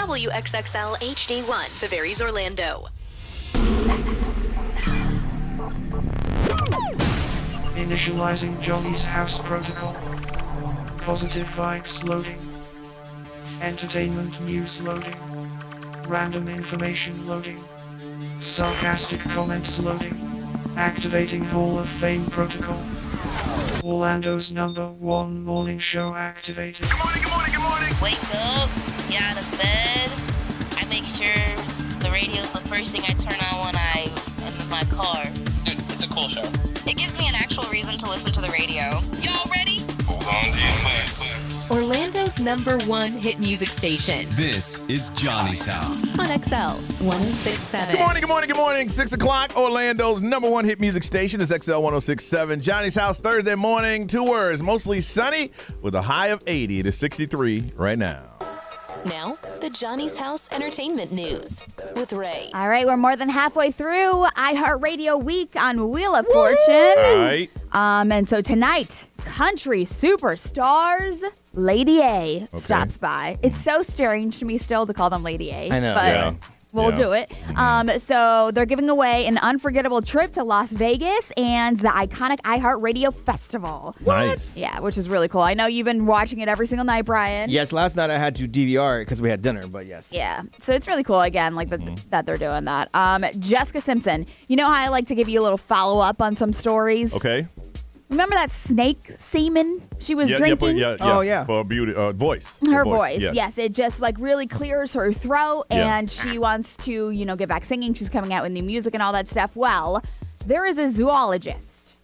WXXL HD1, Tavares, Orlando. Initializing Johnny's house protocol. Positive vibes loading. Entertainment news loading. Random information loading. Sarcastic comments loading. Activating Hall of Fame protocol. Orlando's #1 morning show activated. Good morning, good morning, good morning. Wake up, get out of bed. I make sure the radio's the first thing I turn on when I am in my car. Dude, it's a cool show. It gives me an actual reason to listen to the radio. Y'all ready? Hold on to your mic. Orlando's #1 hit music station. This is Johnny's House. On XL 1067. Good morning, good morning, good morning. 6 o'clock, Orlando's #1 hit music station is XL 1067. Johnny's House Thursday morning. 2 words, mostly sunny with a high of 80 to 63 right now. Now, the Johnny's House Entertainment News with Ray. All right, we're more than halfway through iHeartRadio Week on Wheel of Fortune. All right. And so tonight, country superstars Lady A stops by. It's so strange to me still to call them Lady A. I know. But Yeah. we'll Yeah. do it. So they're giving away an unforgettable trip to Las Vegas and the iconic iHeartRadio Festival. Nice. Yeah, which is really cool. I know you've been watching it every single night, Brian. Yes, last night I had to DVR it because we had dinner, but yes. Yeah, so it's really cool again, like that they're doing that. Jessica Simpson, you know how I like to give you a little follow up on some stories? Okay. Remember that snake semen she was drinking? Oh, yeah. For beauty, voice. Her For voice, yes. yes, it just like really clears her throat, Yeah. and she wants to, get back singing. She's coming out with new music and all that stuff. Well, there is a zoologist.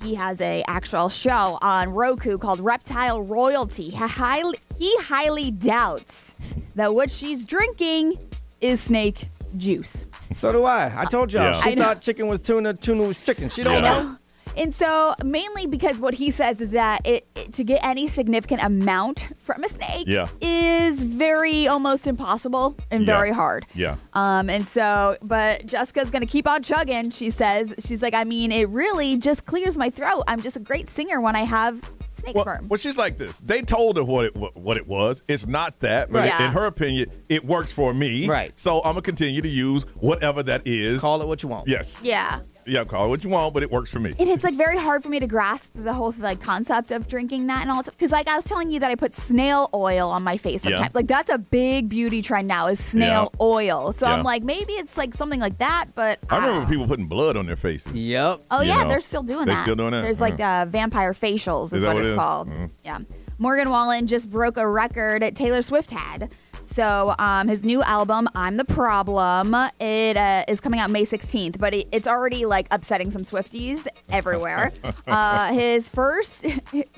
He has a actual show on Roku called Reptile Royalty. He highly doubts that what she's drinking is snake juice. So do I. I told y'all. Yeah. She I know. thought chicken was tuna, tuna was chicken. She don't Yeah. know. And so, mainly because what he says is that to get any significant amount from a snake Yeah. is very almost impossible and Yeah. very hard. Yeah. But Jessica's going to keep on chugging, she says. She's like, I mean, it really just clears my throat. I'm just a great singer when I have snake sperm. Well, she's like this. They told her what it was. It's not that, but Right. in her opinion, it works for me. Right. So I'm gonna continue to use whatever that is. Call it what you want. Yes. Yeah. Yeah, call it what you want, but it works for me. And it's like very hard for me to grasp the whole concept of drinking that and all that stuff. Because I was telling you that I put snail oil on my face Yeah. sometimes. Like that's a big beauty trend now is snail oil. So Yeah. I'm like, maybe it's like something like that. But I remember people putting blood on their faces. Yep. Oh You yeah, know, they're still doing they that. still doing that? There's like vampire facials is that what what it it's is? called. Mhm. Yeah. Morgan Wallen just broke a record Taylor Swift had. So his new album, I'm the Problem, it is coming out May 16th, but it's already like upsetting some Swifties everywhere.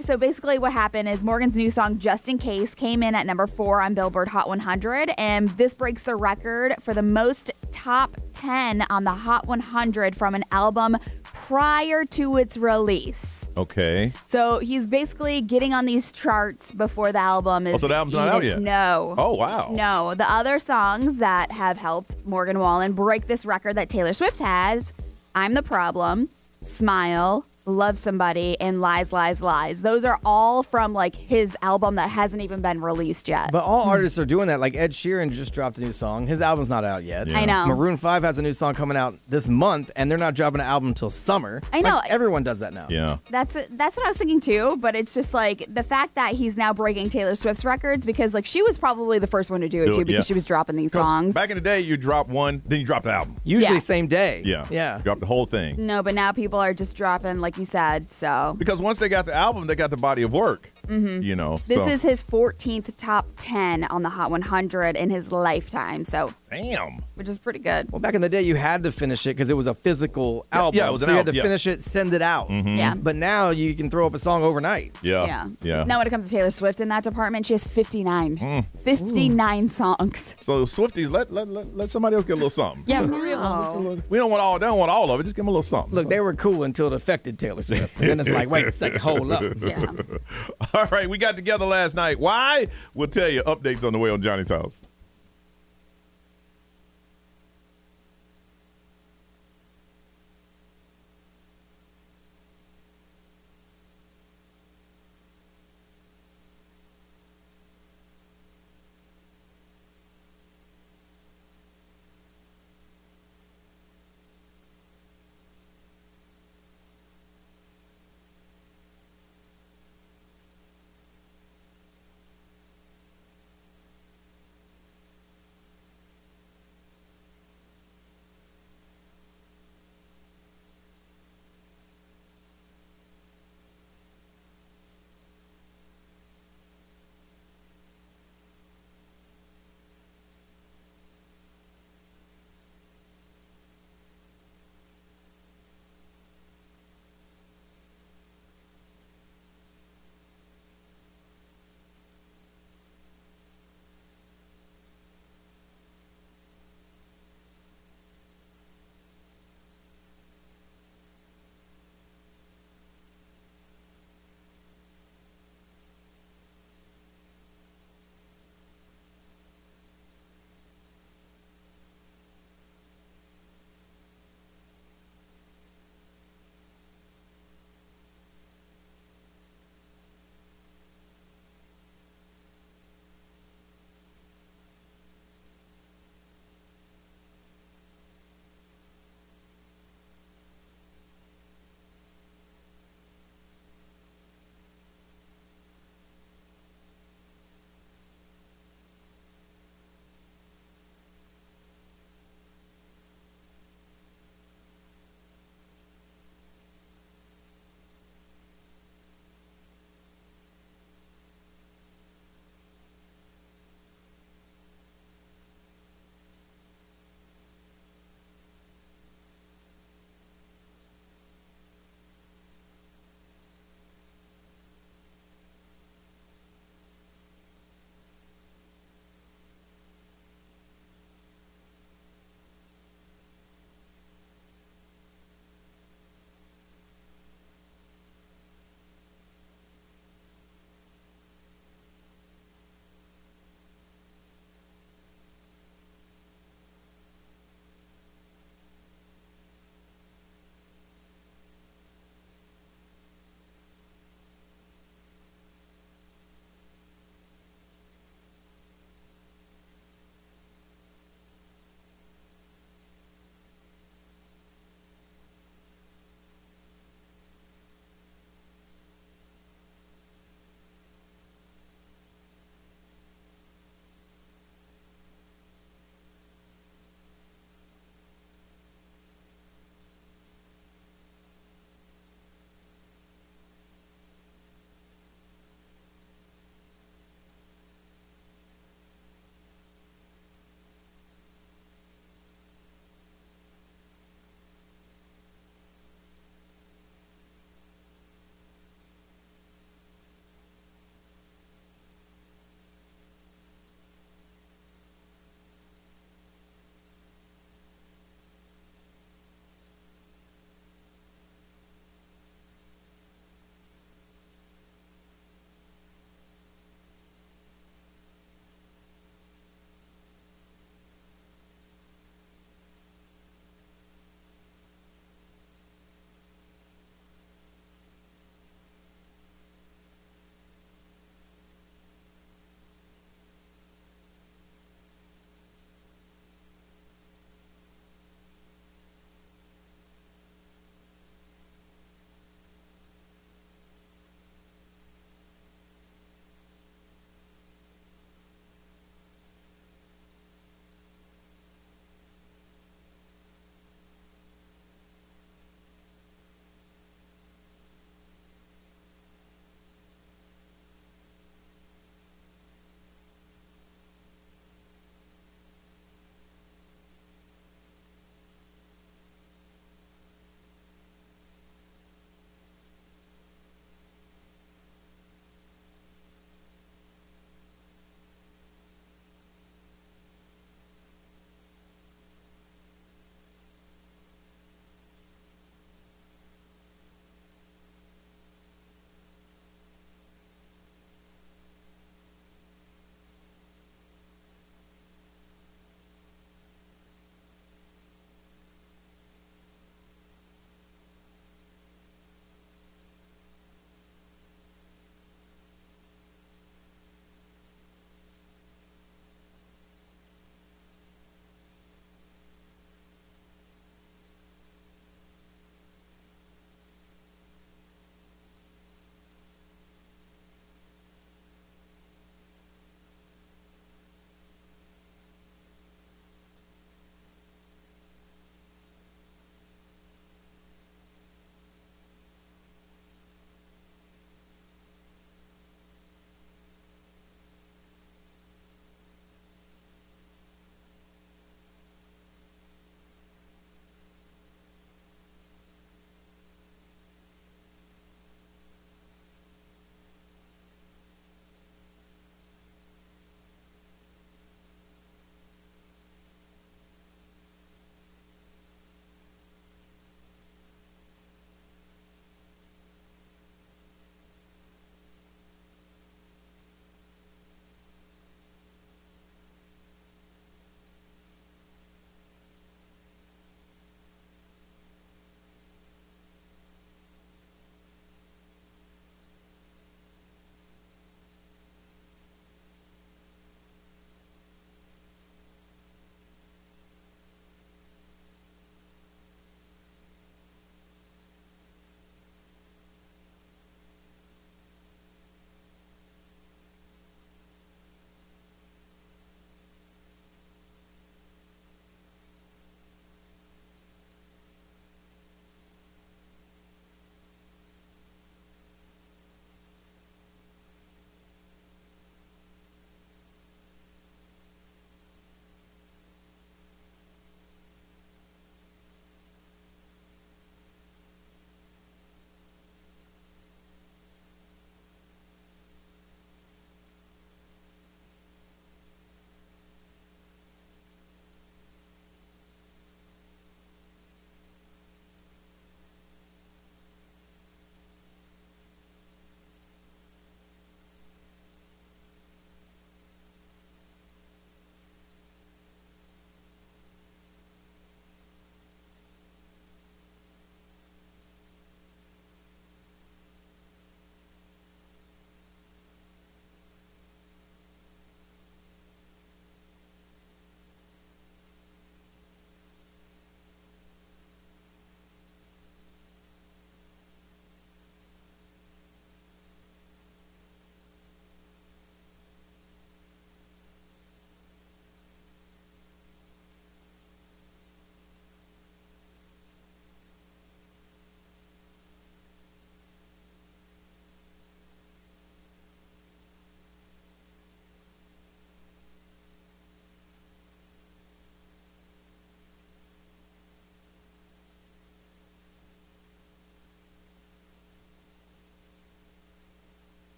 So basically what happened is Morgan's new song, Just in Case, came in at number 4 on Billboard Hot 100, and this breaks the record for the most top 10 on the Hot 100 from an album prior to its release. Okay. So he's basically getting on these charts before the album is so the album's not out yet? No. Oh, wow. No. The other songs that have helped Morgan Wallen break this record that Taylor Swift has, I'm the Problem, Smile, Love Somebody, and Lies, Lies, Lies. Those are all from like his album that hasn't even been released yet. But all artists are doing that. Like Ed Sheeran just dropped a new song. His album's not out yet. Yeah. I know. Maroon 5 has a new song coming out this month, and they're not dropping an album until summer. I know. Like, everyone does that now. Yeah. That's what I was thinking too, but it's just like the fact that he's now breaking Taylor Swift's records because like she was probably the first one to do it too because she was dropping these 'Cause songs. Back in the day, you drop one, then you drop the album. Usually Yeah. same day. Yeah. Yeah. Drop the whole thing. No, but now people are just dropping like you said, so. Because once they got the album, they got the body of work. Mm-hmm. You know. This so. is his 14th top 10 on the Hot 100 in his lifetime, so Damn. which is pretty good. Well, back in the day, you had to finish it because it was a physical album. yeah, it was an so you had album, to yeah. finish it, send it out. Yeah. But now you can throw up a song overnight. Yeah. Yeah. Now when it comes to Taylor Swift in that department, she has 59. 59 songs. So Swifties, let somebody else get a little something. Yeah, for real. We don't want all. They don't want all of it. Just give them a little something. Look, they were cool until it affected Taylor Swift. And then it's like, wait a second, hold up. Yeah. All right, we got together last night. Why? We'll tell you. Updates on the way on Johnny's House.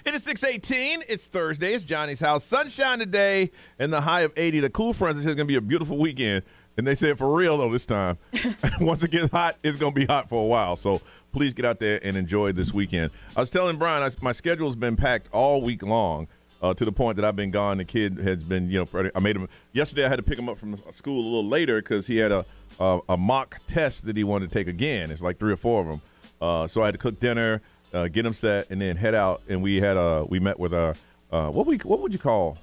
It is 6:18. It's Thursday. It's Johnny's house. Sunshine today and the high of 80. The cool front says it's going to be a beautiful weekend. And they said for real, though, this time. Once it gets hot, it's going to be hot for a while. So please get out there and enjoy this weekend. I was telling Brian, my schedule's been packed all week long to the point that I've been gone. The kid has been, I made him. Yesterday I had to pick him up from school a little later because he had a mock test that he wanted to take again. It's like 3 or 4 of them. So I had to cook dinner, get him set, and then head out. And we met with what would you call?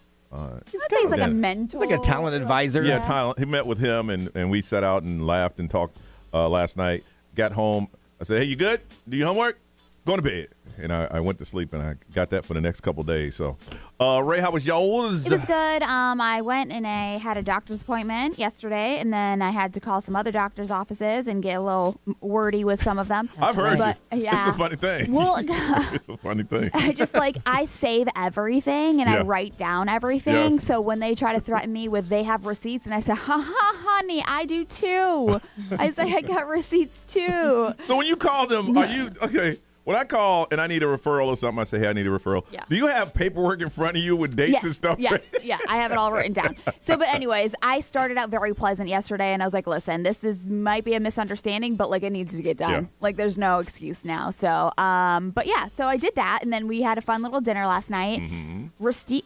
He's like a mentor. It's like a talent advisor. Yeah, talent. He met with him, and we sat out and laughed and talked last night. Got home. I said, hey, you good? Do your homework? Going to bed. And I went to sleep, and I got that for the next couple of days. So, Ray, how was yours? It was good. I went and I had a doctor's appointment yesterday, and then I had to call some other doctor's offices and get a little wordy with some of them. I've heard you. Yeah. It's a funny thing. Well, it's a funny thing. I save everything and I write down everything. Yes. So when they try to threaten me with they have receipts, and I say, ha ha, honey, I do too. I say I got receipts too. So when you call them, are you okay? When I call and I need a referral or something, I say, hey, I need a referral. Yeah. Do you have paperwork in front of you with dates and stuff? Yes, yeah, I have it all written down. So, but anyways, I started out very pleasant yesterday, and I was like, listen, might be a misunderstanding, but like it needs to get done. Yeah. Like there's no excuse now. So, but yeah, so I did that, and then we had a fun little dinner last night. Mm-hmm. Rustique.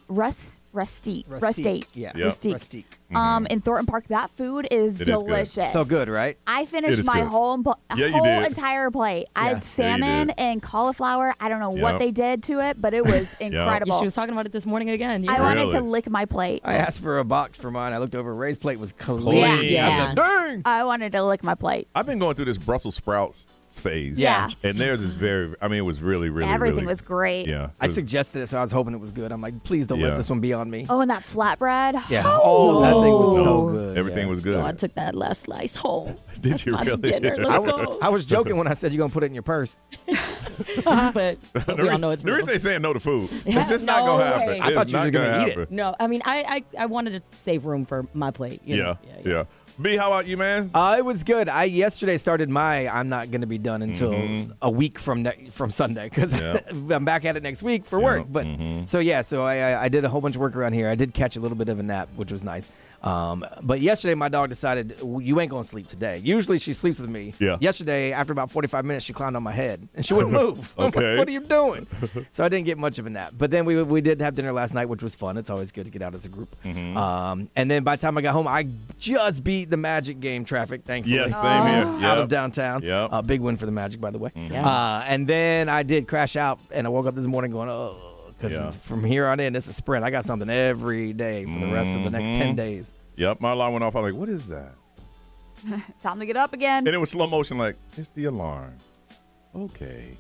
Yeah. Yep. Rustique. In Thornton Park, that food is It is good. delicious. So good, right? I It finished is my good. whole Yeah, you did. entire plate. I Yeah. had salmon did. and cauliflower. I don't know Yep. what they did to it, but it was incredible. She was talking about it this morning again. I Yeah. wanted Really? to lick my plate. I asked for a box for mine. I looked over. Ray's plate was clean. Clean. Yeah. I said, dang. I wanted to lick my plate. I've been going through this Brussels sprouts phase. Yeah. And theirs is it was really, really, Everything really, was great. Yeah. I suggested it, so I was hoping it was good. I'm like, please don't Yeah. let this one be on me. Oh, and that flatbread. Yeah. Oh, that thing was so good. Everything Yeah. was good. Oh, I took that last slice home. Did you My really? dinner. Let's go. I was joking when I said you're going to put it in your purse. But we all know it's real. Nurse ain't saying no to food. Yeah, It's just not no going to happen. way. I thought you were going to gonna eat it. No, I mean, I wanted to save room for my plate. You know? Yeah. B, how about you, man? It was good. I yesterday started I'm not going to be done until a week from Sunday because I'm back at it next week for work. But so I did a whole bunch of work around here. I did catch a little bit of a nap, which was nice. But yesterday my dog decided you ain't going to sleep today. Usually she sleeps with me. Yeah. Yesterday, after about 45 minutes, she climbed on my head and she wouldn't move. I'm like, Okay. what are you doing? So I didn't get much of a nap. But then we did have dinner last night, which was fun. It's always good to get out as a group. And then by the time I got home, I just beat the Magic game traffic, thankfully. Yeah, same here. Out Yep. of downtown. Yep. Big win for the Magic, by the way. Yeah. And then I did crash out, and I woke up this morning going, because from here on in, it's a sprint. I got something every day for the rest of the next 10 days. Yep, my alarm went off. I was like, what is that? Time to get up again. And it was slow motion, like, it's the alarm. Okay,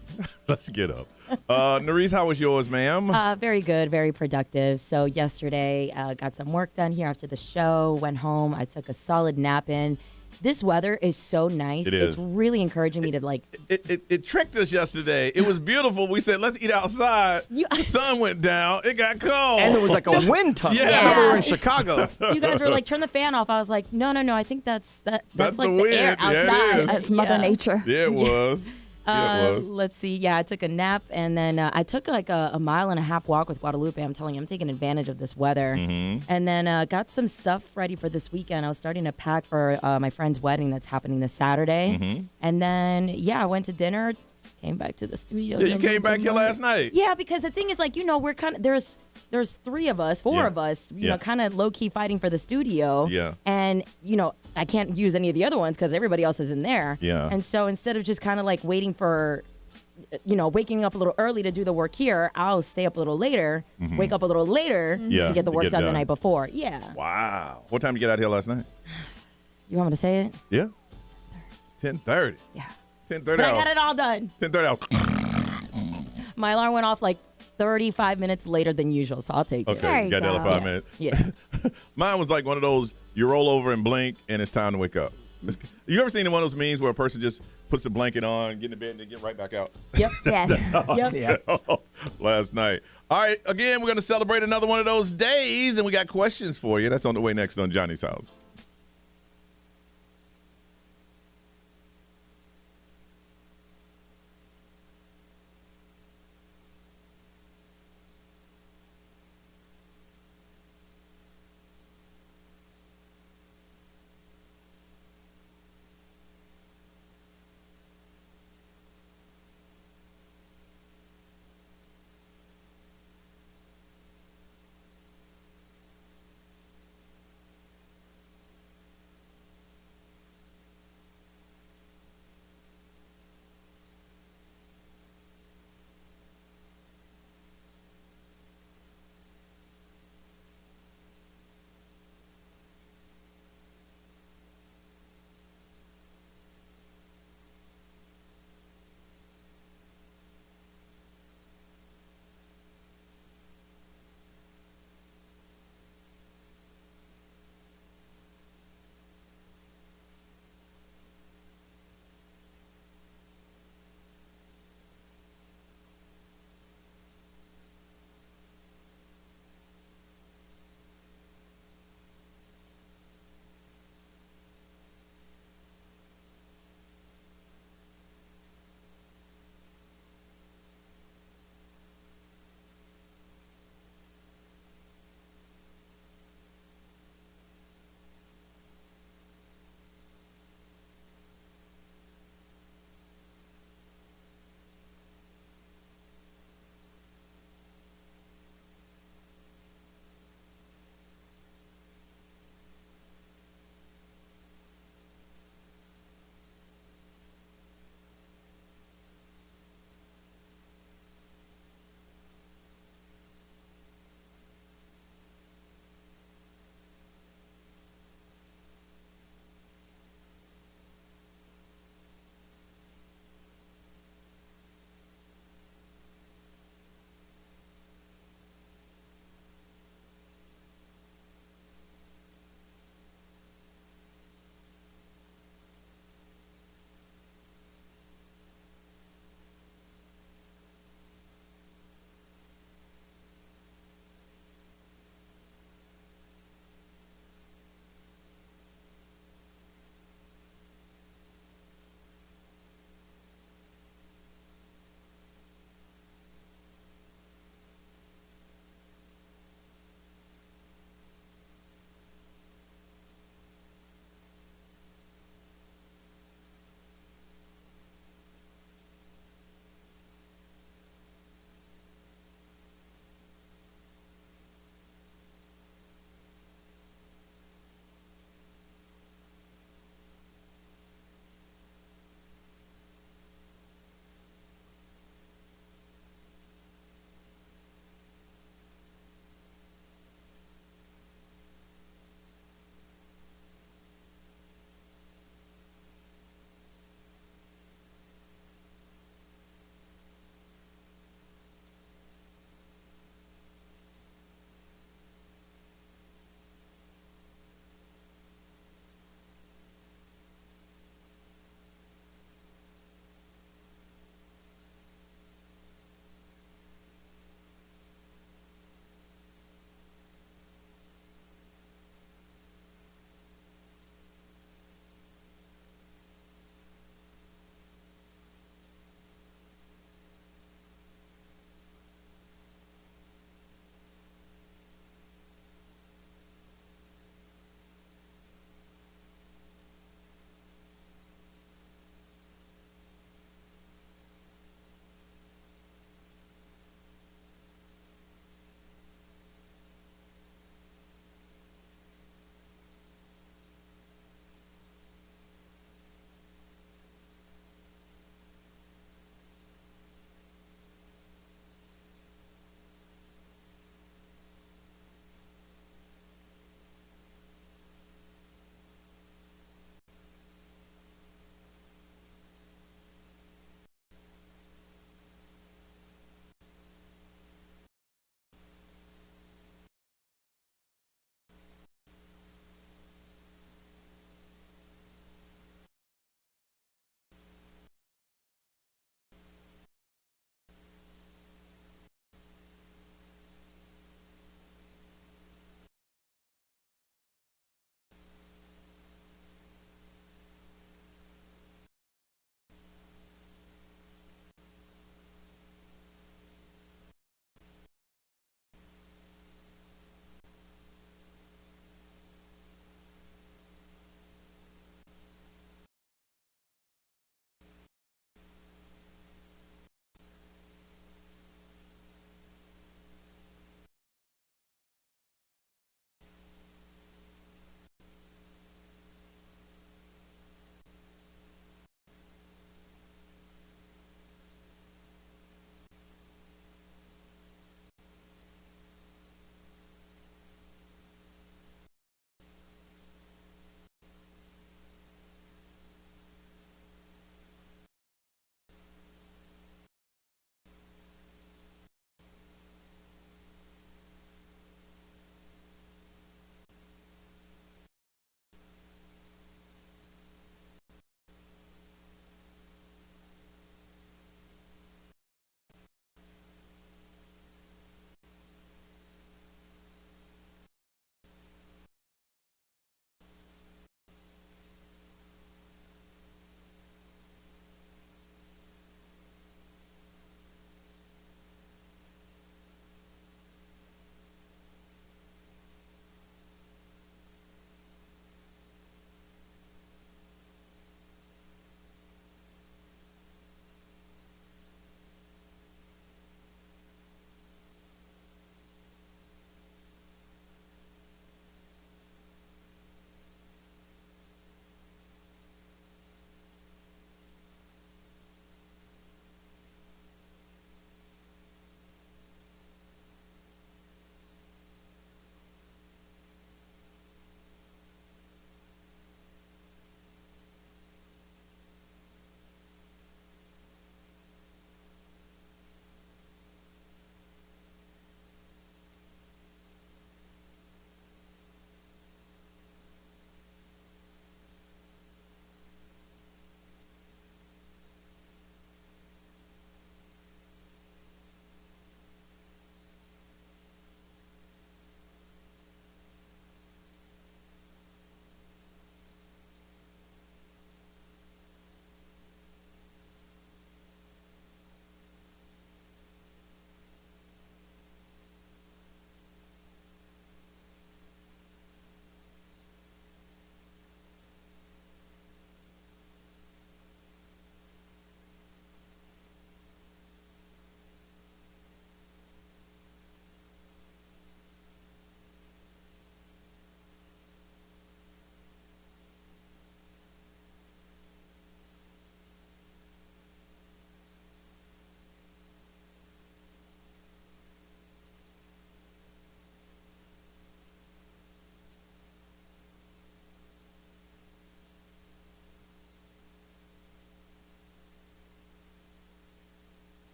let's get up. Nerese, how was yours, ma'am? Very good, very productive. So yesterday, got some work done here after the show, went home. I took a solid nap in. This weather is so nice. It is. It's really encouraging me to like. It tricked us yesterday. It was beautiful. We said, let's eat outside. The sun went down. It got cold. And there was like a wind tunnel. Yeah. I remember we were in Chicago. You guys were like, turn the fan off. I was like, no. I think that's That's like the the wind. air Yeah, it outside. is. That's Mother Nature. Yeah, it was. Yeah, it was. Let's see. Yeah, I took a nap and then I took like a mile and a half walk with Guadalupe. I'm telling you, I'm taking advantage of this weather. And then got some stuff ready for this weekend. I was starting to pack for my friend's wedding that's happening this Saturday. And then, I went to dinner, came back to the studio. Yeah, you came back here last night. Yeah, because the thing is, like, we're kind of, there's 4 of us, you know, kind of low key fighting for the studio. Yeah. And, I can't use any of the other ones because everybody else is in there. Yeah. And so instead of just kind of like waiting for, waking up a little early to do the work here, I'll stay up a little later, wake up a little later, Yeah, and get the to work get done the done. night before. Yeah. Wow. What time did you get out here last night? You want me to say it? Yeah. 10:30. Yeah. 10:30. But I got it all done. 10:30. My alarm went off like 35 minutes later than usual, so I'll take it. Okay, There you you got the other go. 5 minutes. Yeah. Mine was like one of those, you roll over and blink, and it's time to wake up. You ever seen one of those memes where a person just puts the blanket on, get in bed, and then get right back out? Yep. Yes. Yep. Yeah. Last night. All right, again, we're going to celebrate another one of those days, and we got questions for you. That's on the way next on Johnny's House.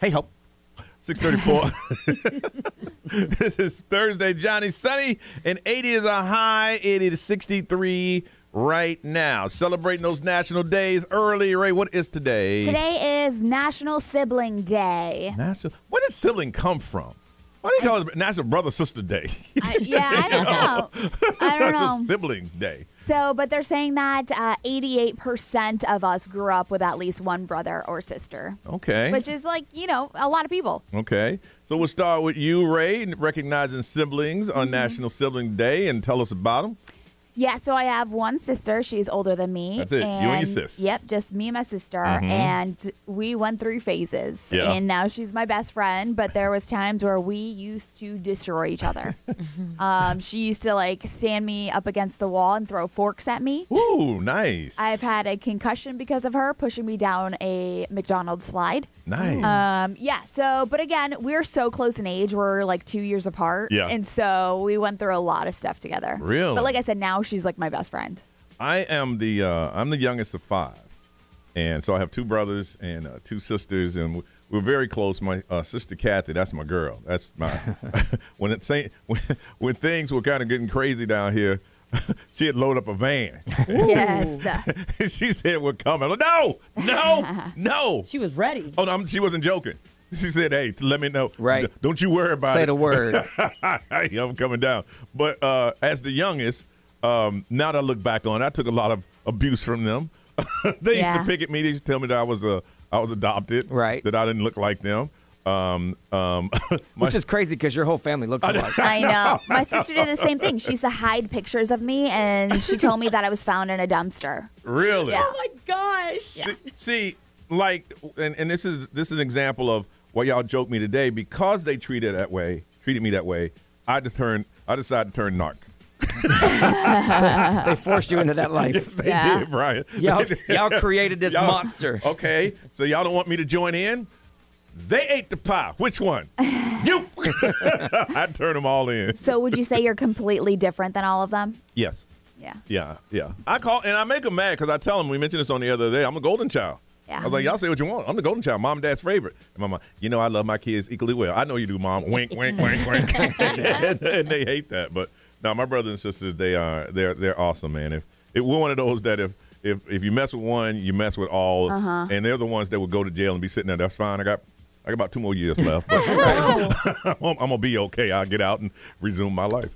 Hey, ho. 6:34. This is Thursday, Johnny. Sunny and 80 is a high. It is 63 right now. Celebrating those national days early. Ray, what is today? Today is National Sibling Day. Where did sibling come from? Why do you call it National Brother Sister Day? I don't know. I don't know. It's Sibling Day. So, but they're saying that 88% of us grew up with at least one brother or sister. Okay. Which is like, a lot of people. Okay. So we'll start with you, Ray, recognizing siblings on National Sibling Day, and tell us about them. Yeah, so I have one sister. She's older than me. That's it. You and your sis. Yep, just me and my sister. And we went through phases. Yeah. And now she's my best friend, but there was times where we used to destroy each other. She used to stand me up against the wall and throw forks at me. Ooh, nice. I've had a concussion because of her pushing me down a McDonald's slide. Nice. But again, we're so close in age. We're like 2 years apart. Yeah. And so we went through a lot of stuff together. Really? But like I said, now she's like my best friend. I'm the youngest of 5. And so I have 2 brothers and 2 sisters, and we're very close. My sister Kathy, that's my girl. That's my when things were kind of getting crazy down here, she had loaded up a van. Yes. She said we're coming. I'm like, no. She was ready. Oh, no, she wasn't joking. She said, hey, let me know. Right. Don't you worry about it. Say the word. I'm coming down. But as the youngest, now that I look back on it, I took a lot of abuse from them. They used to pick at me. They used to tell me that I was adopted. Right. That I didn't look like them. Which is crazy because your whole family looks alike. I know. My sister did the same thing. She used to hide pictures of me, and she told me that I was found in a dumpster. Really? Yeah. Oh my gosh. See, and this is an example of why y'all joke me today, because they treated me that way. I decided to turn narc. They forced you into that life. Yes, they did, Brian. Y'all created this monster. Okay, so y'all don't want me to join in? They ate the pie. Which one? You. I turn them all in. So would you say you're completely different than all of them? Yes. Yeah. Yeah. I make them mad because I tell them, we mentioned this on the other day, I'm a golden child. Yeah. I was like, y'all say what you want. I'm the golden child, mom and dad's favorite. And my mom, I love my kids equally well. I know you do, mom. Wink, wink, wink, wink. and they hate that. But no, my brothers and sisters, they're awesome, man. If we're one of those that if you mess with one, you mess with all. And they're the ones that would go to jail and be sitting there. That's fine. I got about 2 more years left. But I'm going to be okay. I'll get out and resume my life.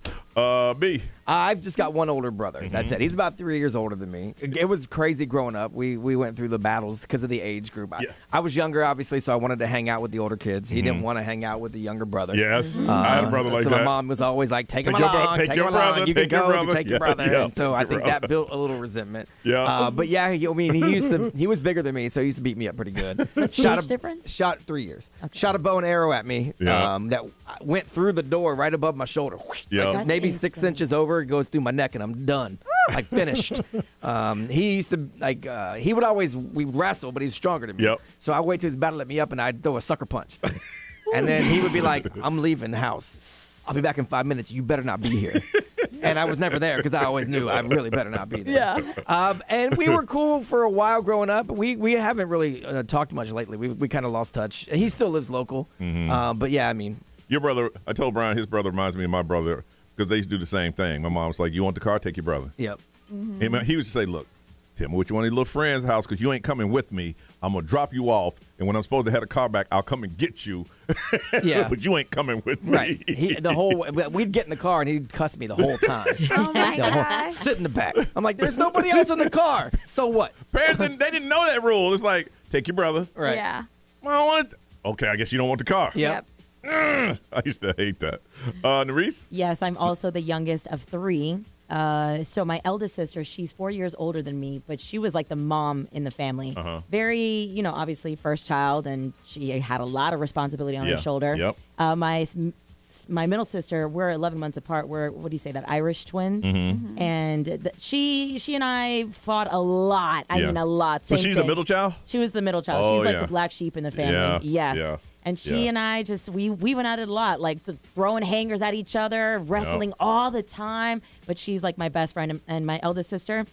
B. I've just got one older brother. That's it. He's about 3 years older than me. It was crazy growing up. We went through the battles because of the age group. I was younger, obviously, so I wanted to hang out with the older kids. He didn't want to hang out with the younger brother. Yes. I had a brother like so that. my mom was always like, take him your along, take your brother, you take can your go, brother. you can take your brother. Yeah, And so I think that built a little resentment. Yeah. But yeah, he was bigger than me, so he used to beat me up pretty good. Age difference? Shot 3 years. Okay. Shot a bow and arrow at me that went through the door right above my shoulder. Yeah. Like maybe 6 inches over, it goes through my neck, and I'm done. Like finished. He used to we'd wrestle, but he's stronger than me. Yep. So I wait till he's about to let me up, and I'd throw a sucker punch. And then he would be like, I'm leaving the house. I'll be back in 5 minutes. You better not be here. And I was never there because I always knew I really better not be there. Yeah. And we were cool for a while growing up. We haven't really talked much lately. We kind of lost touch. He still lives local. But yeah, I mean. Your brother, I told Brian, his brother reminds me of my brother because they used to do the same thing. My mom was like, you want the car? Take your brother. Yep. He would say, look, Tim, which one of your little friends' house because you ain't coming with me. I'm going to drop you off. And when I'm supposed to have a car back, I'll come and get you. Yeah. But you ain't coming with me. Right. We'd get in the car and he'd cuss me the whole time. Oh my God. Sit in the back. I'm like, there's nobody else in the car. So what? Parents, they didn't know that rule. It's like, take your brother. Right. Yeah. Well, I don't want it. Okay, I guess you don't want the car. Yep. I used to hate that. Nerese? Yes, I'm also the youngest of 3. So my eldest sister, she's 4 years older than me, but she was like the mom in the family. Very, obviously first child, and she had a lot of responsibility on her shoulder. Yep. My middle sister, we're 11 months apart. We're, what do you say, that Irish twins? And she and I fought a lot. I mean, a lot. So she's the middle child? She was the middle child. Oh, she's like the black sheep in the family. Yeah. Yes. Yeah. And she and I we went at it a lot, like throwing hangers at each other, wrestling all the time. But she's like my best friend. And my eldest sister,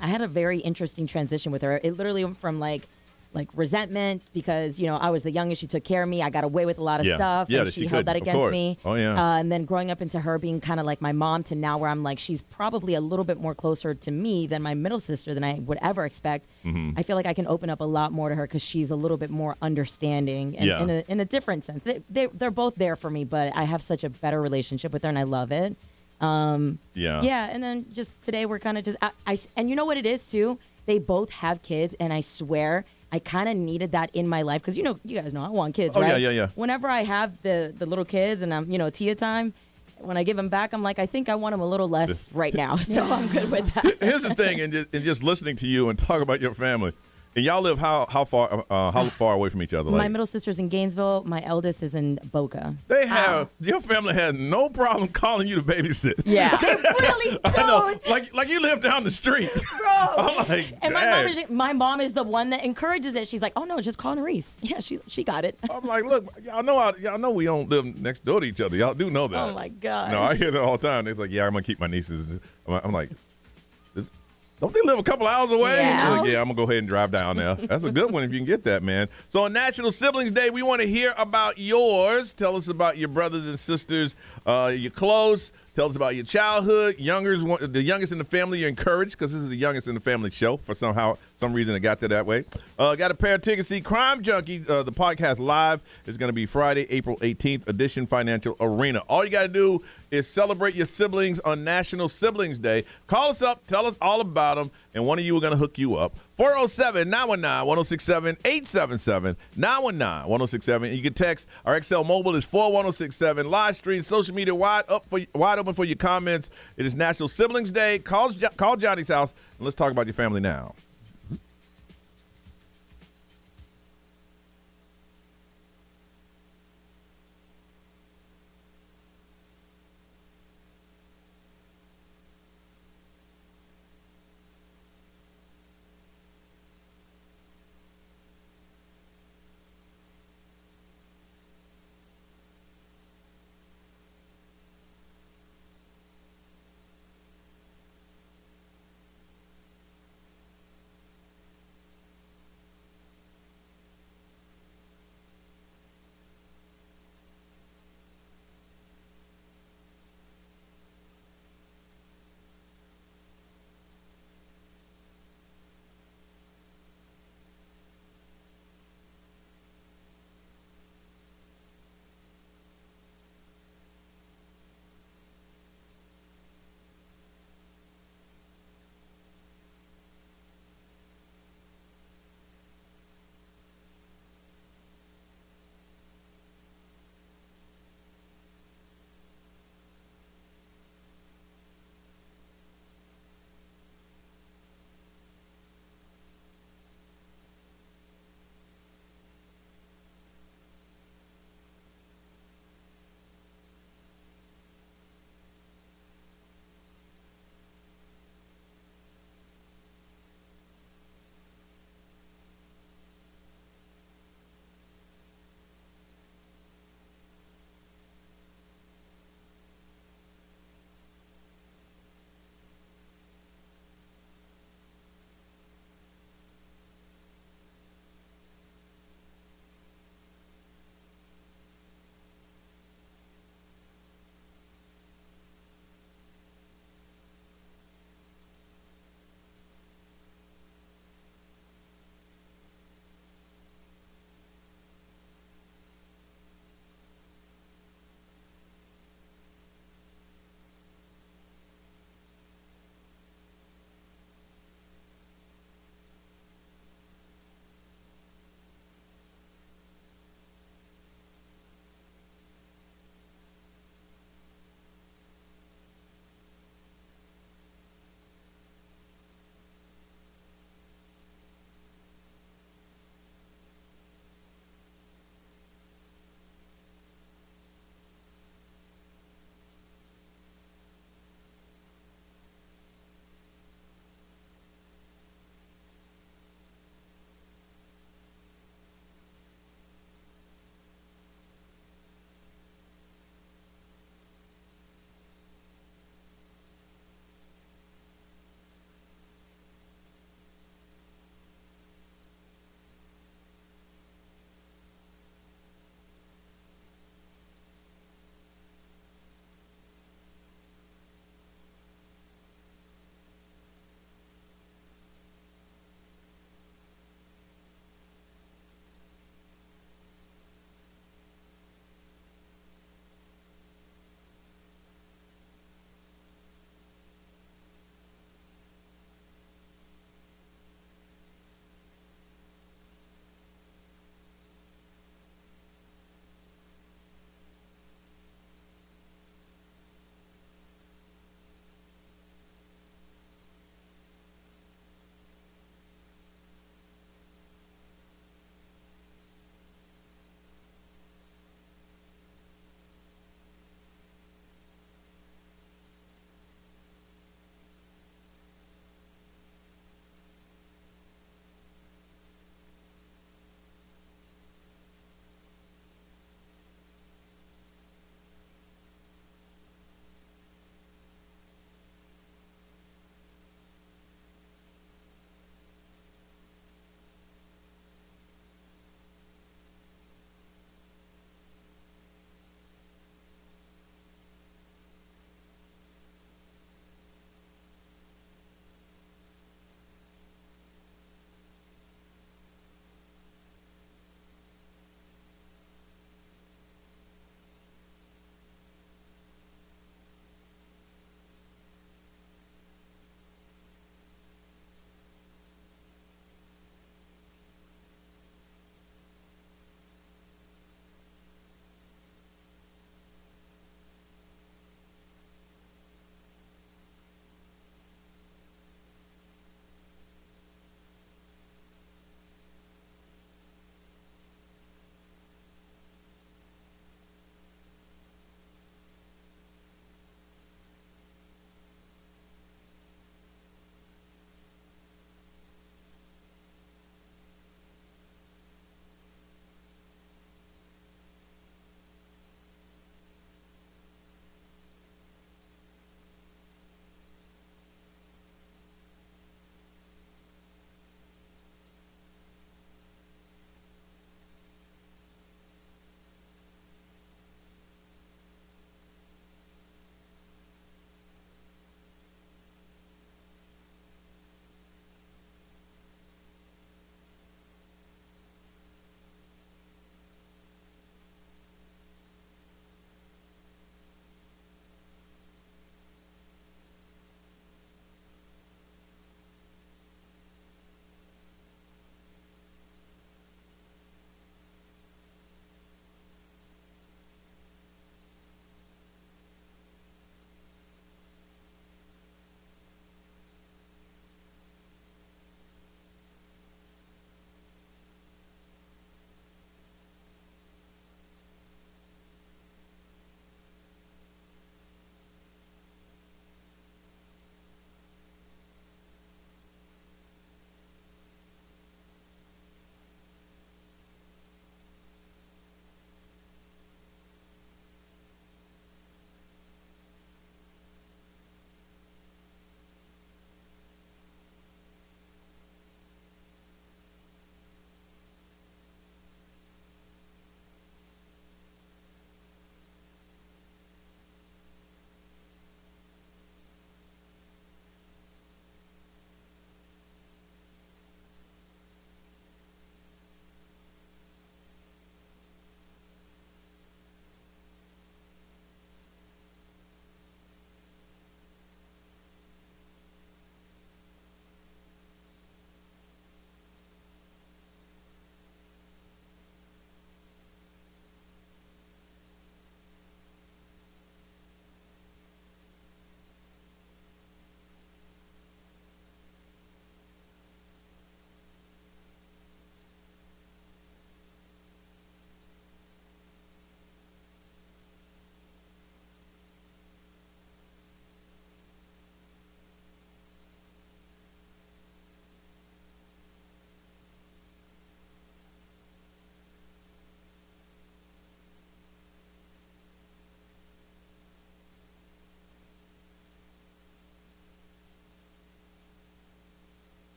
I had a very interesting transition with her. It literally went from like like resentment because, you know, I was the youngest. She took care of me. I got away with a lot of stuff. Yeah, and she held that against me. Oh, yeah. And then growing up into her being kind of like my mom to now where I'm like, she's probably a little bit more closer to me than my middle sister than I would ever expect. I feel like I can open up a lot more to her because she's a little bit more understanding and in a different sense. They're both there for me, but I have such a better relationship with her and I love it. Yeah. And then just today we're kind of just, and you know what it is too? They both have kids and I swear I kind of needed that in my life because, you know, you guys know I want kids, right? Yeah. Whenever I have the little kids and I'm, you know, Tia time, when I give them back, I'm like, I think I want them a little less right now. So I'm good with that. Here's the thing, and just listening to you and talk about your family. And y'all live how far away from each other? My middle sister's in Gainesville. My eldest is in Boca. They have your family has no problem calling you to babysit. Yeah, they really don't. I know, like you live down the street, bro. I'm like, and my mom is the one that encourages it. She's like, oh no, just call Nerese. Yeah, she got it. I'm like, look, y'all know we don't live next door to each other. Y'all do know that. Oh my god. No, I hear that all the time. They're like, yeah, I'm gonna keep my nieces. I'm like. Don't they live a couple hours away? Yeah. Like, yeah, I'm going to go ahead and drive down there. That's a good one if you can get that, man. So on National Siblings Day, we want to hear about yours. Tell us about your brothers and sisters, your close. Tell us about your childhood. The youngest in the family you're encouraged because this is the youngest in the family show. For some reason it got there that way. Got a pair of tickets. See Crime Junkie, the podcast live is going to be Friday, April 18th, Edition Financial Arena. All you got to do is celebrate your siblings on National Siblings Day. Call us up. Tell us all about them, and one of you are going to hook you up. 407-919-1067, 877-919-1067. And you can text. Our XL Mobile is 41067. Live stream, social media wide open for your comments. It is National Siblings Day. Call Johnny's house, and let's talk about your family now.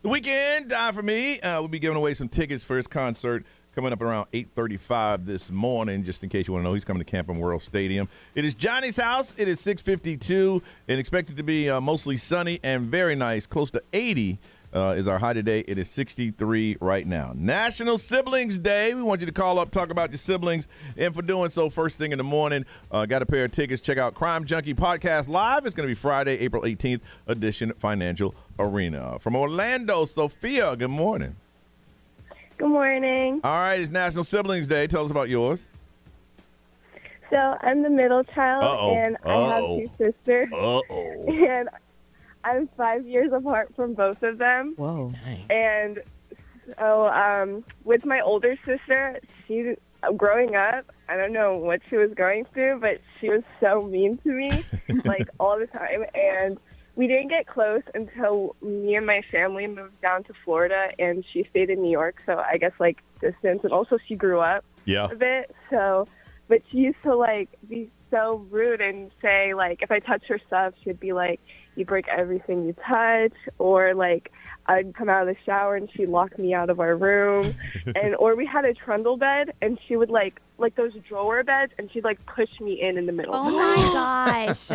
The weekend, for me, we'll be giving away some tickets for his concert coming up around 8:35 this morning, just in case you want to know. He's coming to Camping World Stadium. It is Johnny's house. It is 6:52 and expected to be mostly sunny and very nice. Close to 80 is our high today. It is 63 right now. National Siblings Day. We want you to call up, talk about your siblings, and for doing so first thing in the morning, got a pair of tickets. Check out Crime Junkie Podcast Live. It's going to be Friday, April 18th, edition Financial Arena. From Orlando, Sophia, good morning. Good morning. All right, it's National Siblings Day. Tell us about yours. So I'm the middle child, and I have two sisters. And I'm 5 years apart from both of them. Whoa. Dang. And so with my older sister, she growing up, I don't know what she was going through, but she was so mean to me, like all the time. And we didn't get close until me and my family moved down to Florida, and she stayed in New York. So I guess like distance, and also she grew up a bit. So, but she used to like be so rude and say like if I touched her stuff, she'd be like, "You break everything you touch," or like I'd come out of the shower and she'd lock me out of our room, and or we had a trundle bed and she would like those drawer beds, and she'd like push me in the middle. Oh my gosh.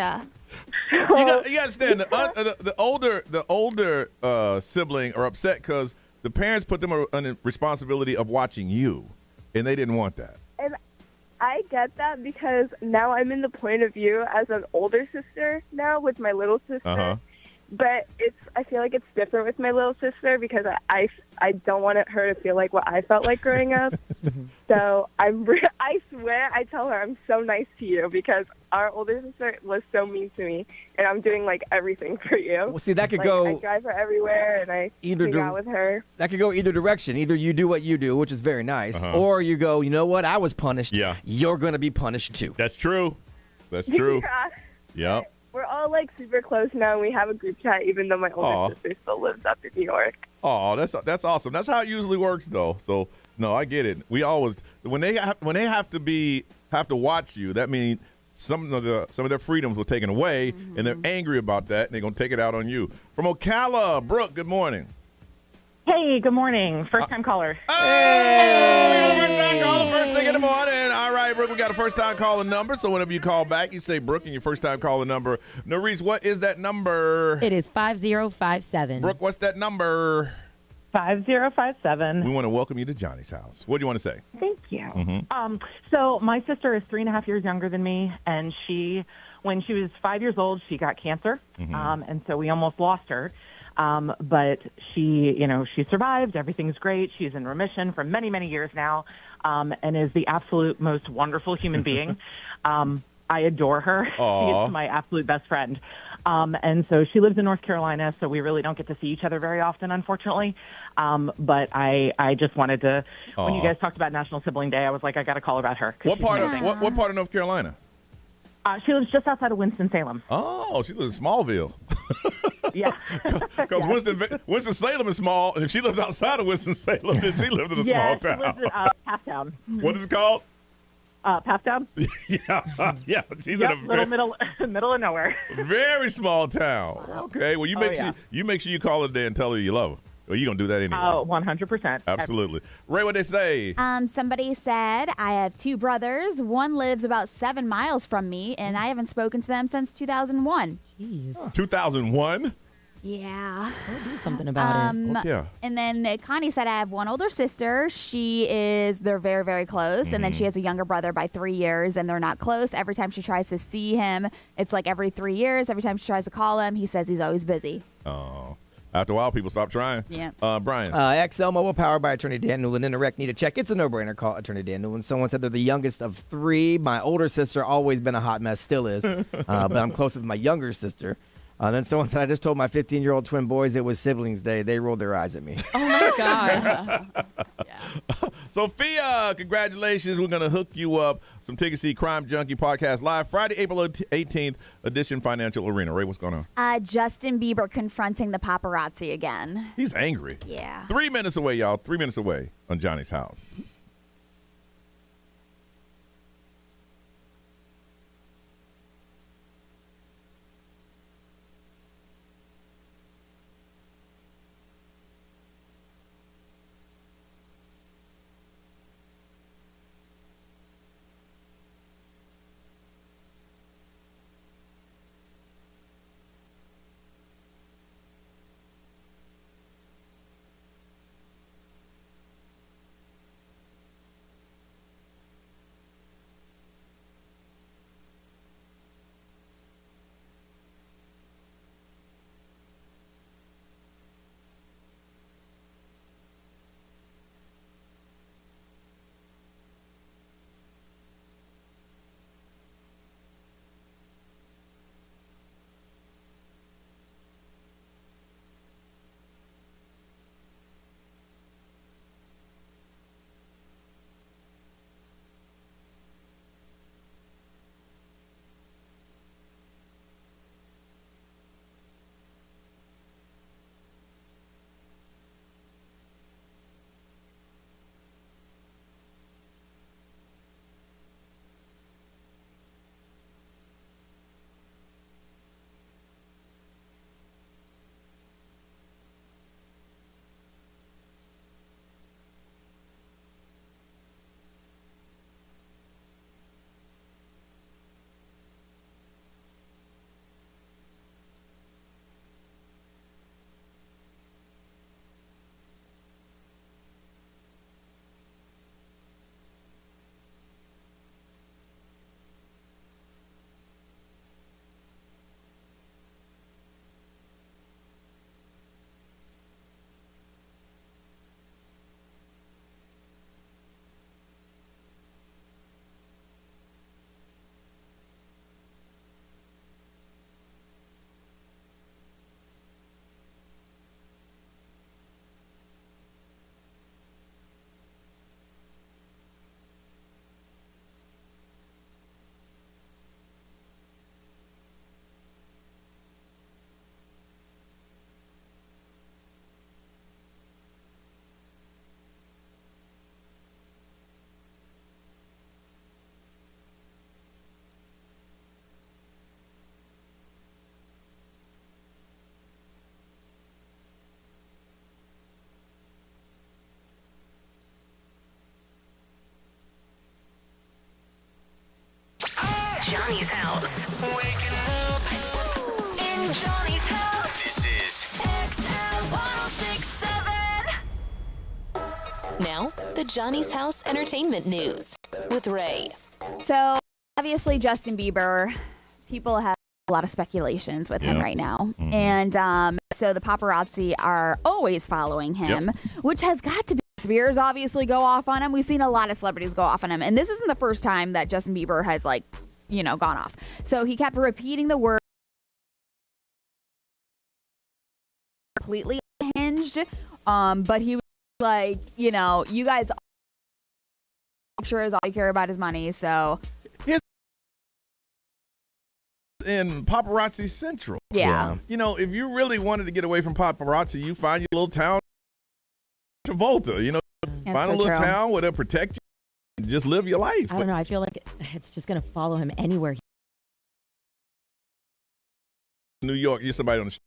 You got to understand the older sibling are upset because the parents put them on the responsibility of watching you, and they didn't want that. And I get that because now I'm in the point of view as an older sister now with my little sister. But I feel like it's different with my little sister because I don't want her to feel like what I felt like growing up. So I swear I tell her I'm so nice to you because our older sister was so mean to me, and I'm doing like everything for you. Well, see, that could like, go. I drive her everywhere, and I hang out with her. That could go either direction. Either you do what you do, which is very nice, or you go, you know what? I was punished. Yeah. You're going to be punished too. That's true. That's true. Yep. We're all like super close now, and we have a group chat, even though my older sister still lives up in New York. Oh, that's awesome. That's how it usually works, though. So no, I get it. We always when they have to watch you, that means some of their freedoms were taken away, and they're angry about that, and they're gonna take it out on you. From Ocala, Brooke, good morning. Hey, good morning. First-time caller. Hey! First-time caller, first thing in the morning. All right, Brooke, we got a first-time caller number, so whenever you call back, you say Brooke and your first-time caller number. Norris, what is that number? It is 5057. Brooke, what's that number? 5057. We want to welcome you to Johnny's house. What do you want to say? Thank you. So my sister is 3.5 years younger than me, and when she was 5 years old, she got cancer, and so we almost lost her. But she survived. Everything's great. She's in remission for many, many years now, and is the absolute most wonderful human being. I adore her. Aww. She's my absolute best friend. And so she lives in North Carolina, so we really don't get to see each other very often, unfortunately. But I just wanted to, when you guys talked about National Sibling Day, I was like, I got to call about her. What part of North Carolina? She lives just outside of Winston-Salem. Oh, she lives in Smallville. Yeah. Because Winston-Salem is small, and if she lives outside of Winston-Salem, then she lives in a small town. She lives in Pathtown. What is it called? Pathtown? Yeah. She's in a middle of nowhere. Very small town. Okay. Well, you make sure you call her today and tell her you love her. Or you gonna do that anyway? Oh, 100%. Absolutely. Ray, what they say? Somebody said, I have two brothers. One lives about 7 miles from me, and I haven't spoken to them since 2001. Jeez. 2001? Yeah. Do something about it. Yeah. And then Connie said, I have one older sister. They're very, very close. And then she has a younger brother by 3 years, and they're not close. Every time she tries to see him, it's like every 3 years. Every time she tries to call him, he says he's always busy. Oh. After a while, people stop trying. Yeah. Brian. XL Mobile, powered by Attorney Dan Newland. In a wreck, need a check. It's a no-brainer. Call Attorney Dan Newland. Someone said they're the youngest of three. My older sister, always been a hot mess, still is. But I'm close with my younger sister. Then someone said, I just told my 15-year-old twin boys it was Siblings Day. They rolled their eyes at me. Oh, my gosh. Sophia, congratulations. We're going to hook you up. Some tickets to see Crime Junkie Podcast Live Friday, April 18th, edition Financial Arena. Ray, what's going on? Justin Bieber confronting the paparazzi again. He's angry. Yeah. 3 minutes away, y'all. 3 minutes away on Johnny's house. Johnny's house. Waking up in Johnny's house. This is XL 1067. Now, the Johnny's House Entertainment News with Ray. So, obviously, Justin Bieber, people have a lot of speculations with him right now. And so the paparazzi are always following him, which has got to be. Spears obviously go off on him. We've seen a lot of celebrities go off on him. And this isn't the first time that Justin Bieber has, like, you know, gone off. So he kept repeating the word completely unhinged. But he was like, you know, you guys sure as all you care about is money. So in Paparazzi Central. Yeah. You know, if you really wanted to get away from paparazzi, you find your little town Travolta, you know, That's find so a little true. town where they'll protect you and just live your life. I don't know. I feel like it's just going to follow him anywhere. New York, you're somebody on the street.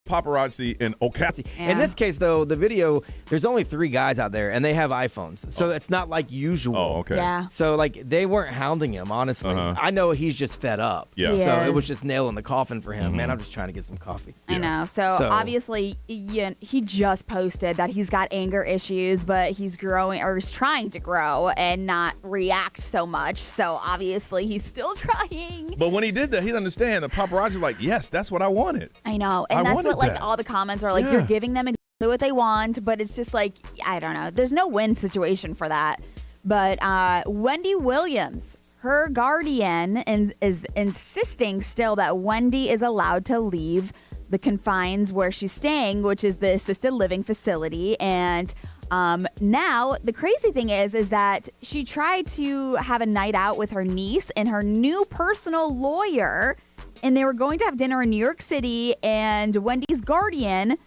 Paparazzi and Ocasio. In this case, though, the video, there's only 3 guys out there, and they have iPhones. So it's not like usual. Oh, okay. Yeah. So, like, they weren't hounding him, honestly. I know he's just fed up. Yeah. He So is. it was just nail in the coffin for him. Man, I'm just trying to get some coffee. I know. So obviously, he just posted that he's got anger issues, but he's growing or he's trying to grow and not react so much. So obviously, he's still trying. But when he did that, he didn't understand. The paparazzi like, yes, that's what I wanted. I know. And I that's wanted what, like, that. all the comments are like, Yeah. you're giving them exactly what they want, but it's just like, I don't know. There's no win situation for that. But Wendy Williams, her guardian, is insisting still that Wendy is allowed to leave the confines where she's staying, which is the assisted living facility. And now the crazy thing is that she tried to have a night out with her niece and her new personal lawyer, and they were going to have dinner in New York City, and Wendy's guardian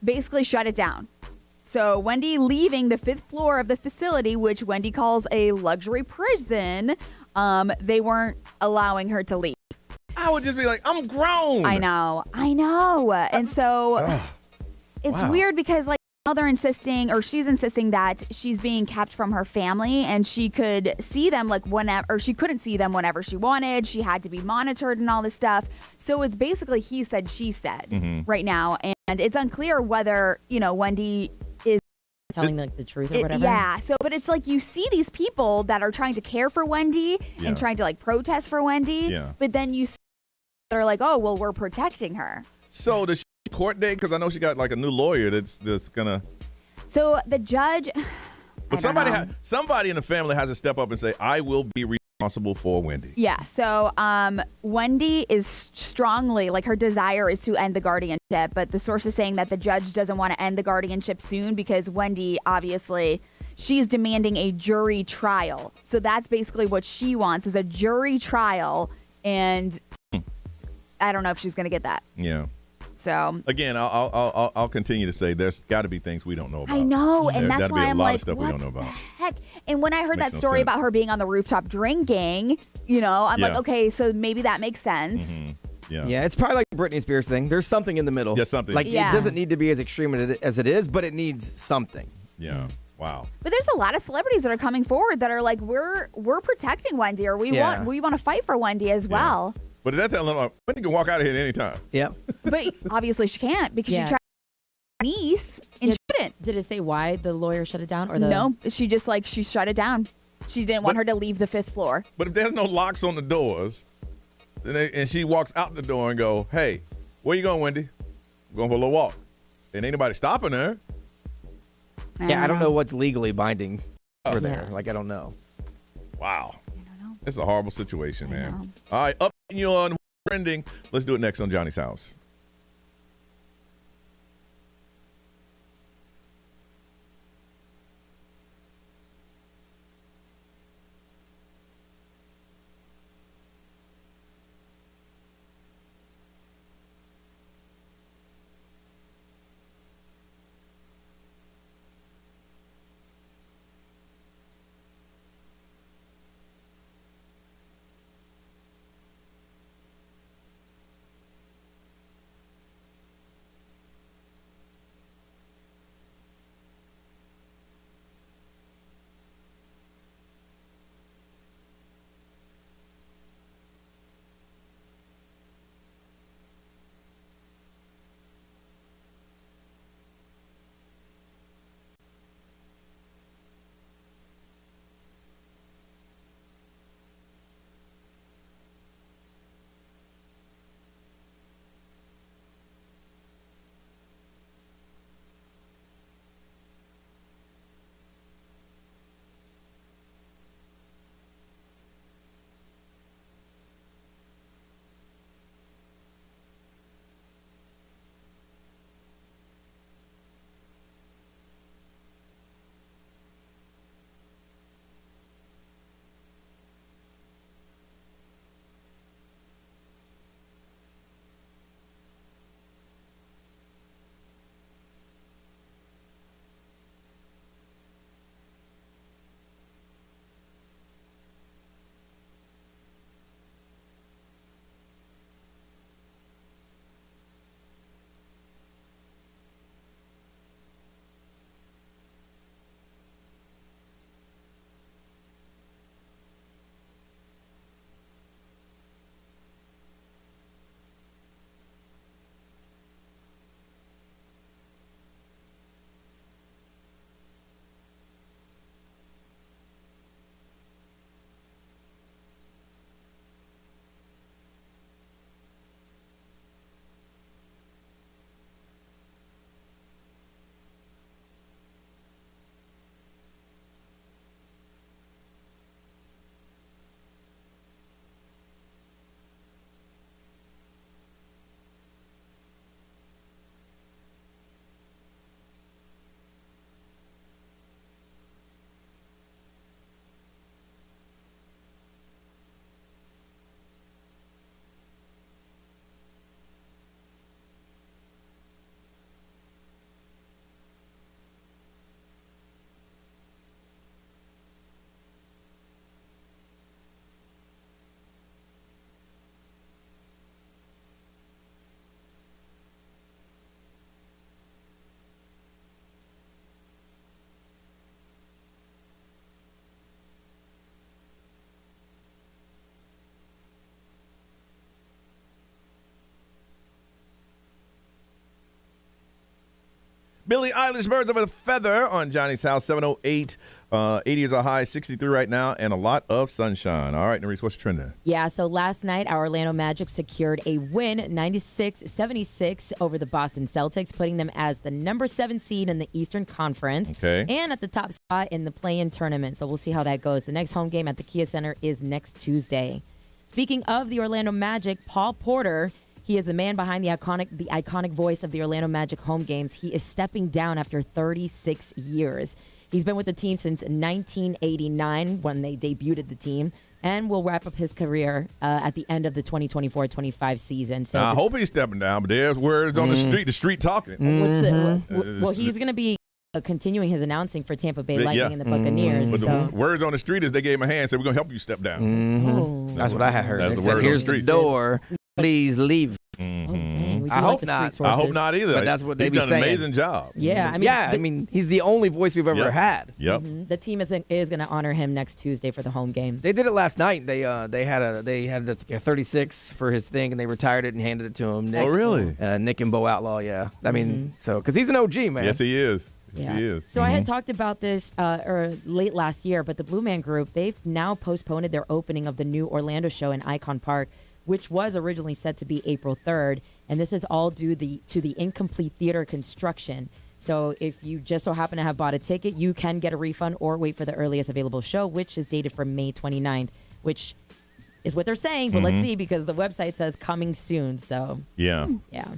basically shut it down. So Wendy leaving the 5th floor of the facility, which Wendy calls a luxury prison, they weren't allowing her to leave. I would just be like, I'm grown. I know. And so it's weird because, like, now they're insisting, or she's insisting, that she's being kept from her family and she could see them like whenever, or she couldn't see them whenever she wanted. She had to be monitored and all this stuff. So it's basically he said, she said right now. And it's unclear whether, you know, Wendy is Telling like the truth or whatever. yeah. So, but it's like you see these people that are trying to care for Wendy and trying to, like, protest for Wendy. Yeah. But then you see they're like, oh, well, we're protecting her. So does she court date? Because I know she got like a new lawyer that's gonna. So the judge. But somebody in the family has to step up and say, I will be responsible for Wendy. Yeah. So Wendy is strongly, like, her desire is to end the guardianship, but the source is saying that the judge doesn't want to end the guardianship soon because Wendy, obviously, she's demanding a jury trial. So that's basically what she wants, is a jury trial, and I don't know if she's going to get that. Yeah. So again, I'll continue to say there's got to be things we don't know about. I know, and that's gotta why be a I'm lot like, of stuff what we don't know about. the heck? And when I heard Makes that no story sense. about her being on the rooftop drinking, you know, I'm like, Yeah. okay, so maybe that makes sense. Yeah. Yeah, it's probably like the Britney Spears thing. There's something in the middle. Yeah, something. Like, Yeah. it doesn't need to be as extreme as it is, but it needs something. Yeah. Wow. But there's a lot of celebrities that are coming forward that are like, we're protecting Wendy, or we Yeah. want to fight for Wendy as well. But that's telling them, Wendy can walk out of here at any time. Yep. But obviously she can't because Yeah. she tried her niece and shouldn't. Did it say why the lawyer shut it down? Or the No, she just, like, she shut it down. She didn't want her to leave the 5th floor. But if there's no locks on the doors, and she walks out the door and go, hey, where you going, Wendy? I'm going for a little walk. And ain't nobody stopping her. Yeah, I don't know what's legally binding Oh. for there. Yeah. Like, I don't know. Wow. It's a horrible situation, man. All right, up you on trending. Let's do it next on Johnny's House. Billie Eilish, Birds of a Feather on Johnny's House, 7:08. 80 is a high, 63 right now, and a lot of sunshine. All right, Nerese, what's your trend then? Yeah, so last night, our Orlando Magic secured a win, 96-76 over the Boston Celtics, putting them as the number 7 seed in the Eastern Conference. Okay. And at the top spot in the play-in tournament. So we'll see how that goes. The next home game at the Kia Center is next Tuesday. Speaking of the Orlando Magic, Paul Porter, he is the man behind the iconic voice of the Orlando Magic home games. He is stepping down after 36 years. He's been with the team since 1989 when they debuted the team, and will wrap up his career at the end of the 2024-25 season. So I hope he's stepping down, but there's words on the street talking. well, he's going to be continuing his announcing for Tampa Bay Lightning and the Buccaneers. But so. the words on the street is they gave him a hand, said, we're going to help you step down. That's what I had heard. That's They the said, word here's on the the street. door. Please leave. I hope not. I hope not either. But that's what they He's be done saying. an amazing job. Yeah, I mean, he's the only voice we've ever had. Yep. The team is going to honor him next Tuesday for the home game. They did it last night. They had a 36 for his thing, and they retired it and handed it to him. Nick, really? Nick and Bo Outlaw. Yeah. I mean, so because he's an OG, man. Yes, he is. Yeah. He is. So I had talked about this late last year, but the Blue Man Group, they've now postponed their opening of the new Orlando show in Icon Park, which was originally set to be April 3rd. And this is all due to the incomplete theater construction. So if you just so happen to have bought a ticket, you can get a refund or wait for the earliest available show, which is dated for May 29th, which is what they're saying. But let's see, because the website says coming soon. So Yeah.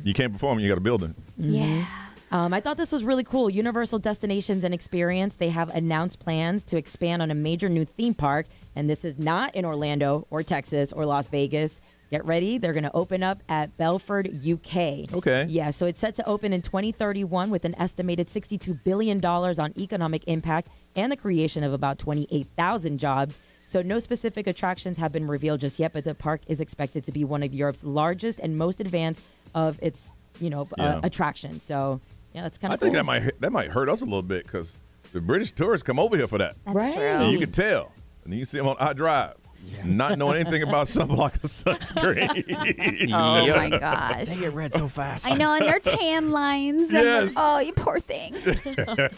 You can't perform, you got a building. Yeah. I thought this was really cool. Universal Destinations and Experience, they have announced plans to expand on a major new theme park. And this is not in Orlando or Texas or Las Vegas. Get ready. They're going to open up at Belford, UK. Okay. Yeah, so it's set to open in 2031 with an estimated $62 billion on economic impact and the creation of about 28,000 jobs. So no specific attractions have been revealed just yet, but the park is expected to be one of Europe's largest and most advanced of its, attractions. So, yeah, that's kind of I think cool. that might hurt us a little bit because the British tourists come over here for that. That's true. And you can tell. And you can see them on iDrive. Not knowing anything about sunblock or sunscreen. Oh my gosh. They get red so fast. I know, and their tan lines. Yes. Oh, you poor thing.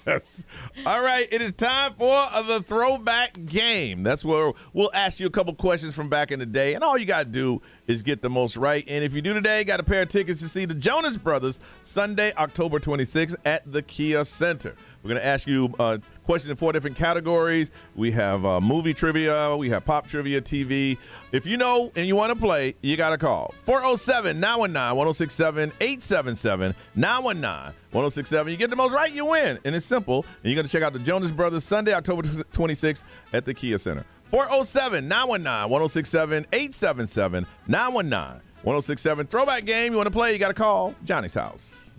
Yes. All right, it is time for the throwback game. That's where we'll ask you a couple questions from back in the day, and all you got to do is get the most right. And if you do today, got a pair of tickets to see the Jonas Brothers Sunday, October 26th at the Kia Center. We're going to ask you questions in 4 different categories. We have movie trivia. We have pop trivia, TV. If you know and you want to play, you got to call 407-919-1067-877. 919-1067. You get the most right, you win. And it's simple. And you're going to check out the Jonas Brothers Sunday, October 26th at the Kia Center. 407-919-1067-877. 919-1067. Throwback game. You want to play, you got to call Johnny's House.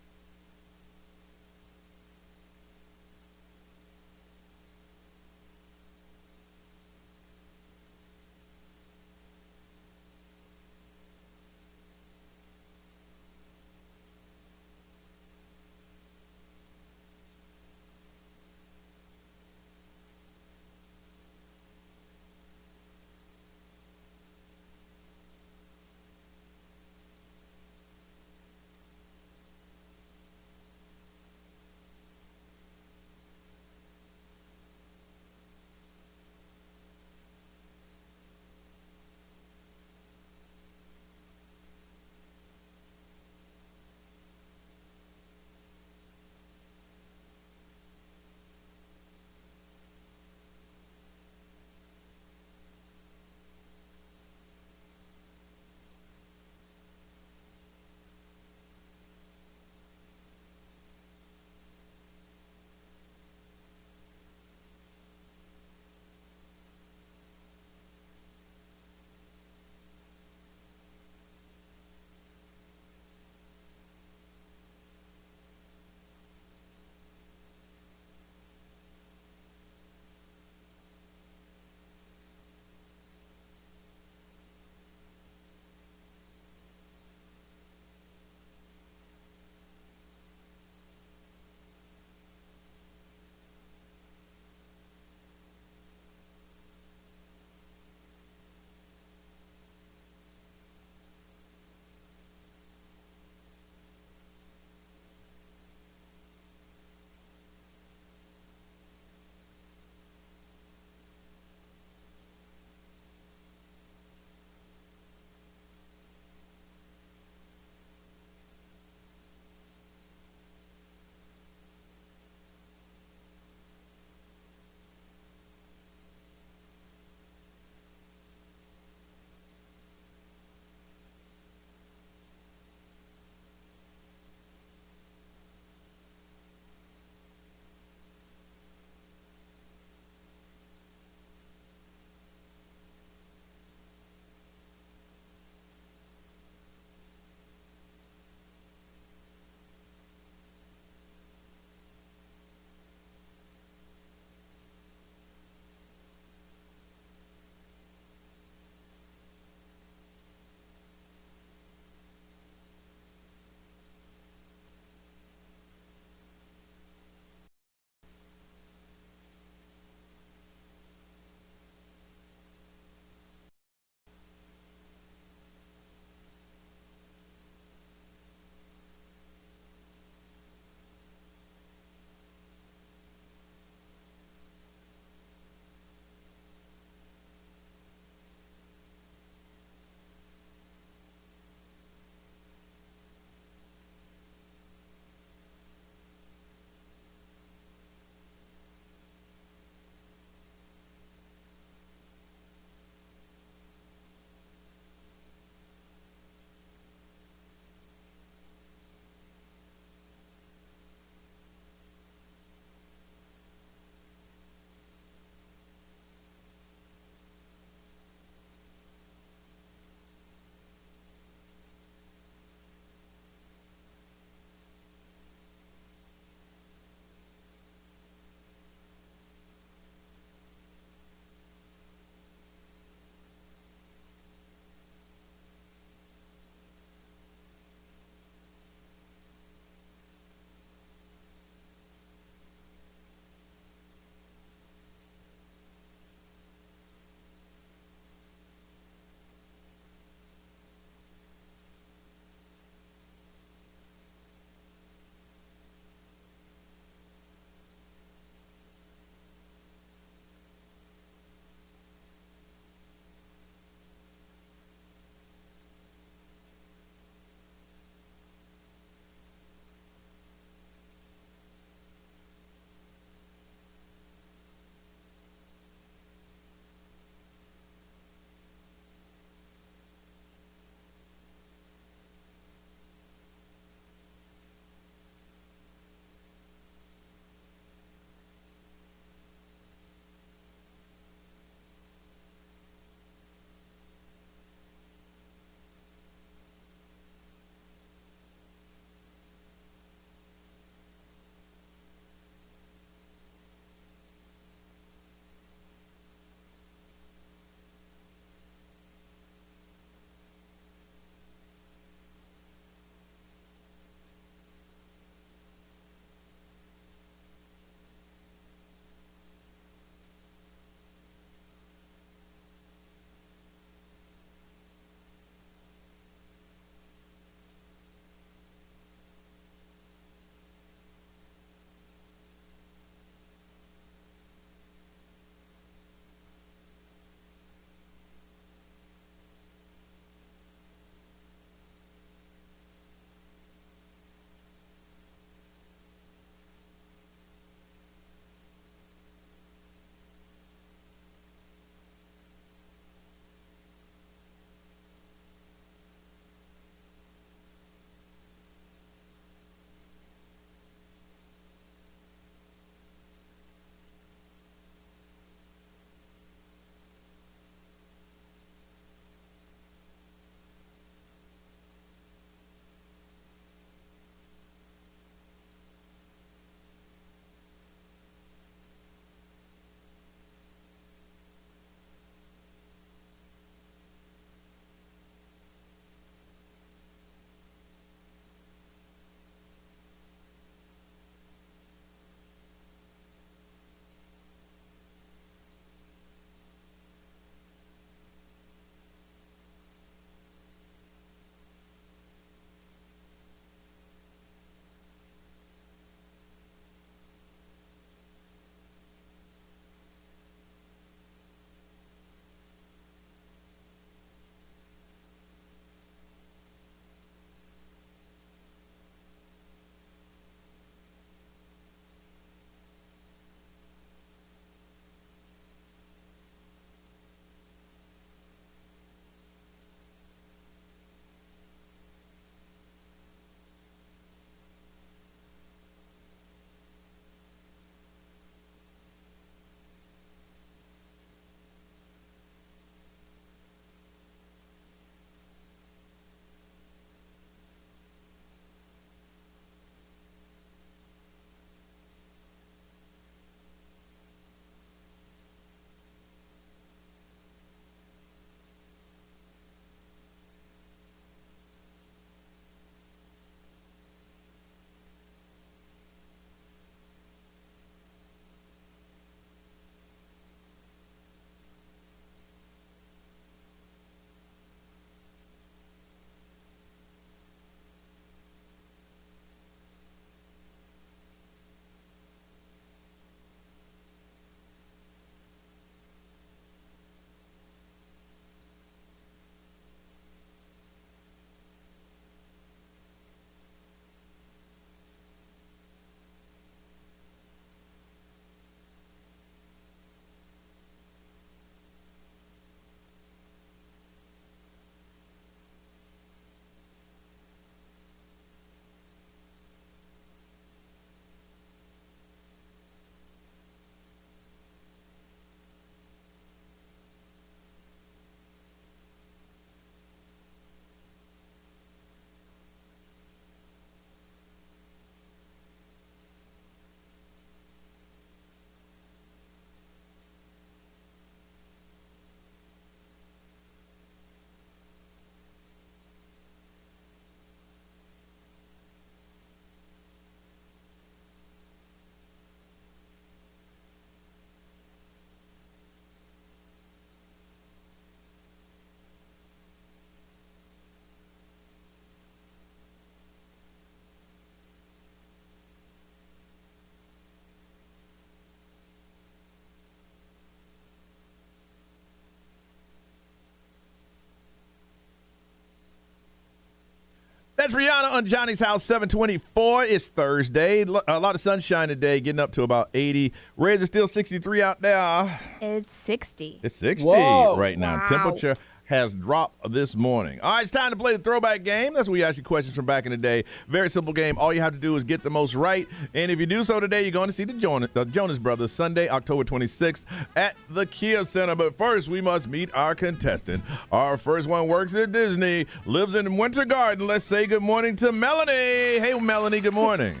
That's Rihanna on Johnny's House, 724. It's Thursday. A lot of sunshine today, getting up to about 80. Reds is still 63 out there. It's 60. It's 60 Whoa. right now. Wow. Temperature has dropped this morning. All right, it's time to play the throwback game. That's where we ask you questions from back in the day. Very simple game. All you have to do is get the most right. And if you do so today, you're going to see the Jonas Brothers Sunday, October 26th at the Kia Center. But first, we must meet our contestant. Our first one works at Disney, lives in Winter Garden. Let's say good morning to Melanie. Hey, Melanie, good morning.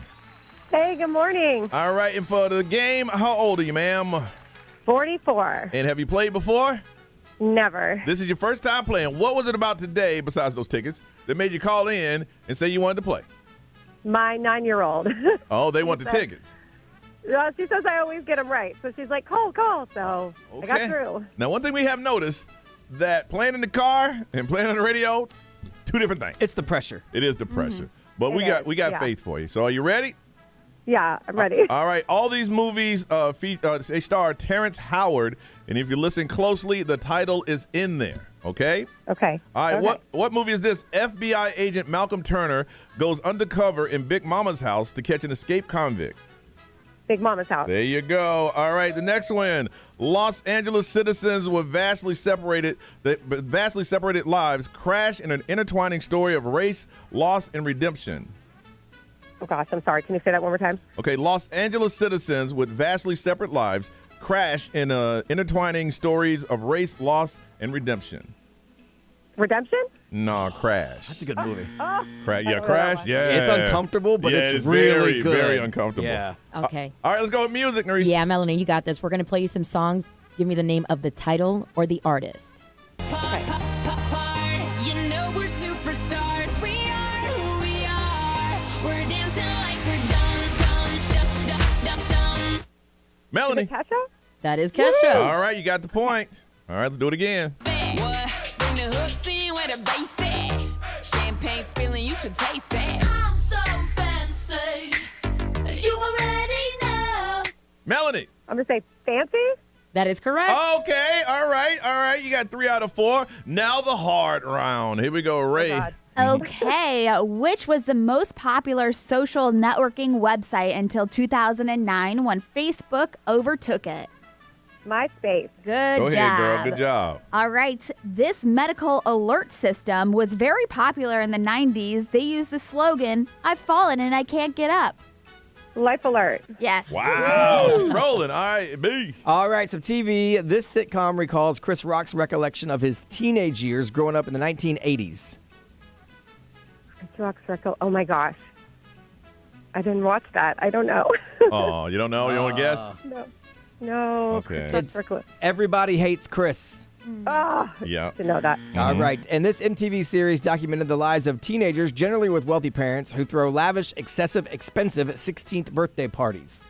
Hey, good morning. All right, and for the game, how old are you, ma'am? 44. And have you played before? Never. This is your first time playing. What was it about today, besides those tickets, that made you call in and say you wanted to play? My 9-year-old. Oh, they want the tickets. She says I always get them right. So she's like, call. So I got through. Now, one thing we have noticed, that playing in the car and playing on the radio, two different things. It's the pressure. It is the pressure. But It we got is, yeah. faith for you. So are you ready? Yeah, I'm ready. All right. All these movies, they star Terrence Howard. And if you listen closely, the title is in there. Okay? Okay. All right. Okay. What movie is this? FBI agent Malcolm Turner goes undercover in Big Mama's house to catch an escaped convict. Big Mama's house. There you go. All right, the next one. Los Angeles citizens with vastly separated lives crash in an intertwining story of race, loss, and redemption. Oh, gosh, I'm sorry. Can you say that one more time? Okay, Los Angeles citizens with vastly separate lives crash in intertwining stories of race, loss, and redemption. Redemption? No, Crash. That's a good movie. Oh, Yeah, I don't know that Crash. one. Yeah, It's uncomfortable, but yeah, it's really very, good. very uncomfortable. Yeah. Okay. All right, let's go with music, Nerese. Yeah, Melanie, you got this. We're going to play you some songs. Give me the name of the title or the artist. You know we're superstars. We are who we are. We're dancing like we're dumb. Melanie. Kesha? That is Kesha. All right, you got the point. All right, let's do it again. What? Bring the hooks in where the bass at. Champagne spilling, you should taste that. I'm so fancy. You already know. Melanie. I'm going to say fancy? That is correct. Okay, all right. You got 3 out of 4. Now the hard round. Here we go, Ray. God. Okay, which was the most popular social networking website until 2009 when Facebook overtook it? MySpace. Good Go job. ahead, girl. Good job. All right, this medical alert system was very popular in the 90s. They used the slogan, "I've fallen and I can't get up." Life Alert. Yes. Wow, she's rolling. All right, B. All right, some TV. This sitcom recalls Chris Rock's recollection of his teenage years growing up in the 1980s. Rock Circle. Oh, my gosh. I didn't watch that. I don't know. Oh, you don't know? You want to guess? No. Okay. Rock Circle. Everybody Hates Chris. Oh, Yeah. to know that. All right. And this MTV series documented the lives of teenagers, generally with wealthy parents, who throw lavish, excessive, expensive 16th birthday parties.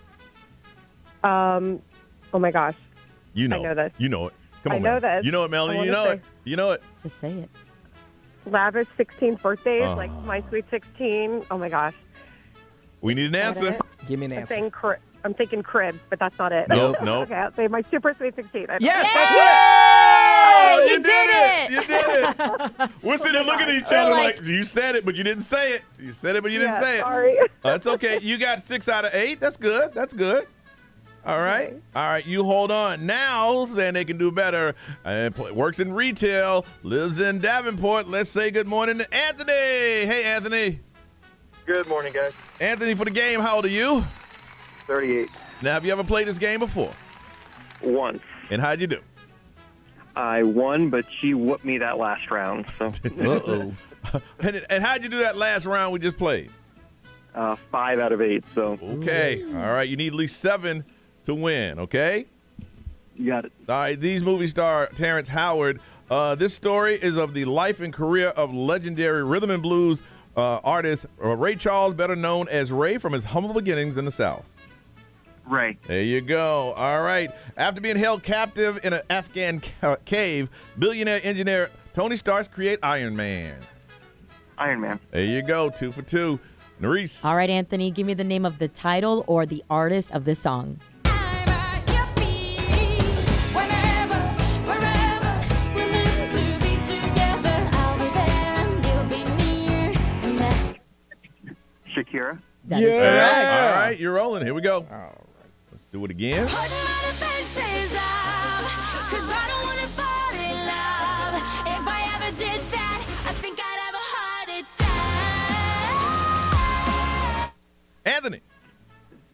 Oh, my gosh. You know. I know this. You know it. Come on, I know Melanie. this. You know it, Melanie. I You wanna know say- it. You know it. Just say it. Lavish 16th birthdays, like My Sweet 16. Oh, my gosh. We need an answer. Give me an answer. I'm thinking cribs, but that's not it. Nope. Okay, I'll say My Super Sweet 16. Yes, Oh, you did it. You did it. We're sitting there looking at each other like, you said it, but you didn't say it. You said it, but you didn't say it. Sorry. That's okay. You got 6 out of 8. That's good. That's good. All right. Okay. All right. You hold on. Now, saying they can do better. Works in retail. Lives in Davenport. Let's say good morning to Anthony. Hey, Anthony. Good morning, guys. Anthony, for the game, how old are you? 38. Now, have you ever played this game before? Once. And how'd you do? I won, but she whooped me that last round. So. Uh-oh. And how'd you do that last round we just played? 5 out of 8. So. Okay. All right. You need at least 7 to win, okay? You got it. All right. These movie star Terrence Howard. This story is of the life and career of legendary rhythm and blues artist Ray Charles, better known as Ray, from his humble beginnings in the South. Right. There you go. All right. After being held captive in an Afghan cave, billionaire engineer Tony Stark create Iron Man. Iron Man. There you go. 2 for 2. Nerese. All right, Anthony, give me the name of the title or the artist of this song. Shakira. That is All correct. right, you're rolling. Here we go. All right. Let's do it again. Put my defenses up, 'cause I don't wanna fall in love. If I ever did that, I think I'd have a heart attack. Anthony.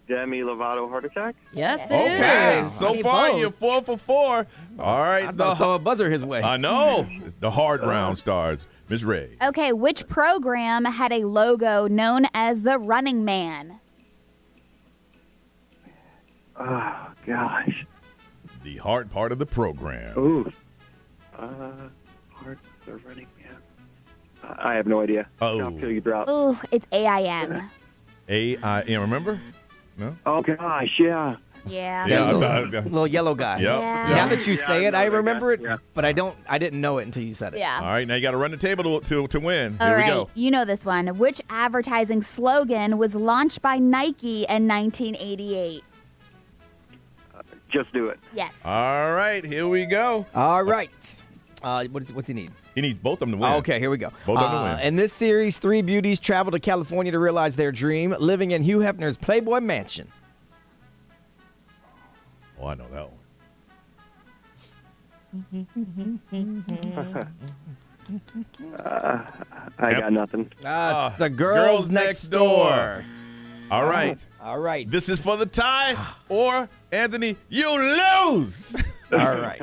Demi Lovato heart attack. Yes, it Okay, is. so Need far both. you're 4 for 4. All right, I was about to throw a buzzer his way. I know. The hard round starts. Miss Ray. Okay, which program had a logo known as the Running Man? Oh gosh. The hard part of the program. Ooh. Heart the running man. I have no idea. Oh. I'll kill you drop. Ooh, it's AIM. AIM, remember? No? Oh gosh, yeah. Yeah. Yeah, Little yellow guy. Yep. Yeah. Now that you say it, I remember it, Yeah. but I didn't know it until you said it. Yeah. All right, now you got to run the table to win. All Here we right, go. you know this one. Which advertising slogan was launched by Nike in 1988? Just do it. Yes. All right, here we go. All right. What's he need? He needs both of them to win. Oh, okay, here we go. Both of them to win. In this series, three beauties travel to California to realize their dream, living in Hugh Hefner's Playboy Mansion. Oh, I know that one. I got nothing. It's the girls next door. All right. All right. This is for the tie, or Anthony, you lose. All right.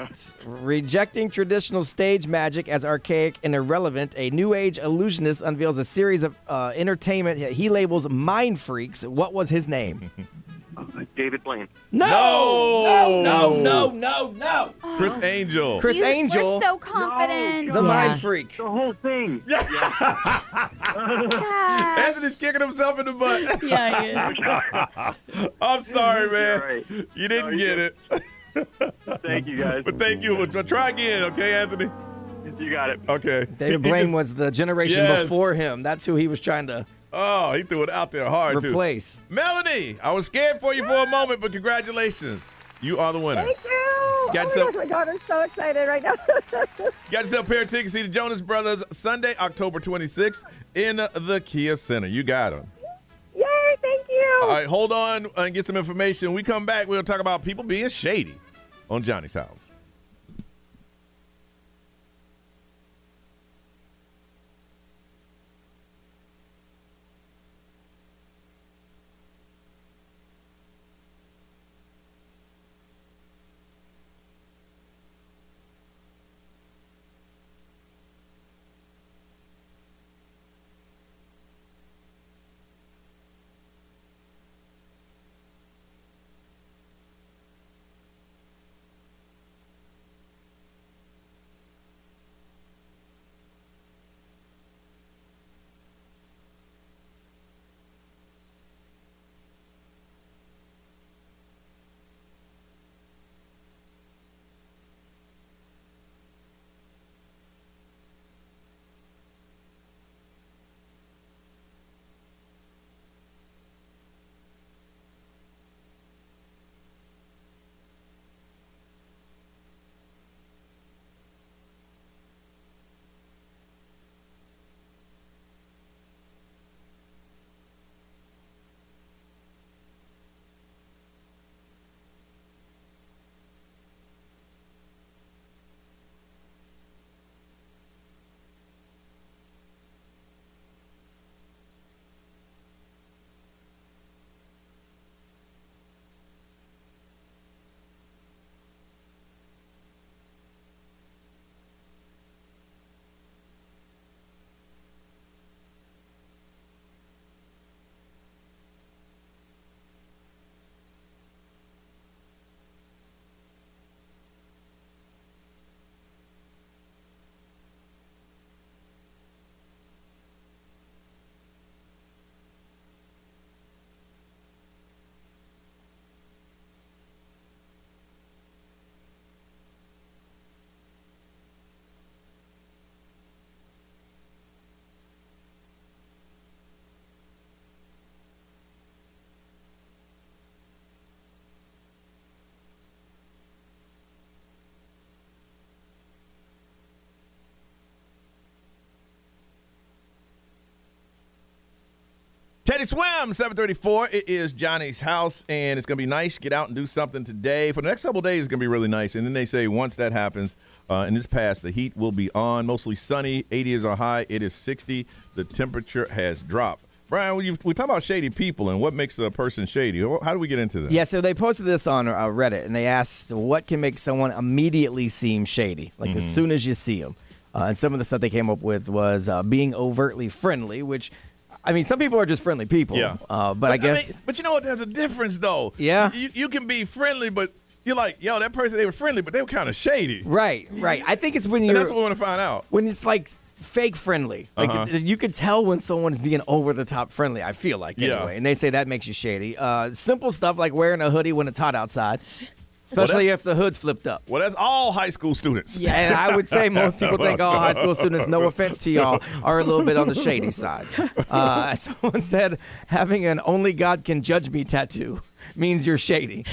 Rejecting traditional stage magic as archaic and irrelevant, a new age illusionist unveils a series of entertainment he labels mind freaks. What was his name? David Blaine. No. Chris Angel. Chris Angel. We're so confident. The mind freak. The whole thing. Anthony's kicking himself in the butt. Yeah, he is. I'm sorry, man. All right. You didn't get it. Thank you, guys. But thank you. But try again, okay, Anthony? You got it. Okay. David Blaine was the generation Yes. before him. That's who he was trying to Oh, he threw it out there hard, replace. too. Melanie, I was scared for you for a moment, but congratulations. You are the winner. Thank you. Got Oh my God, I'm so excited right now. Got yourself a pair of tickets to see the Jonas Brothers Sunday, October 26th in the Kia Center. You got them. Yay, thank you. All right, hold on and get some information. When we come back, we'll talk about people being shady on Johnny's House. Teddy Swim, 734. It is Johnny's house, and it's going to be nice. Get out and do something today. For the next couple of days, it's going to be really nice. And then they say once that happens, in this past, the heat will be on. Mostly sunny. 80 is our high. It is 60. The temperature has dropped. Brian, we talk about shady people and what makes a person shady. How do we get into that? Yeah, so they posted this on Reddit, and they asked what can make someone immediately seem shady, like as soon as you see them. And some of the stuff they came up with was being overtly friendly, which, I mean, some people are just friendly people. Yeah. But I guess. But you know what? There's a difference, though. Yeah. You can be friendly, but you're like, yo, that person, they were friendly, but they were kind of shady. Right. I think it's when you're. And that's what we want to find out. When it's like fake friendly. Like you could tell when someone is being over the top friendly, I feel like, anyway. And they say that makes you shady. Simple stuff like wearing a hoodie when it's hot outside. Especially if the hood's flipped up. Well, that's all high school students. Yeah, and I would say most people think all high school students, no offense to y'all, are a little bit on the shady side. Someone said having an "Only God Can Judge Me" tattoo means you're shady.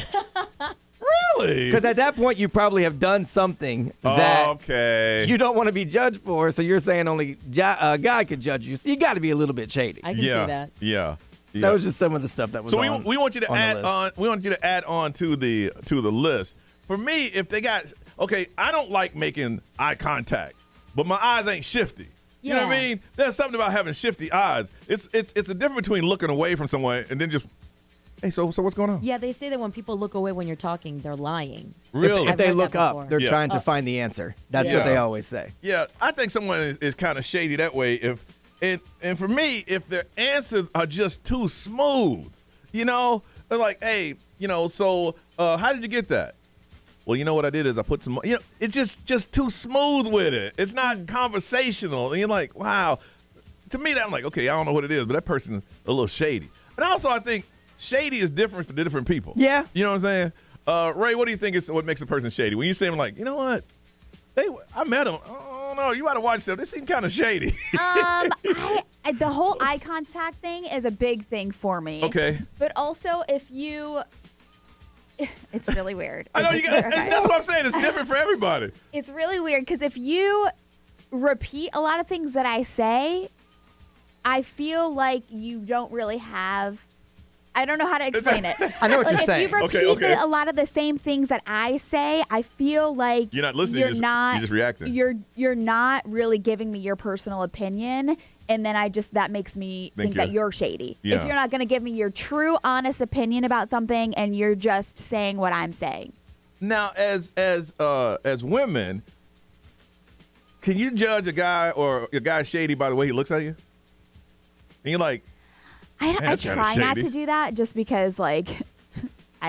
Really? Because at that point, you probably have done something that you don't want to be judged for, so you're saying only God could judge you. So you got to be a little bit shady. I can see that. Yeah. That was just some of the stuff that was. So we want you to add on. We want you to add on to the list. For me, if they got I don't like making eye contact, but my eyes ain't shifty. You know what I mean? There's something about having shifty eyes. It's a difference between looking away from someone and then just, hey, so what's going on? Yeah, they say that when people look away when you're talking, they're lying. Really? If they look up, they're trying to find the answer. That's what they always say. Yeah, I think someone is kind of shady that way. And for me, if their answers are just too smooth, they're like, hey, so how did you get that? Well, you know what I did is I put some, it's just too smooth with it. It's not conversational. And you're like, wow. To me, I'm like, okay, I don't know what it is, but that person is a little shady. And also, I think shady is different for different people. Yeah. You know what I'm saying? Ray, what do you think is what makes a person shady? When you see them like, you know what? I met them. Oh, no, you got to watch them. They seem kind of shady. The whole eye contact thing is a big thing for me. Okay. But also, if you... It's really weird. I know that's what I'm saying. It's different for everybody. It's really weird because if you repeat a lot of things that I say, I feel like you don't really have... I don't know how to explain it. I know what you're saying. If you repeat a lot of the same things that I say, I feel like you're not listening. You're just reacting. You're not really giving me your personal opinion, and then that makes me think that you're shady. Yeah. If you're not going to give me your true, honest opinion about something, and you're just saying what I'm saying. Now, as women, can you judge a guy shady by the way he looks at you? And you're like, I try not to do that just because, I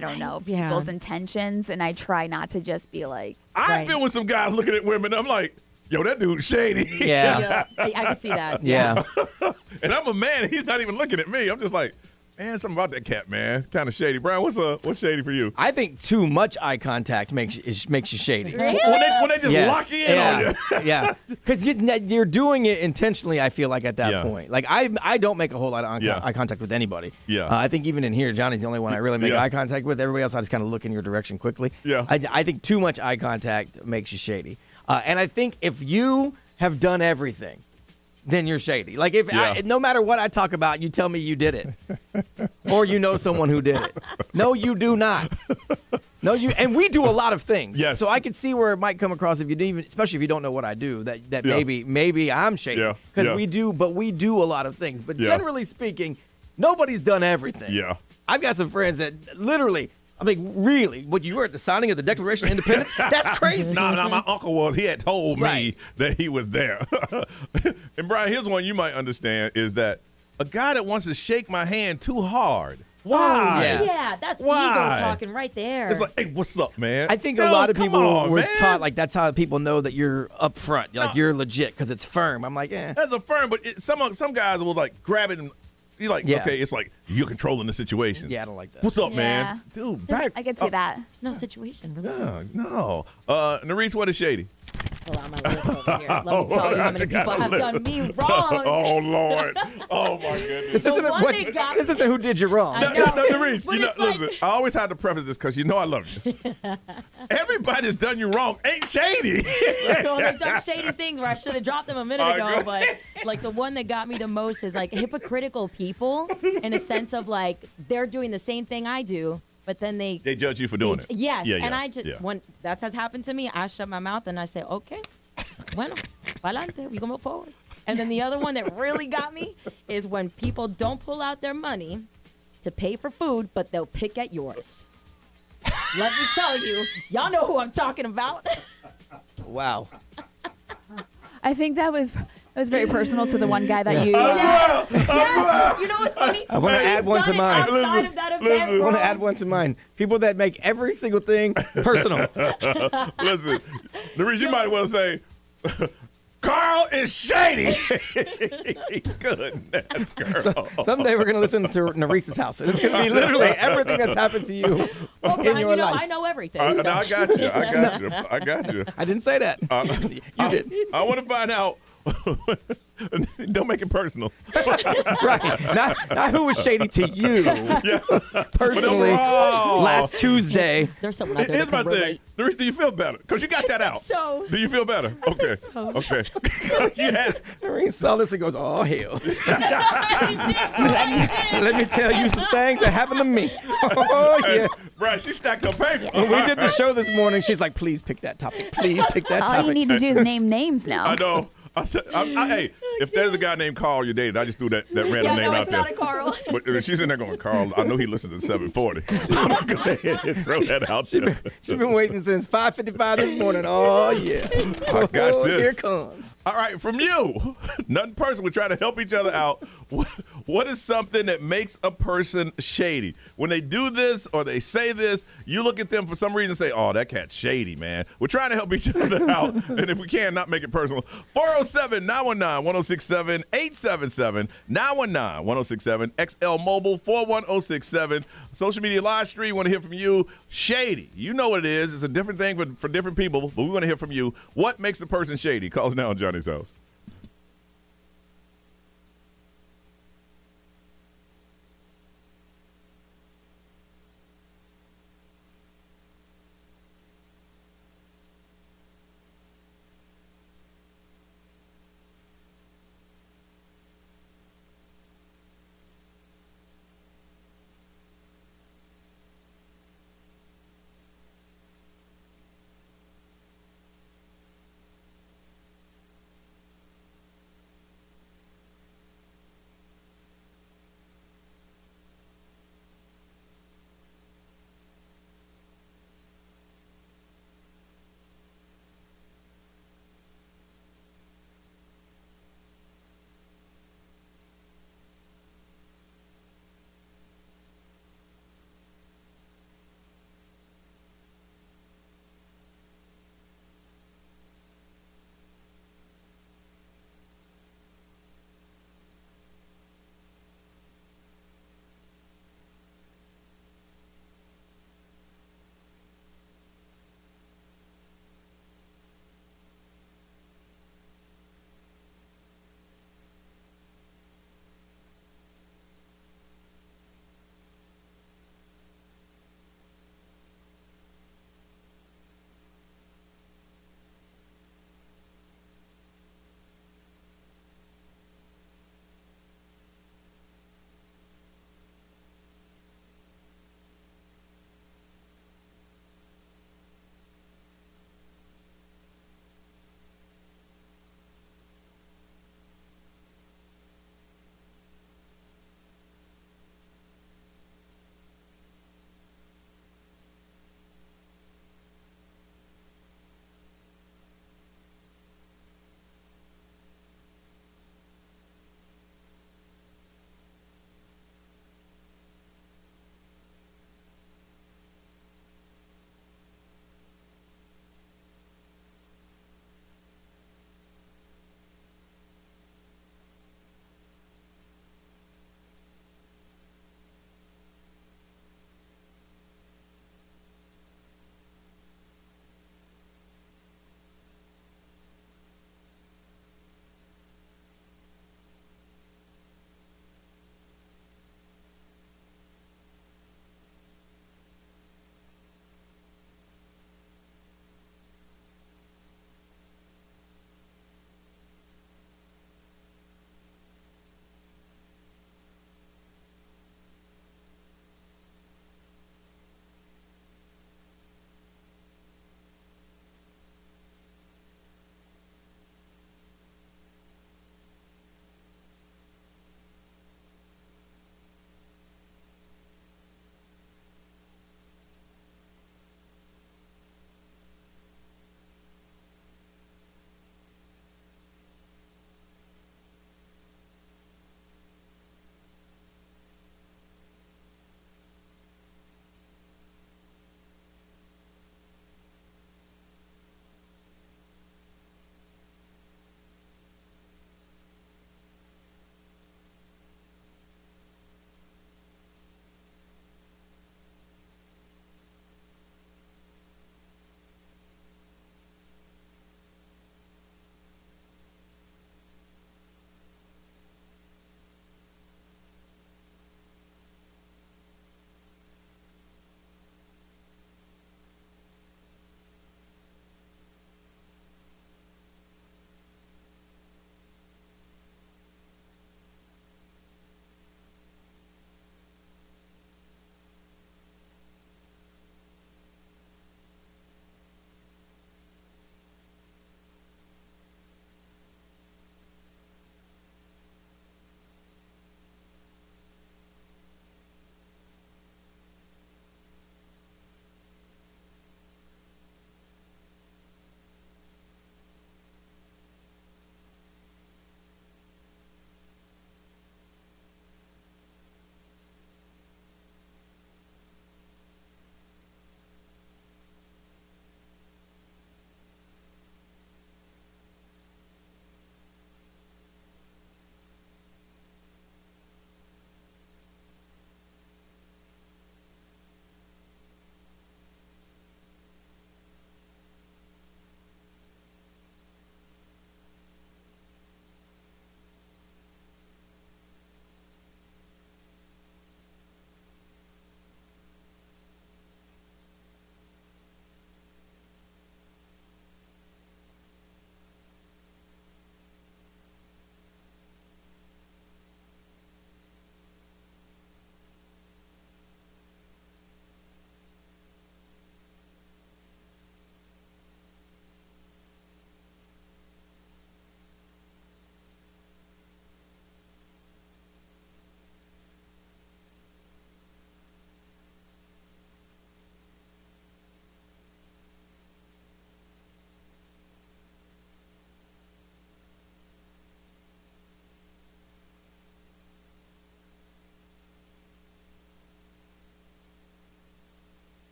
don't know people's intentions, and I try not to just be like. I've been with some guys looking at women. I'm like, yo, that dude's shady. Yeah. I can see that. Yeah. And I'm a man, and he's not even looking at me. I'm just like, man, something about that cat, man. Kind of shady. Brian, what's shady for you? I think too much eye contact makes you shady. Really? When they just lock in on you. Yeah. Because you're doing it intentionally, I feel like, at that point. Like, I don't make a whole lot of eye contact with anybody. Yeah. I think even in here, Johnny's the only one I really make eye contact with. Everybody else, I just kind of look in your direction quickly. Yeah. I think too much eye contact makes you shady. And I think if you have done everything, then you're shady. Like, no matter what I talk about, you tell me you did it. Or you know someone who did it. No, you do not. No, and we do a lot of things. Yes. So I could see where it might come across if you didn't even, especially if you don't know what I do, that maybe I'm shady. Because we do a lot of things. But generally speaking, nobody's done everything. Yeah. I've got some friends that literally, really, what you were at the signing of the Declaration of Independence? That's crazy. No, my uncle was. He had told me that he was there. And Brian, here's one you might understand is that a guy that wants to shake my hand too hard. Why? Yeah, that's ego talking right there. It's like, hey, what's up, man? I think a lot of people were taught, like, that's how people know that you're up front. Like, you're legit because it's firm. I'm like, That's a firm, but some guys will, like, grab it and you're like, okay, it's like you're controlling the situation. Yeah, I don't like that. What's up, man? Dude, back. I could see that. There's no situation. No. Nerese, what is shady? pull out my list over here. Let me tell you how many people have done me wrong. Oh, Lord. Oh, my goodness. This isn't who did you wrong. No, Reese, listen, I always have to preface this because you know I love you. Everybody's done you wrong. Ain't Shady. Well, they've done shady things where I should have dropped them a minute ago, but like the one that got me the most is like hypocritical people in a sense of like they're doing the same thing I do, but then they judge you for doing it. Yes, and I just when that has happened to me, I shut my mouth and I say, okay, bueno, pa'lante, we gonna move forward. And then the other one that really got me is when people don't pull out their money to pay for food, but they'll pick at yours. Let me tell you, y'all know who I'm talking about. Wow. I think that was very personal to the one guy that you. Yes. You know what's funny? I want to add one to mine. Outside of that event, I want to add one to mine. People that make every single thing personal. Listen, the reason you might want to say, Carl is shady. Goodness, girl. So, someday we're going to listen to Narice's house. And it's going to be literally everything that's happened to you in your life. I know everything. I got you. I got you. I didn't say that. You did. I want to find out. Don't make it personal. Right. Not who was shady to you. Personally, last Tuesday. There's someone out there. Here's my thing. Narice, do you feel better? Because you got that out. So. Do you feel better? Okay. Okay. Narice saw this and goes, oh, hell. Let me tell you some things that happened to me. Oh, yeah. Right, she stacked her paper. When we did the show this morning, she's like, please pick that topic. Please pick that topic. All you need to do is name names now. I know. Hey, if there's a guy named Carl you're dating, I just threw that random name out there. It's not a Carl. But she's in there going, Carl, I know he listens to 740. I'm going to go ahead and throw that out there. She's been waiting since 5:55 this morning. Oh, yeah. I got this. Here it comes. All right, from you. Nothing personal. We're trying to help each other out. What is something that makes a person shady? When they do this or they say this, you look at them for some reason and say, oh, that cat's shady, man. We're trying to help each other out. And if we can, not make it personal. 407-919-1067, 877-919-1067, XL Mobile 41067. Social media live stream, want to hear from you. Shady. You know what it is. It's a different thing for different people, but we want to hear from you. What makes a person shady? Call us now on Johnny's House.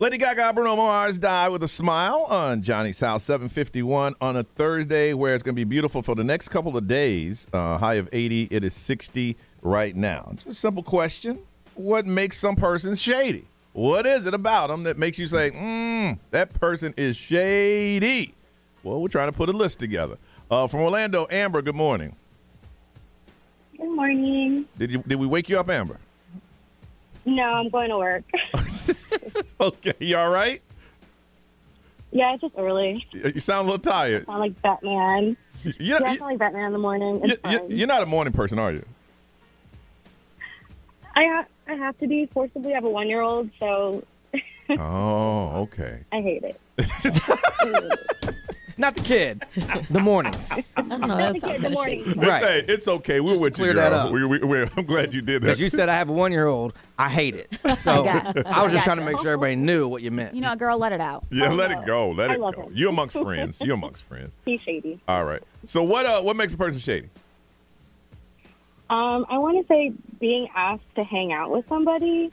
Lady Gaga, Bruno Mars Die with a Smile on Johnny's House, 7:51 on a Thursday, where it's going to be beautiful for the next couple of days. High of 80. It is 60 right now. Just a simple question. What makes some person shady? What is it about them that makes you say, that person is shady? Well, we're trying to put a list together. From Orlando, Amber, good morning. Good morning. Did we wake you up, Amber? No, I'm going to work. Okay, you all right? Yeah, it's just early. You sound a little tired. I sound like Batman. You, I sound like Batman in the morning. It's fine. You're not a morning person, are you? I have to be forcibly. I have a 1-year-old, so Oh, okay. I hate it. Not the kid. The mornings. I don't know. That sounds kind of shady. Right. Hey, it's okay. We're with you, clear girl. that up. I'm glad you did that. Because you said I have a 1-year-old. I hate it. So I was just trying to Gotcha. make sure everybody knew what you meant. You know, girl, let it out. Yeah, let it go. Let I it love go. him. You're amongst friends. You're amongst friends. He's shady. All right. So what makes a person shady? I want to say being asked to hang out with somebody,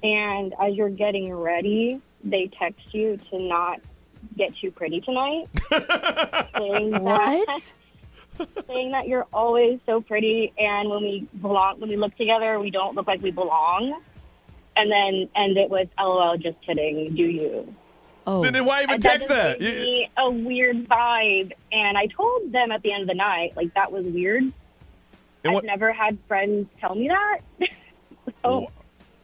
and as you're getting ready, they text you to not get too pretty tonight. saying What? saying that you're always so pretty, and when we look together, we don't look like we belong. And then end it with "LOL, just kidding, do you?" Oh. Then why even And text that? that? Just gave me a weird vibe, and I told them at the end of the night, like, that was weird. And I've never had friends tell me that. So,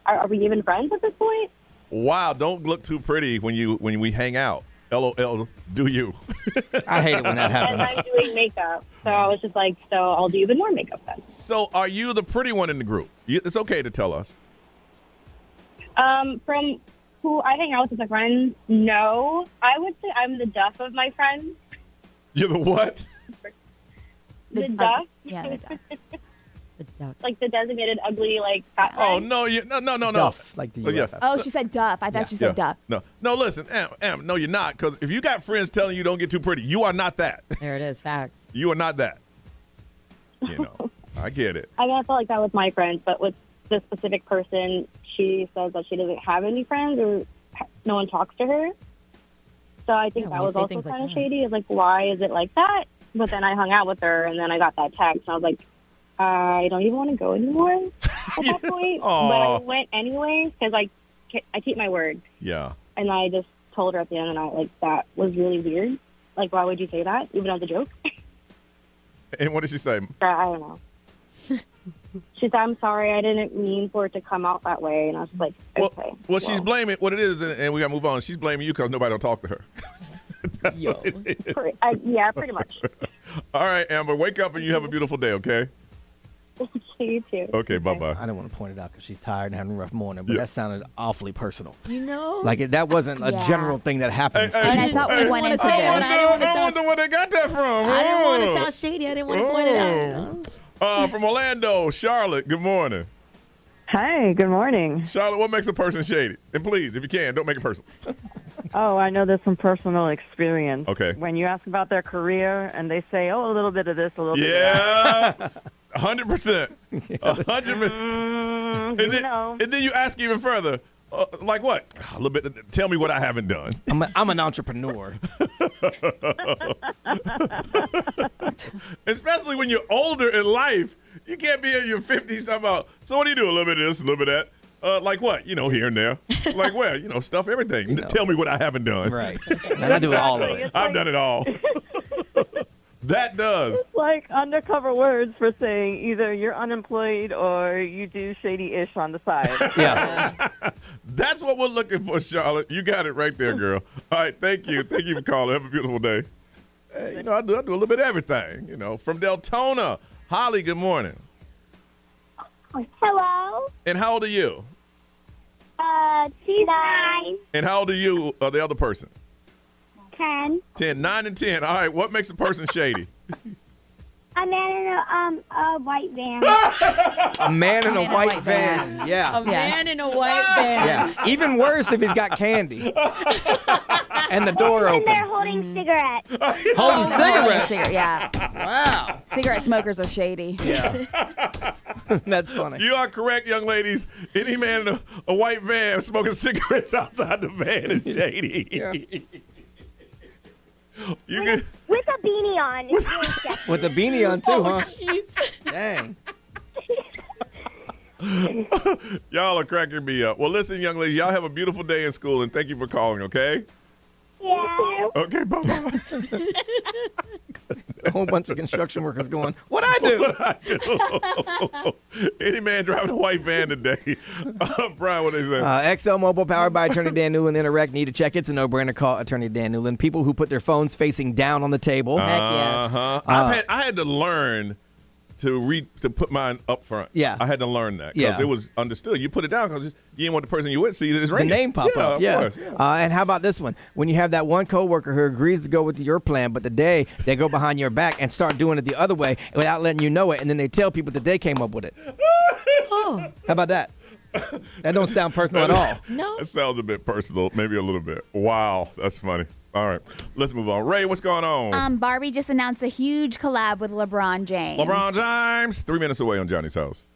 are we even friends at this point? Wow, don't look too pretty when we hang out. LOL, do you? I hate it when that And happens. I'm doing makeup, so I was just like, so I'll do even more makeup then. So are you the pretty one in the group? It's okay to tell us. From who I hang out with as my friends, no. I would say I'm the duff of my friends. You're the what? The duff. Yeah, the duff. The duck. Like the designated ugly, like, fat Oh, friend. no. Duff, like the Oh, yeah. UFF. Oh, she said duff. I thought she said duff. No, listen, Am, no, you're not. Because if you got friends telling you don't get too pretty, you are not that. There it is. Facts. You are not that. You know, I get it. I mean, I felt like that with my friends, but with this specific person, she says that she doesn't have any friends or no one talks to her. So I think Yeah, that when you was say also things like kind of that. shady. It's like, why is it like that? But then I hung out with her, and then I got that text, and I was like, I don't even want to go anymore at that point. Aw. But I went anyway because I keep my word. Yeah. And I just told her at the end of the night, like, that was really weird. Like, why would you say that, even as a joke? And what did she say? I don't know. She said, I'm sorry, I didn't mean for it to come out that way. And I was like, okay. Well, she's blaming what it is, and we got to move on. She's blaming you because nobody will talk to her. That's Yo. what it is. Yeah, pretty much. All right, Amber, wake up and you have a beautiful day, okay? You too. Okay, bye-bye. I didn't want to point it out because she's tired and having a rough morning, but Yeah. that sounded awfully personal. You know? Like that wasn't a Yeah. general thing that happens. Hey, to And I people. thought we went into say it, this. but I didn't want to I sound. wonder where they got that from. I didn't want to Oh. sound shady. I didn't want to point it out. You know? From Orlando, Charlotte, good morning. Hi, good morning. Charlotte, what makes a person shady? And please, if you can, don't make it personal. Oh, I know this from personal experience. Okay. When you ask about their career and they say, oh, a little bit of this, a little bit of that. Yeah, 100%. 100%. And then you ask even further, like what? A little bit. Tell me what I haven't done. I'm an entrepreneur. Especially when you're older in life. You can't be in your 50s talking about, so what do you do? A little bit of this, a little bit of that. Like what? You know, here and there. Like where? You know, stuff, everything. Tell me what I haven't done. Right. And I do all of it. I've done it all. That does. It's like undercover words for saying either you're unemployed or you do shady-ish on the side. Yeah. That's what we're looking for, Charlotte. You got it right there, girl. All right, thank you. Thank you for calling. Have a beautiful day. Hey, you know, I do a little bit of everything, you know. From Deltona, Holly, good morning. Hello. And how old are you? She's 9. And how old are you, the other person? 10. 10, 9 and 10. All right, what makes a person shady? A man in a white van. A man in a white van. Yeah. A man in a white van. Yeah. Even worse if he's got candy. And the door And they're open. holding cigarettes. Holding cigarettes. Yeah. Wow. Cigarette smokers are shady. Yeah. That's funny. You are correct, young ladies. Any man in a white van smoking cigarettes outside the van is shady. Yeah. You can, With a beanie on. It's really sketchy. With the beanie on too, huh? Dang. y'all are cracking me up. Well, listen, young ladies, y'all have a beautiful day in school, and thank you for calling, okay? Yeah. Okay, bye-bye. A whole bunch of construction workers going, what'd I do? What I do? Any man driving a white van today. Brian, what they say? XL Mobile, powered by Attorney Dan Newland. Interact. Need a check? It's a no-brainer. Call Attorney Dan Newland. People who put their phones facing down on the table. Heck yes. I had to learn to put mine up front. Yeah. I had to learn that because Yeah. it was understood. You put it down because you didn't want the person you with see that it's The ringing. name pop yeah, up. Of Yeah. course, yeah. And how about this one? When you have that one coworker who agrees to go with your plan, but the day they go behind your back and start doing it the other way without letting you know it, and then they tell people that they came up with it. Oh. How about that? That don't sound personal at all. No. That sounds a bit personal, maybe a little bit. Wow, that's funny. All right, let's move on. Ray, what's going on? Barbie just announced a huge collab with LeBron James. LeBron James, 3 minutes away on Johnny's House.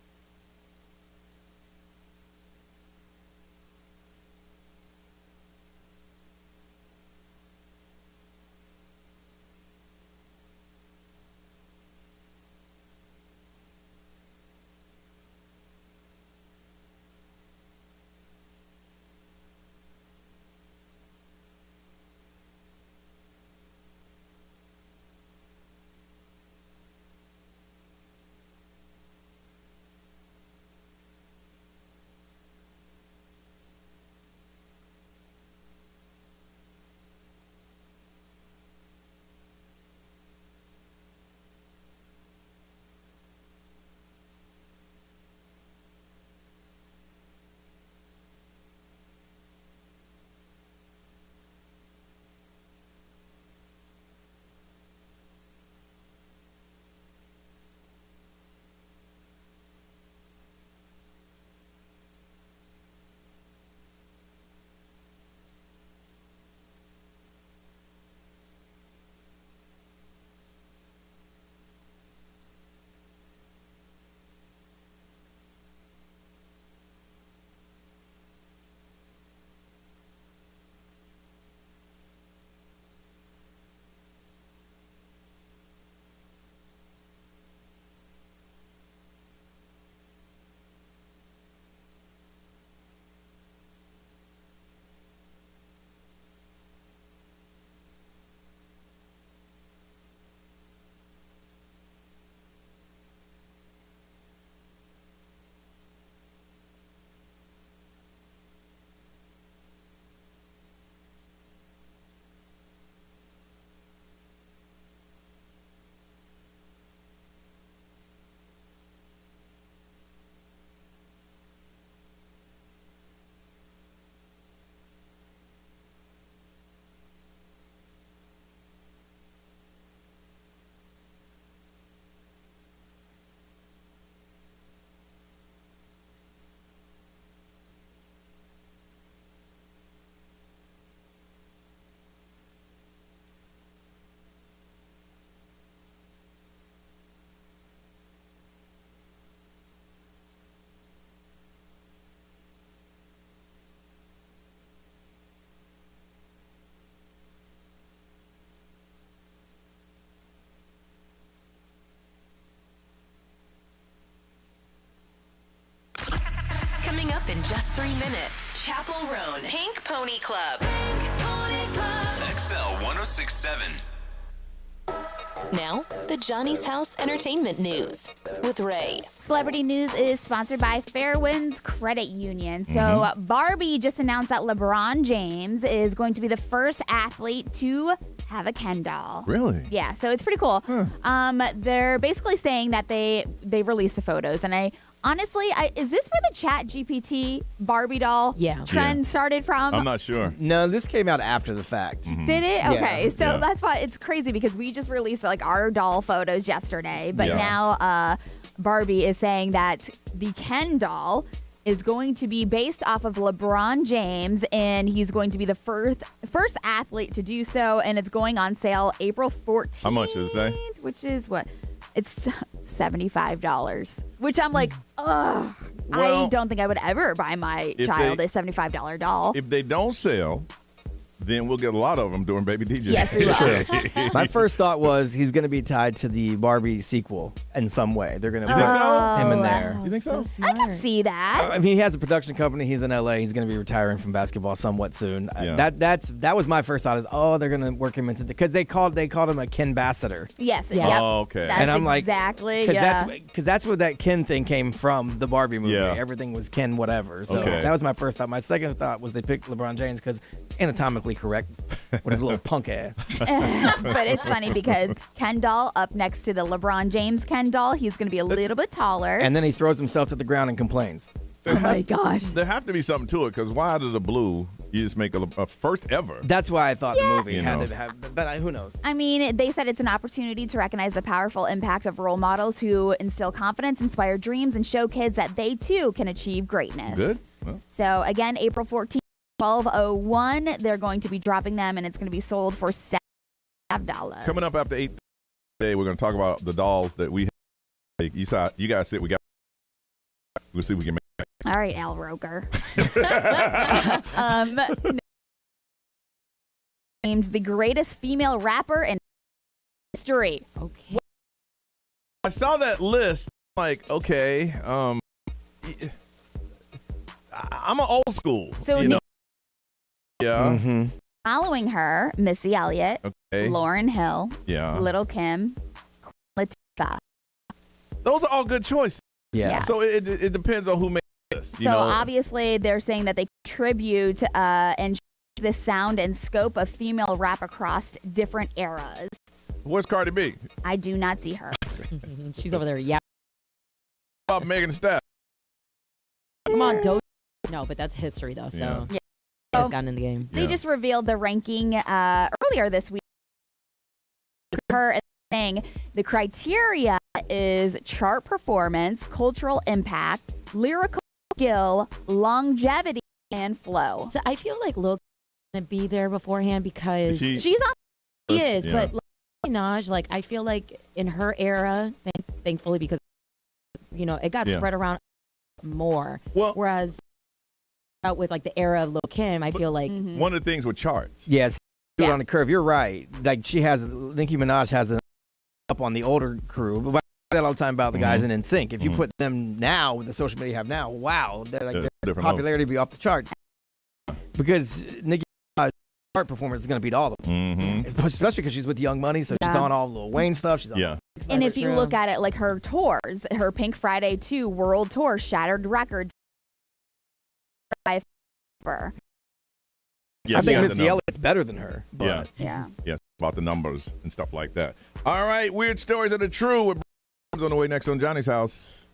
Coming up in just 3 minutes, Chapel Roan, Pink Pony Club. XL 1067. Now, the Johnny's House Entertainment News with Ray. Celebrity news is sponsored by Fairwinds Credit Union. So Barbie just announced that LeBron James is going to be the first athlete to have a Ken doll. Really? Yeah, so it's pretty cool. They're basically saying that they released the photos, and honestly, is this where the Chat GPT Barbie doll trend started from? I'm not sure. No, this came out after the fact. Did it? Yeah. Okay, so Yeah. that's why it's crazy because we just released like our doll photos yesterday, but Yeah. now Barbie is saying that the Ken doll is going to be based off of LeBron James, and he's going to be the first athlete to do so, and it's going on sale April 14th. How much does it say? Which is what? It's $75, which I'm like, ugh. Well, I don't think I would ever buy my child a $75 doll. If they don't sell, then we'll get a lot of them during Baby DJ. Yes, we will. My first thought was he's going to be tied to the Barbie sequel in some way. They're going to think so? put him in there. You think so? I can see that. I mean, he has a production company. He's in LA. He's going to be retiring from basketball somewhat soon. Yeah. That was my first thought. Is they're going to work him into because they called him a Ken Ambassador. Yes. Yeah. Oh, okay. That's and I'm exactly. because that's where that Ken thing came from. The Barbie movie. Yeah. Everything was Ken whatever. So that was my first thought. My second thought was they picked LeBron James because it's anatomically correct with his little punk ass. But it's funny because Ken doll up next to the LeBron James Ken doll, he's going to be a little bit taller. And then he throws himself to the ground and complains. Oh my gosh. There have to be something to it because why out of the blue you just make a first ever? That's why I thought the movie had to have, but who knows? I mean, they said it's an opportunity to recognize the powerful impact of role models who instill confidence, inspire dreams, and show kids that they too can achieve greatness. Good. Well. So again, April 14th, 12:01, they're going to be dropping them, and it's going to be sold for $75. Coming up after 8 today, we're going to talk about the dolls that we have. You guys said we got. We'll see if we can make it. All right, Al Roker. Named the greatest female rapper in history. Okay. I saw that list. Like, okay, I'm an old school. So you know? Yeah. Mm-hmm. Following her, Missy Elliott, Okay. Lauryn Hill, Yeah. Little Kim, Latifah. Those are all good choices. Yeah. So it depends on who made this. So obviously they're saying that they contribute and the sound and scope of female rap across different eras. Where's Cardi B? I do not see her. She's over there. Yeah. About Megan Thee Stallion. Come on, Doja. No, but that's history though. So Yeah. has gotten in the game. They just revealed the ranking earlier this week. Her saying the criteria is chart performance, cultural impact, lyrical skill, longevity, and flow. So I feel like Lil gonna be there beforehand because She's on. She is, Yeah. but Minaj, like I feel like in her era, thankfully because it got spread around more. Well, whereas out with like the era of Lil Kim, I feel like one of the things with charts. Yes. Do it on the curve. You're right. Like Nicki Minaj has it up on the older crew, but I say that all the time about the guys in NSYNC. If you put them now with the social media you have now, wow, their popularity be off the charts. Because Nicki Minaj's chart performance is going to beat all of them, especially because she's with Young Money, so she's on all Lil Wayne stuff. She's on And if you look at it like her tours, her Pink Friday 2 world tour shattered records. Yes, I think you got Missy the number. Elliott's better than her. But Yeah. Yes, about the numbers and stuff like that. All right, weird stories that are true. With on the way next on Johnny's House.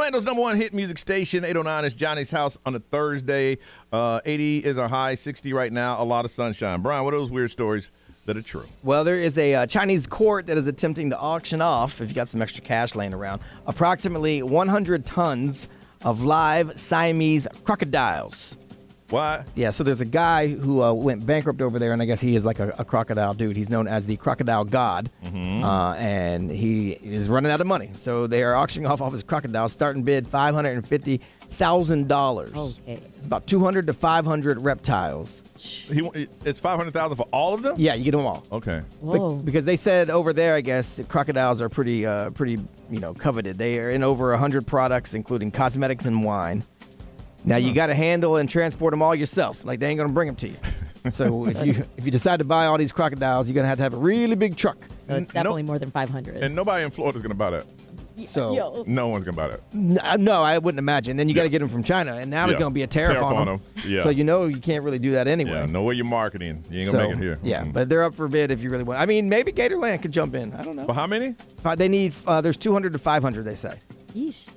Orlando's #1 hit music station, 809 is Johnny's House on a Thursday. 80 is our high, 60 right now, a lot of sunshine. Brian, what are those weird stories that are true? Well, there is a Chinese court that is attempting to auction off, if you got some extra cash laying around, approximately 100 tons of live Siamese crocodiles. What? Yeah, so there's a guy who went bankrupt over there, and I guess he is like a crocodile dude. He's known as the crocodile god, and he is running out of money. So they are auctioning off all his crocodiles, starting bid $550,000. Okay. It's about 200 to 500 reptiles. It's $500,000 for all of them? Yeah, you get them all. Okay. Because they said over there, I guess, crocodiles are pretty coveted. They are in over 100 products, including cosmetics and wine. Now, you got to handle and transport them all yourself. Like, they ain't going to bring them to you. So if you decide to buy all these crocodiles, you're going to have a really big truck. So it's definitely more than 500. And nobody in Florida's going to buy that. So no one's going to buy that. No, I wouldn't imagine. Then you got to get them from China. And now there's going to be a tariff on them. Yeah. So you can't really do that anyway. Yeah, know where you're marketing. You ain't going to make it here. Yeah, but they're up for bid if you really want. I mean, maybe Gatorland could jump in. I don't know. For how many? They need, there's 200 to 500, they say. Yeesh.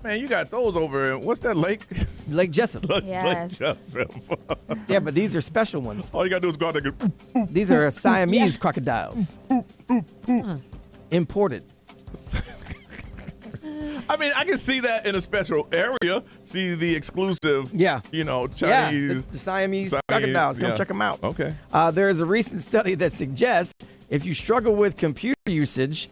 Man, you got those over in, what's that lake? Lake Jessup. Lake Jessup. Yeah, but these are special ones. All you got to do is go out there and go. These are Siamese crocodiles. Imported. I mean, I can see that in a special area. See the exclusive, Chinese. Yeah, the Siamese crocodiles. Come check them out. Okay. There is a recent study that suggests if you struggle with computer usage,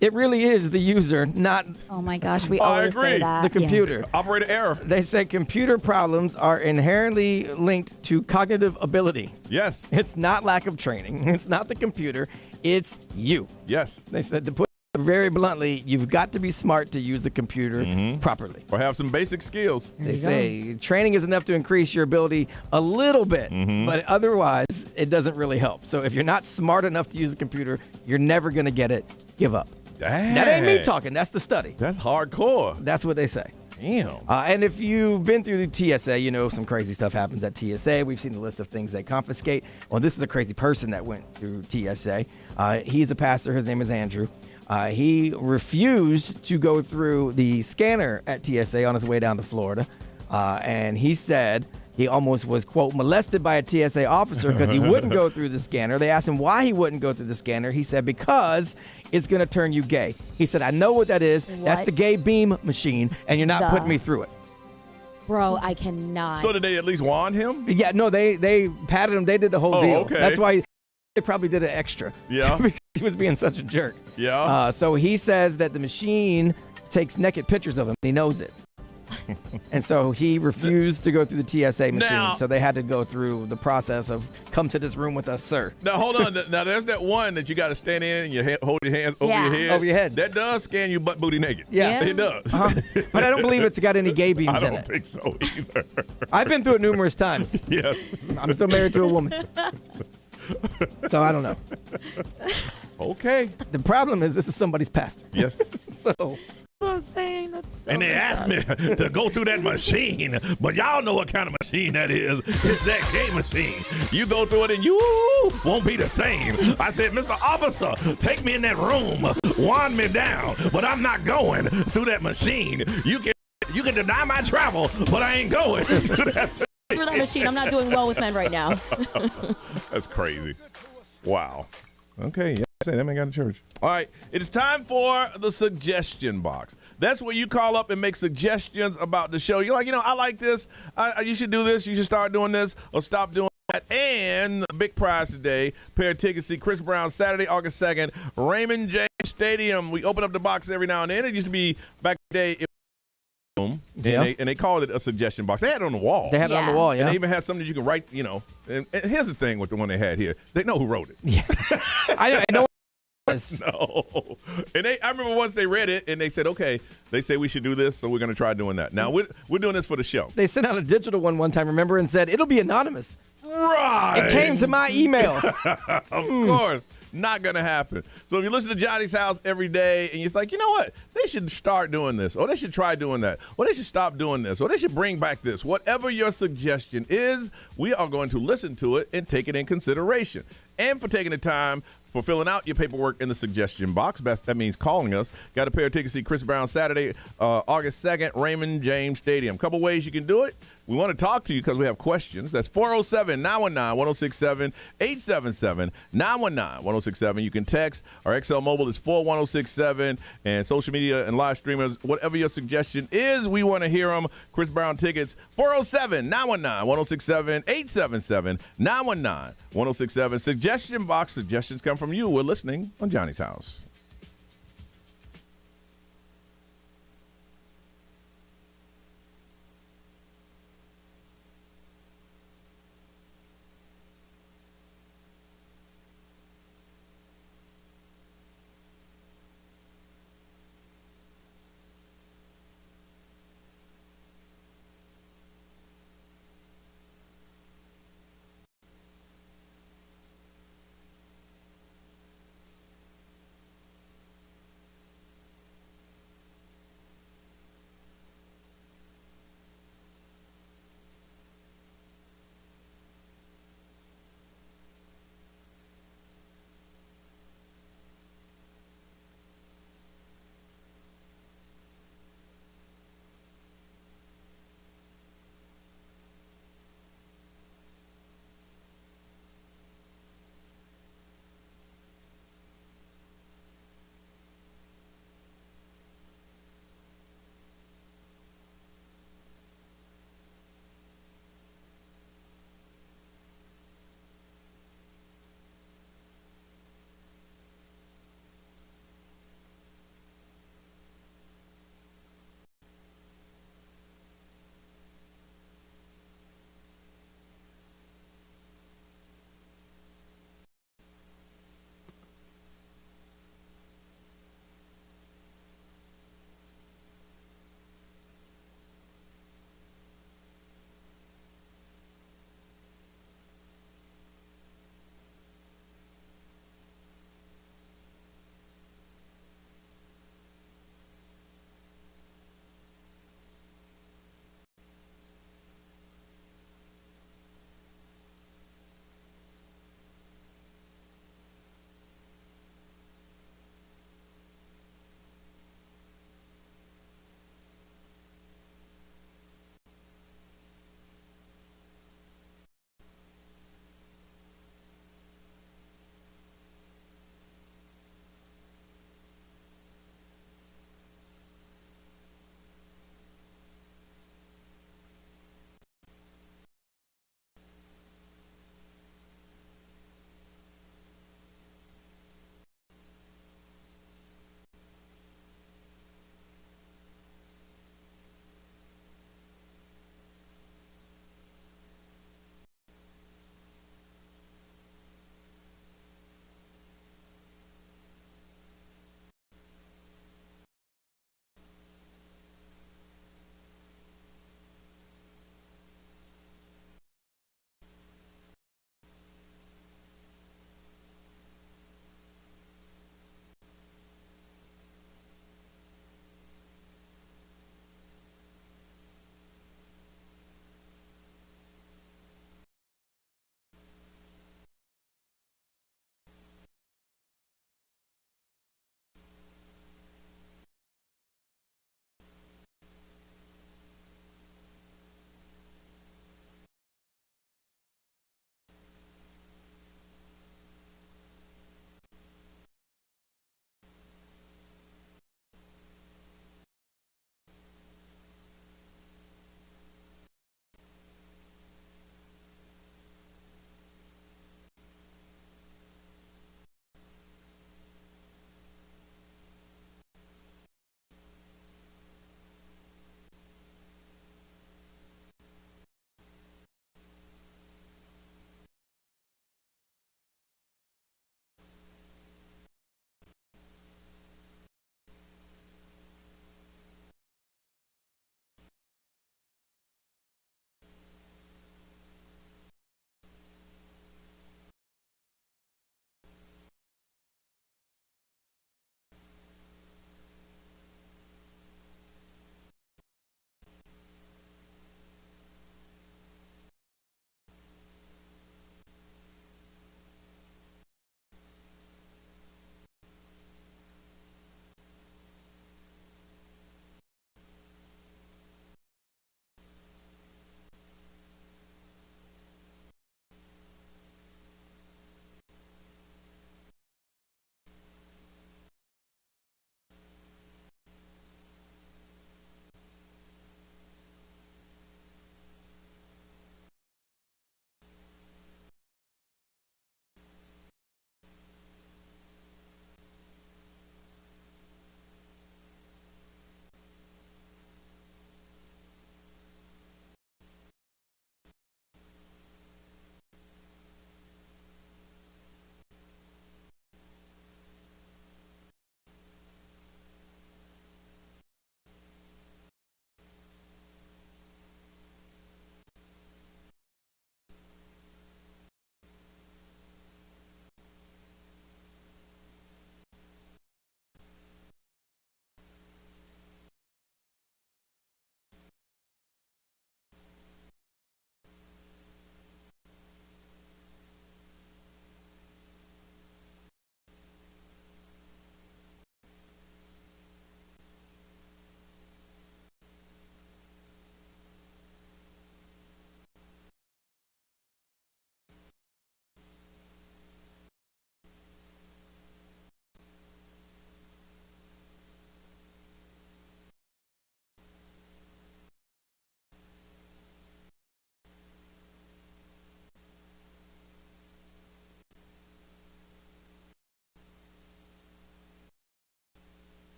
it really is the user, not Oh my gosh, we always say that. the computer. Operator error. They say computer problems are inherently linked to cognitive ability. Yes. It's not lack of training. It's not the computer. It's you. Yes. They said to put it very bluntly, you've got to be smart to use the computer properly. Or have some basic skills. They say training is enough to increase your ability a little bit, but otherwise it doesn't really help. So if you're not smart enough to use a computer, you're never going to get it. Give up. Dang. That ain't me talking. That's the study. That's hardcore. That's what they say. Damn. And if you've been through the TSA, you know some crazy stuff happens at TSA. We've seen the list of things they confiscate. Well, this is a crazy person that went through TSA. He's a pastor. His name is Andrew. He refused to go through the scanner at TSA on his way down to Florida. And he said he almost was, quote, molested by a TSA officer because he wouldn't go through the scanner. They asked him why he wouldn't go through the scanner. He said, because it's going to turn you gay. He said, I know what that is. What? That's the gay beam machine, and you're not putting me through it. Bro, I cannot. So did they at least warn him? Yeah, no, they patted him. They did the whole deal. Okay. That's why they probably did it extra. Yeah. Because he was being such a jerk. Yeah. So he says that the machine takes naked pictures of him. He knows it. And so he refused to go through the TSA machine. Now- So they had to go through the process of come to this room with us, sir. Now, hold on. Now, there's that one that you got to stand in and you hold your hands over Yeah. your head. Over your head. That does scan you butt booty naked. Yeah. It does. But I don't believe it's got any gay I beams in don't it. think so either. I've been through it numerous times. Yes. I'm still married to a woman. So I don't know. Okay. The problem is this is somebody's pastor. Yes. So I'm saying. That's so And they asked me to go through that machine, but y'all know what kind of machine that is. It's that gay machine. You go through it and you won't be the same. I said, Mr. Officer, take me in that room, wand me down, but I'm not going through that machine. You can deny my travel, but I ain't going through that. Through that machine. I'm not doing well with men right now. That's crazy. Wow. Okay, yeah, say that man got in church. All right, it is time for the suggestion box. That's where you call up and make suggestions about the show. You're like, I like this. You should do this. You should start doing this or stop doing that. And a big prize today, pair of tickets to see Chris Brown Saturday, August 2nd, Raymond James Stadium. We open up the box every now and then. It used to be back in the day. And they called it a suggestion box. They had it on the wall. they had it on the wall, yeah. And they even had something that you can write, And here's the thing with the one they had here. They know who wrote it. Yes. I know. No. And I remember once they read it and they said, okay, they say we should do this, so we're going to try doing that. Now, we're doing this for the show. They sent out a digital one time, remember, and said, it'll be anonymous. Right. It came to my email. Of course. Not going to happen. So if you listen to Johnny's House every day and you're like, you know what? They should start doing this, or they should try doing that, or they should stop doing this, or they should bring back this. Whatever your suggestion is, we are going to listen to it and take it in consideration. And for taking the time for filling out your paperwork in the suggestion box. That means calling us. Got a pair of tickets to see Chris Brown Saturday, August 2nd, Raymond James Stadium. Couple ways you can do it. We want to talk to you because we have questions. That's 407-919-1067, 877-919-1067. You can text. Our XL Mobile is 41067, and social media and live streamers, whatever your suggestion is, we want to hear them. Chris Brown tickets, 407-919-1067, 877-919-1067. Suggestion box. Suggestions come from you. We're listening on Johnny's House.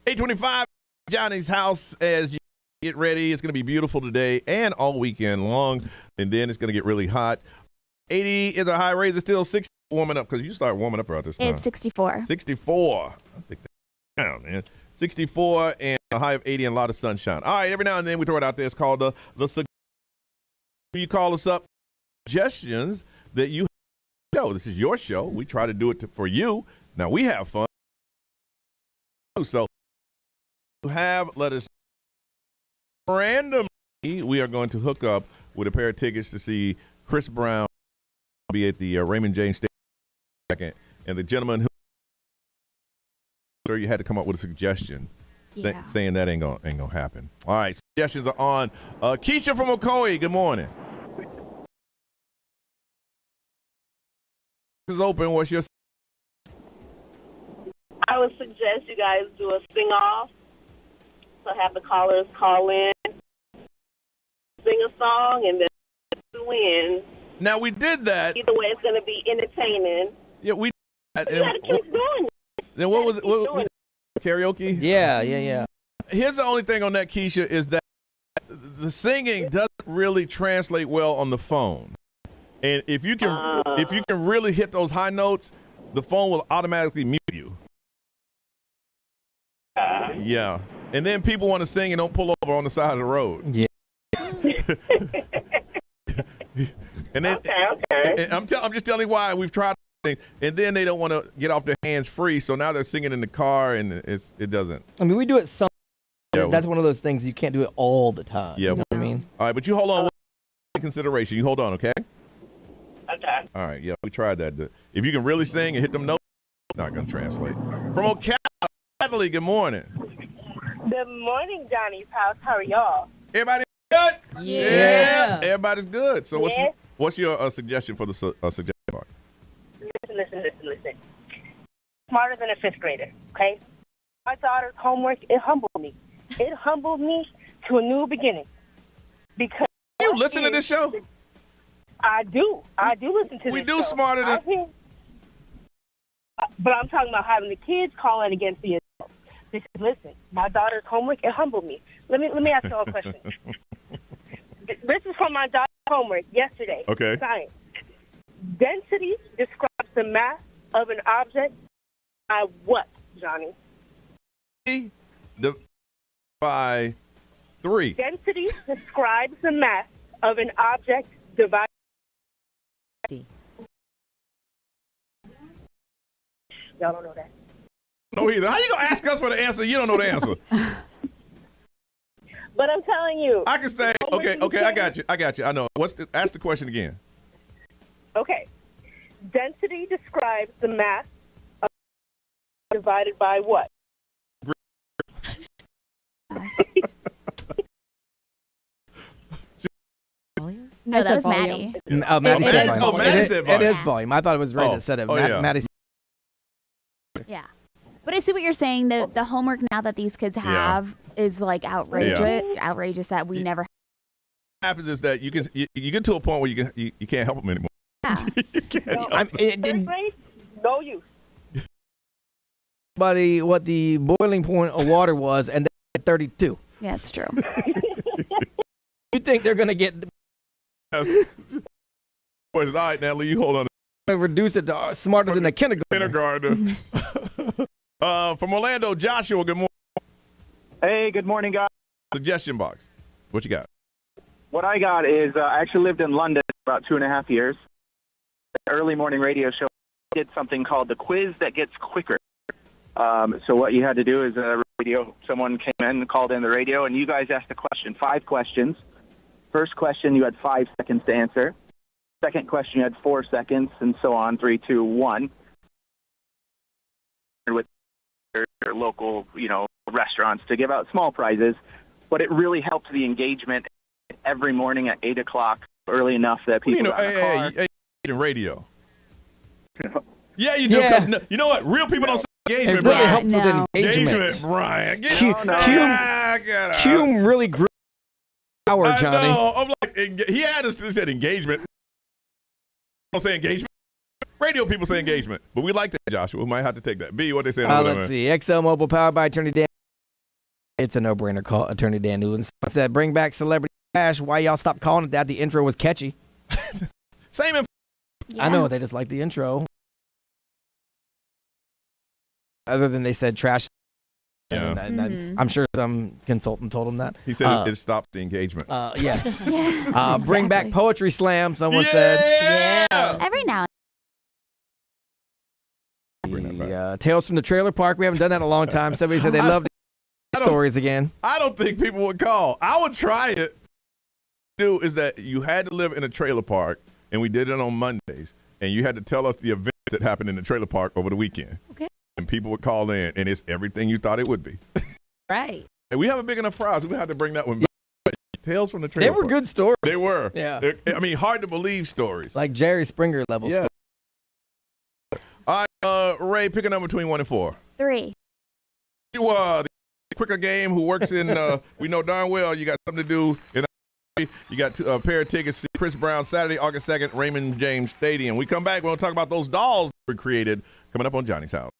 8:25, Johnny's house as you get ready. It's going to be beautiful today and all weekend long, and then it's going to get really hot. 80 is a high raise. It's still 60 warming up because you start warming up around this time. It's 64. 64. I think that's down, man. 64 and a high of 80 and a lot of sunshine. All right, every now and then we throw it out there. It's called the you call us up, suggestions that you know. This is your show. We try to do it for you. Now we have fun. So let us randomly. We are going to hook up with a pair of tickets to see Chris Brown be at the Raymond James Stadium, and the gentleman who you had to come up with a suggestion saying that ain't gonna happen. All right, suggestions are on. Keisha from Ocoee, good morning. This is open. What's your? I would suggest you guys do a sing-off. So have the callers call in, sing a song, and then win. Now we did that. Either way, it's going to be entertaining. Yeah, we. You got to keep doing it. Then what was it? What, karaoke? Yeah. Here's the only thing on that, Keisha, is that the singing doesn't really translate well on the phone. And if you can really hit those high notes, the phone will automatically mute you. Yeah. And then people want to sing and don't pull over on the side of the road. Yeah. And then and I'm just telling you why we've tried things, and then they don't want to get off their hands free, so now they're singing in the car, and it doesn't. I mean, we do it some. Yeah, that's one of those things you can't do it all the time. Yeah. You know what I mean? All right, but you hold on. Consideration. You hold on, okay? Okay. All right. Yeah, we tried that. If you can really sing and hit them notes, it's not going to translate. From Ocala, good morning. Good morning, Johnny's house. How are y'all? Everybody good? Yeah. Everybody's good. So Yes. what's your suggestion for the suggestion part? Listen. Smarter than a fifth grader, okay? My daughter's homework, it humbled me. It humbled me to a new beginning. Because you listen to this show? I do. I do listen to this show. We do smarter than... But I'm talking about having the kids calling against the adults. Because listen, my daughter's homework, it humbled me. Let me ask you all a question. This is from my daughter's homework yesterday. Okay. Science. Density describes the mass of an object by what, Johnny? By 3. Density describes the mass of an object divided. Y'all don't know that. No, either. How you gonna ask us for the answer? You don't know the answer. But I'm telling you. I can say, okay, I got you. I know. Ask the question again. Okay. Density describes the mass of divided by what? No, that was Maddie. Maddie said volume. Maddie said volume. It is volume. I thought it was Ray that said it. Maddie. Yeah. But I see what you're saying. The homework now that these kids have is like outrageous that we never. What happens is that you get to a point where you can't help them anymore. Yeah. You can't. No use. Buddy, what the boiling point of water was, and then 32. Yeah, it's true. You think they're gonna get? All right, Natalie, you hold on. Reduce it to smarter than a kindergartner. From Orlando, Joshua, good morning. Hey, good morning, guys. Suggestion box. What you got? What I got is I actually lived in London for about 2.5 years. Early morning radio show did something called the quiz that gets quicker. So what you had to do is someone came in and called in the radio, and you guys asked a question, 5 questions. First question, you had 5 seconds to answer. Second question, you had 4 seconds, and so on, 3, 2, 1. With your local, restaurants to give out small prizes, but it really helped the engagement every morning at 8 o'clock, early enough that people got in the car. Hey, radio. Yeah, you do. Yeah. You know what? Real people don't say engagement, It really Brian. helps with engagement. Brian. Cume really grew power, Johnny. I know. I'm like, he said engagement. Don't say engagement. Radio people say engagement, but we like that, Joshua. We might have to take that. B, what they say? Let's see. XL Mobile powered by Attorney Dan. It's a no-brainer. Call Attorney Dan Newland. Someone said, bring back Celebrity Crash. Why y'all stop calling it that? The intro was catchy. Same info. Yeah. I know, they just like the intro. Other than they said trash. Yeah. I'm sure some consultant told him that. He said it stopped the engagement. Yes. Exactly. Bring back Poetry Slam, someone said. Yeah. Every now Tales from the Trailer Park. We haven't done that in a long time. Somebody said they loved stories again. I don't think people would call. I would try it. Do is that you had to live in a trailer park, and we did it on Mondays, and you had to tell us the events that happened in the trailer park over the weekend. Okay. And people would call in, and it's everything you thought it would be. Right. And we have a big enough prize. We had to bring that one back. Tales from the Trailer They were Park. good stories. They were. Yeah. I mean, hard to believe stories. Like Jerry Springer level Yeah. stories. All right, Ray, pick a number between 1 and 4. 3. You the quicker game who works in, we know darn well you got something to do. You got a pair of tickets to Chris Brown Saturday, August 2nd, Raymond James Stadium. We come back, we're going to talk about those dolls that were created coming up on Johnny's House.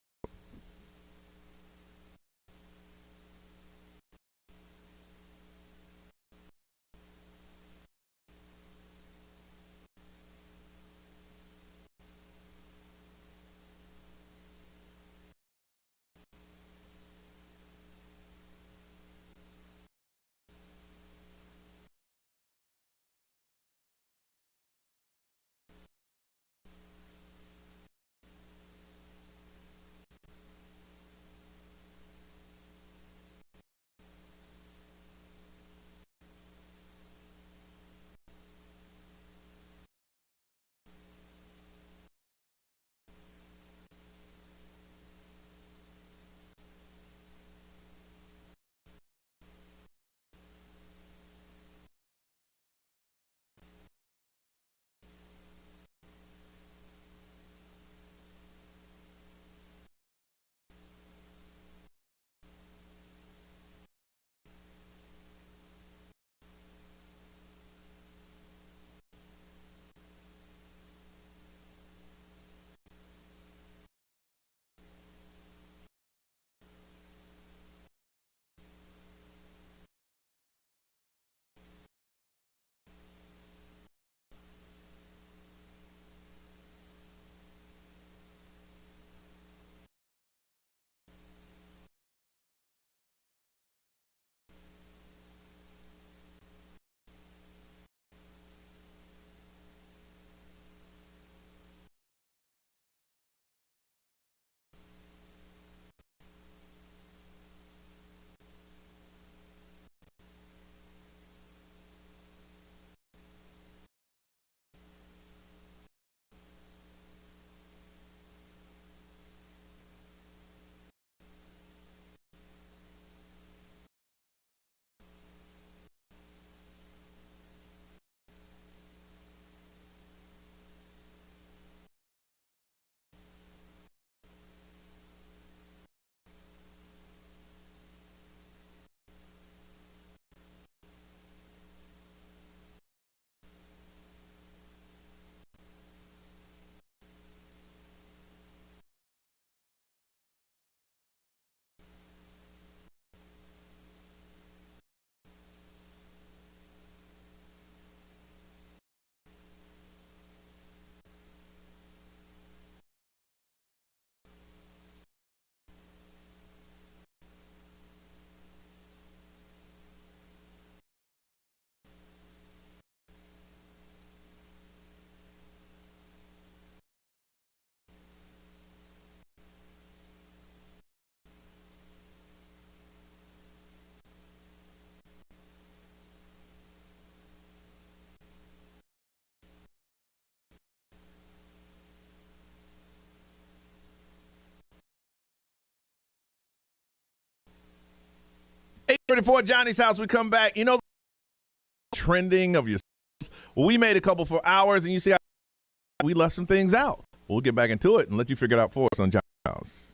$8:34 Johnny's House. We come back. You know, trending of your. Well, we made a couple for hours, and you see how we left some things out. We'll get back into it and let you figure it out for us on Johnny's House.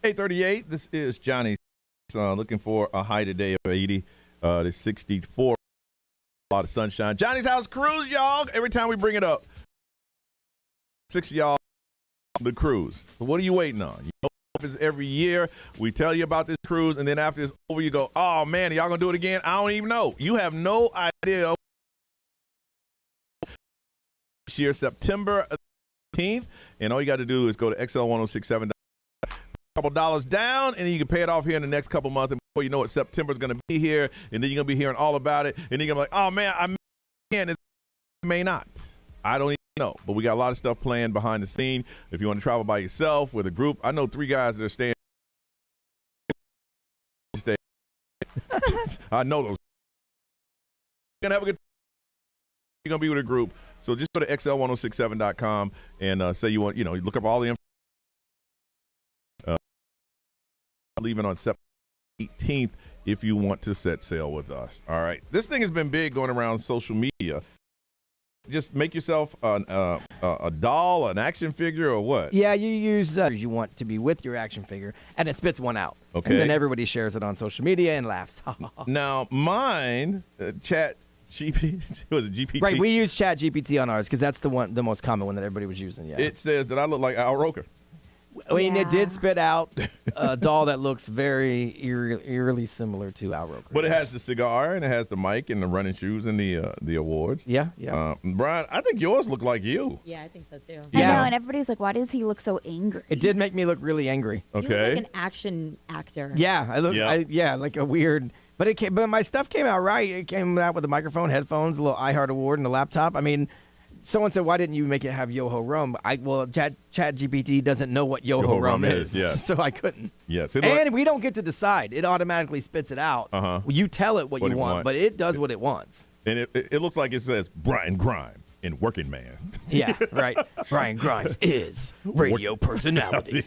8:38. This is Johnny. Looking for a high today of 80 to 64. A lot of sunshine. Johnny's House cruise, y'all. Every time we bring it up, 6 of y'all, the cruise. So what are you waiting on? You know, it's every year. We tell you about this cruise, and then after it's over, you go, oh, man, y'all going to do it again? I don't even know. You have no idea. This year, September 18th, and all you got to do is go to XL1067. Couple dollars down, and then you can pay it off here in the next couple months. And before you know it, September's going to be here, and then you're going to be hearing all about it. And then you're going to be like, oh, man, I can. It may not. I don't even know. But we got a lot of stuff planned behind the scene. If you want to travel by yourself with a group, I know 3 guys that are staying. I know those. You're going to have a good time. You're going to be with a group. So just go to XL1067.com and say you want, look up all the information. Leaving on September 18th if you want to set sail with us. All right. This thing has been big going around social media. Just make yourself a doll, an action figure, or what? Yeah, you use you want to be with your action figure, and it spits one out. Okay. And then everybody shares it on social media and laughs. Now, mine, Chat GPT, was it GPT? Right, we use Chat GPT on ours because that's the most common one that everybody was using. Yeah. It says that I look like Al Roker. I mean, it did spit out a doll that looks very eerily similar to Al Roker. But it has the cigar, and it has the mic, and the running shoes, and the awards. Yeah. Brian, I think yours look like you. Yeah, I think so too. I know, and everybody's like, why does he look so angry? It did make me look really angry. You look like an action actor. Yeah, I look. Yeah, like a weird. But but my stuff came out right. It came out with a microphone, headphones, a little iHeart Award, and a laptop. I mean. Someone said, why didn't you make it have Yo-Ho Rum? Chat GPT doesn't know what Yo-Ho Rum is. Yeah. So I couldn't. Yes. And we don't get to decide. It automatically spits it out. Uh-huh. You tell it what you want, but it does what it wants. And it looks like it says Brian Grime in Working Man. Yeah, right. Brian Grimes is radio personality.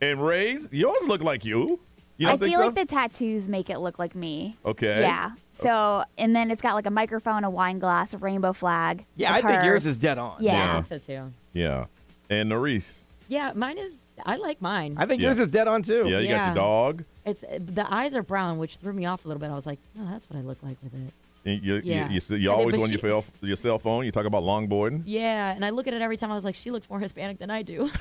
And Ray's, yours look like you. You don't I think feel so? like the tattoos make it look like me. Okay. Yeah. So, and then it's got like a microphone, a wine glass, a rainbow flag. Yeah, I think yours is dead on. Yeah. I think so too. Yeah. And Norris. Yeah, mine is. I like mine. I think yours is dead on too. Yeah, you got your dog. It's the eyes are brown, which threw me off a little bit. I was like, oh, that's what I look like with it. And you And always then- on your cell phone. You talk about longboarding. Yeah, and I look at it every time. I was like, she looks more Hispanic than I do.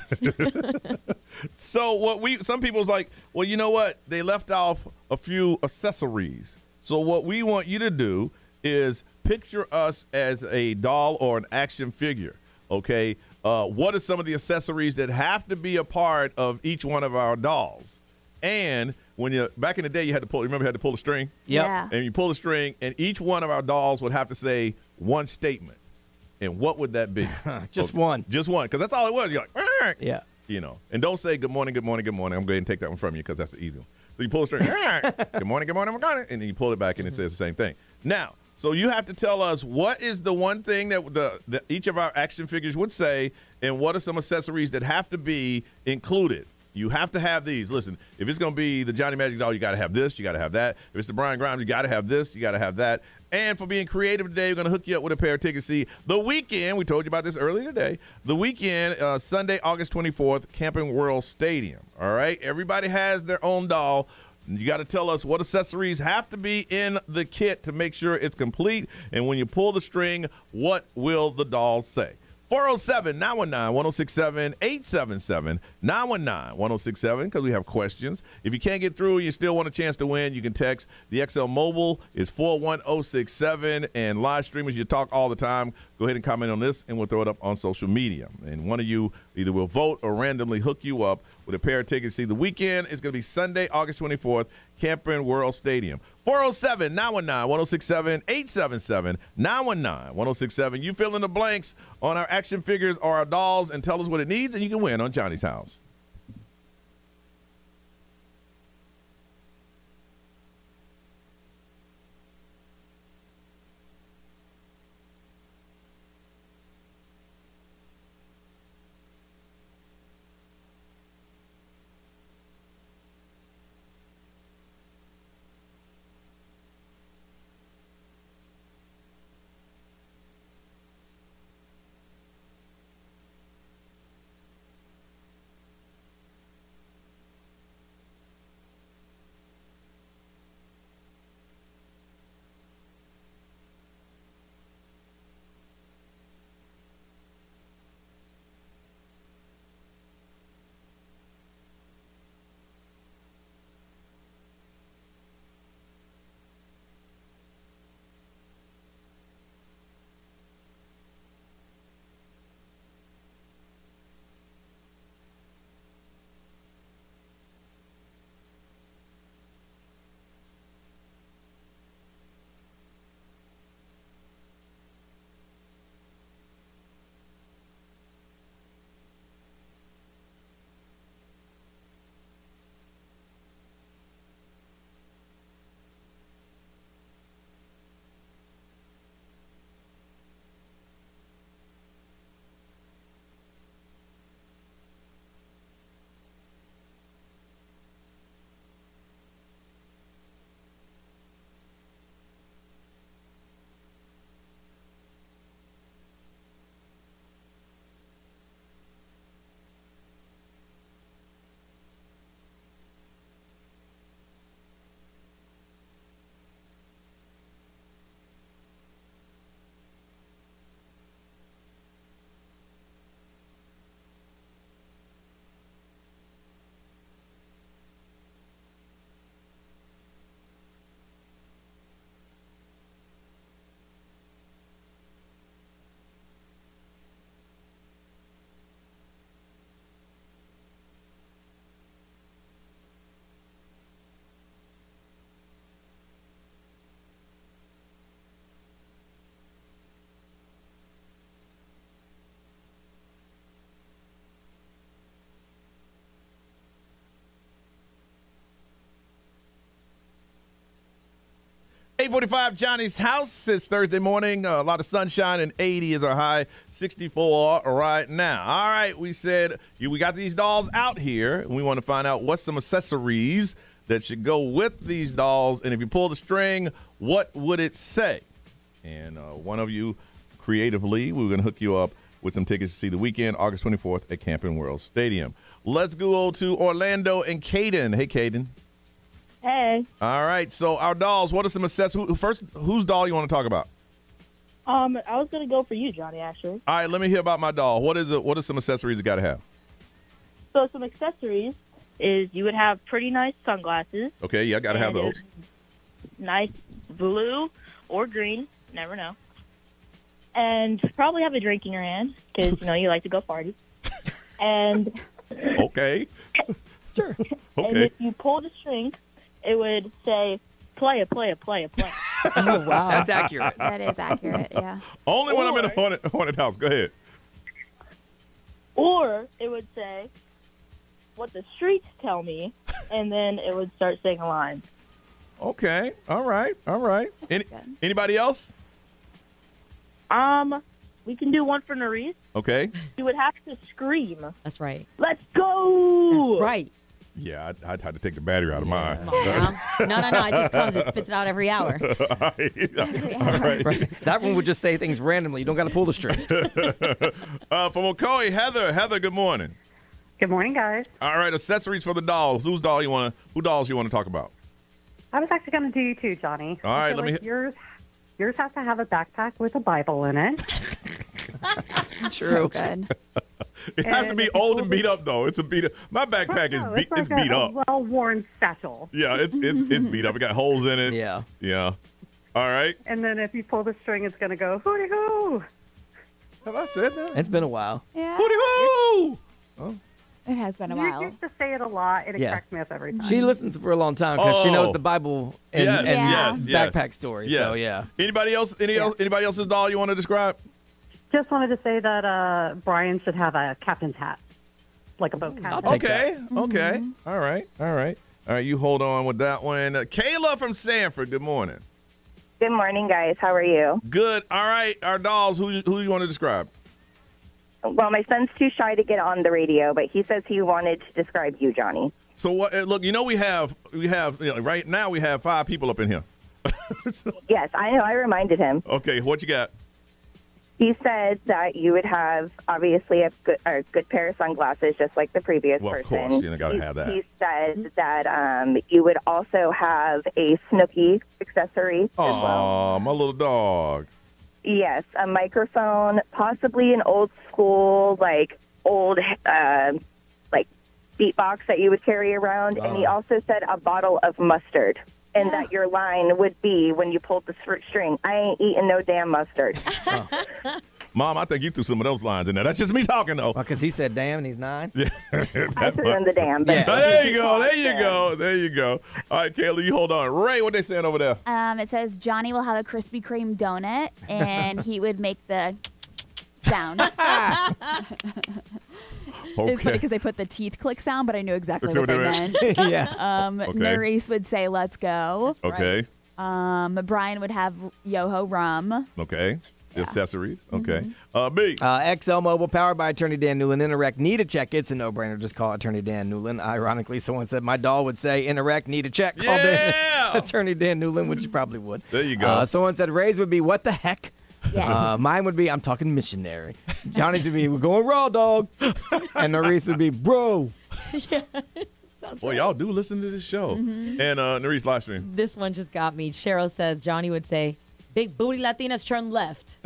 So some people's like, well, you know what? They left off a few accessories. So what we want you to do is picture us as a doll or an action figure. Okay. What are some of the accessories that have to be a part of each one of our dolls? And when back in the day, you had to pull the string? Yep. Yeah. And you pull the string, and each one of our dolls would have to say one statement. And what would that be? Just one. Just one, because that's all it was. You're like, "Arr!" Yeah. And don't say good morning, good morning, good morning. I'm going to take that one from you because that's the easy one. So you pull the string, "Arr! Good morning, good morning, I'm going to," and then you pull it back, and it says the same thing. Now, so you have to tell us what is the one thing that each of our action figures would say, and what are some accessories that have to be included. You have to have these. Listen, if it's going to be the Johnny Magic doll, you got to have this, you got to have that. If it's the Brian Grimes, you got to have this, you got to have that. And for being creative today, we're going to hook you up with a pair of tickets to see The Weeknd. We told you about this earlier today. The Weeknd, Sunday, August 24th, Camping World Stadium. All right? Everybody has their own doll. You got to tell us what accessories have to be in the kit to make sure it's complete. And when you pull the string, what will the doll say? 407-919-1067, 877-919-1067, because we have questions. If you can't get through and you still want a chance to win, you can text the XL Mobile. It's 41067, and live streamers, you talk all the time. Go ahead and comment on this, and we'll throw it up on social media. And one of you either will vote or randomly hook you up with a pair of tickets. See, The Weeknd is going to be Sunday, August 24th, Camping World Stadium. 407-919-1067, 877-919-1067. You fill in the blanks on our action figures or our dolls and tell us what it needs, and you can win on Johnny's House. 8:45, Johnny's house. It's Thursday morning. A lot of sunshine and 80 is our high. 64 right now. All right, we said we got these dolls out here, and we want to find out what's some accessories that should go with these dolls. And if you pull the string, what would it say? And one of you creatively, we're going to hook you up with some tickets to see The Weeknd, August 24th at Camping World Stadium. Let's go to Orlando and Caden. Hey, Caden. Hey. All right, so our dolls, what are some accessories? First, whose doll you want to talk about? I was gonna go for you, Johnny, actually. All right, let me hear about my doll. What is it? What are some accessories you got to have? So some accessories is you would have pretty nice sunglasses. Okay, yeah, I got to have those. Nice blue or green, never know. And probably have a drink in your hand because you like to go party. And okay, sure. Okay. And if you pull the string, it would say play a play a play a play. Oh wow, that's accurate. That is accurate. Yeah. Only when I'm in a haunted house. Go ahead. Or it would say what the streets tell me, and then it would start saying a line. Okay. All right. Anybody else? We can do one for Nerese. Okay. You would have to scream. That's right. Let's go. That's right. Yeah, I'd have to take the battery out of mine. No. It just comes. It spits it out every hour. All right. Right. That one would just say things randomly. You don't got to pull the string. From Ocoee, Heather. Heather, good morning. Good morning, guys. All right, accessories for the dolls. Who dolls you want to talk about? I was actually going to do you too, Johnny. All right, let me. Yours has to have a backpack with a Bible in it. True. So good. It has to be old and beat up, though. It's a beat up. My backpack is beat up. Well-worn satchel. Yeah, it's beat up. It got holes in it. Yeah. Yeah. All right. And then if you pull the string, it's going to go hooty hoo. Have I said that? It's been a while. Yeah. Hooty hoo. Oh. It has been a You while. used to say it a lot, and it cracks me up every time. She listens for a long time because she knows the Bible and backpack stories. Yes. So yeah. Anybody else? Anybody else's doll you want to describe? Just wanted to say that Brian should have a captain's hat, like a boat captain. I'll take Okay. that. Okay. All right. You hold on with that one. Kayla from Sanford. Good morning. Good morning, guys. How are you? Good. All right. Our dolls. Who you want to describe? Well, my son's too shy to get on the radio, but he says he wanted to describe you, Johnny. So what? Look, we have right now we have 5 people up in here. Yes, I know. I reminded him. Okay. What you got? He said that you would have obviously a good pair of sunglasses, just like the previous person. Of course, you got to have that. He said that you would also have a Snooki accessory as well. Oh, my little dog. Yes, a microphone, possibly an old school, like beatbox that you would carry around. And he also said a bottle of mustard. And that your line would be when you pulled the string, I ain't eating no damn mustard. Mom, I think you threw some of those lines in there. That's just me talking, though. Because he said damn and he's 9. Yeah. I threw in the damn. Yeah. There you go. All right, Kayla, you hold on. Ray, what they saying over there? It says Johnny will have a Krispy Kreme donut, and he would make the sound. It's funny because they put the teeth click sound, but I knew exactly what they meant. Yeah. Nerese would say, let's go. Okay. Brian would have Yoho rum. Okay. Accessories. Okay. B. XL Mobile, powered by Attorney Dan Newland. Interact, need a check. It's a no-brainer. Just call Attorney Dan Newland. Ironically, someone said my doll would say, Interact, need a check. Call Attorney Dan Newland, which you probably would. There you go. Someone said Ray's would be, what the heck? Yes. Mine would be, I'm talking missionary. Johnny's would be, we're going raw, dog. And Nerese would be, bro. Yeah. Boy, y'all do listen to this show. Mm-hmm. And Nerese live stream. This one just got me. Cheryl says Johnny would say, big booty Latinas turn left.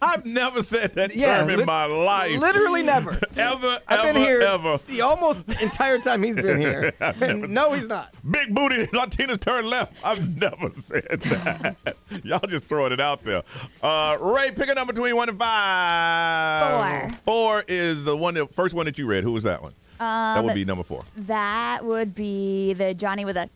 I've never said that term in my life. Literally never. I've been here the almost entire time he's been here. No, he's not. Big booty Latinas turn left. I've never said that. Y'all just throwing it out there. Ray, pick a number between 1 and 5. 4. 4 is the first one that you read. Who was that one? That would be number 4. That would be the Johnny with a...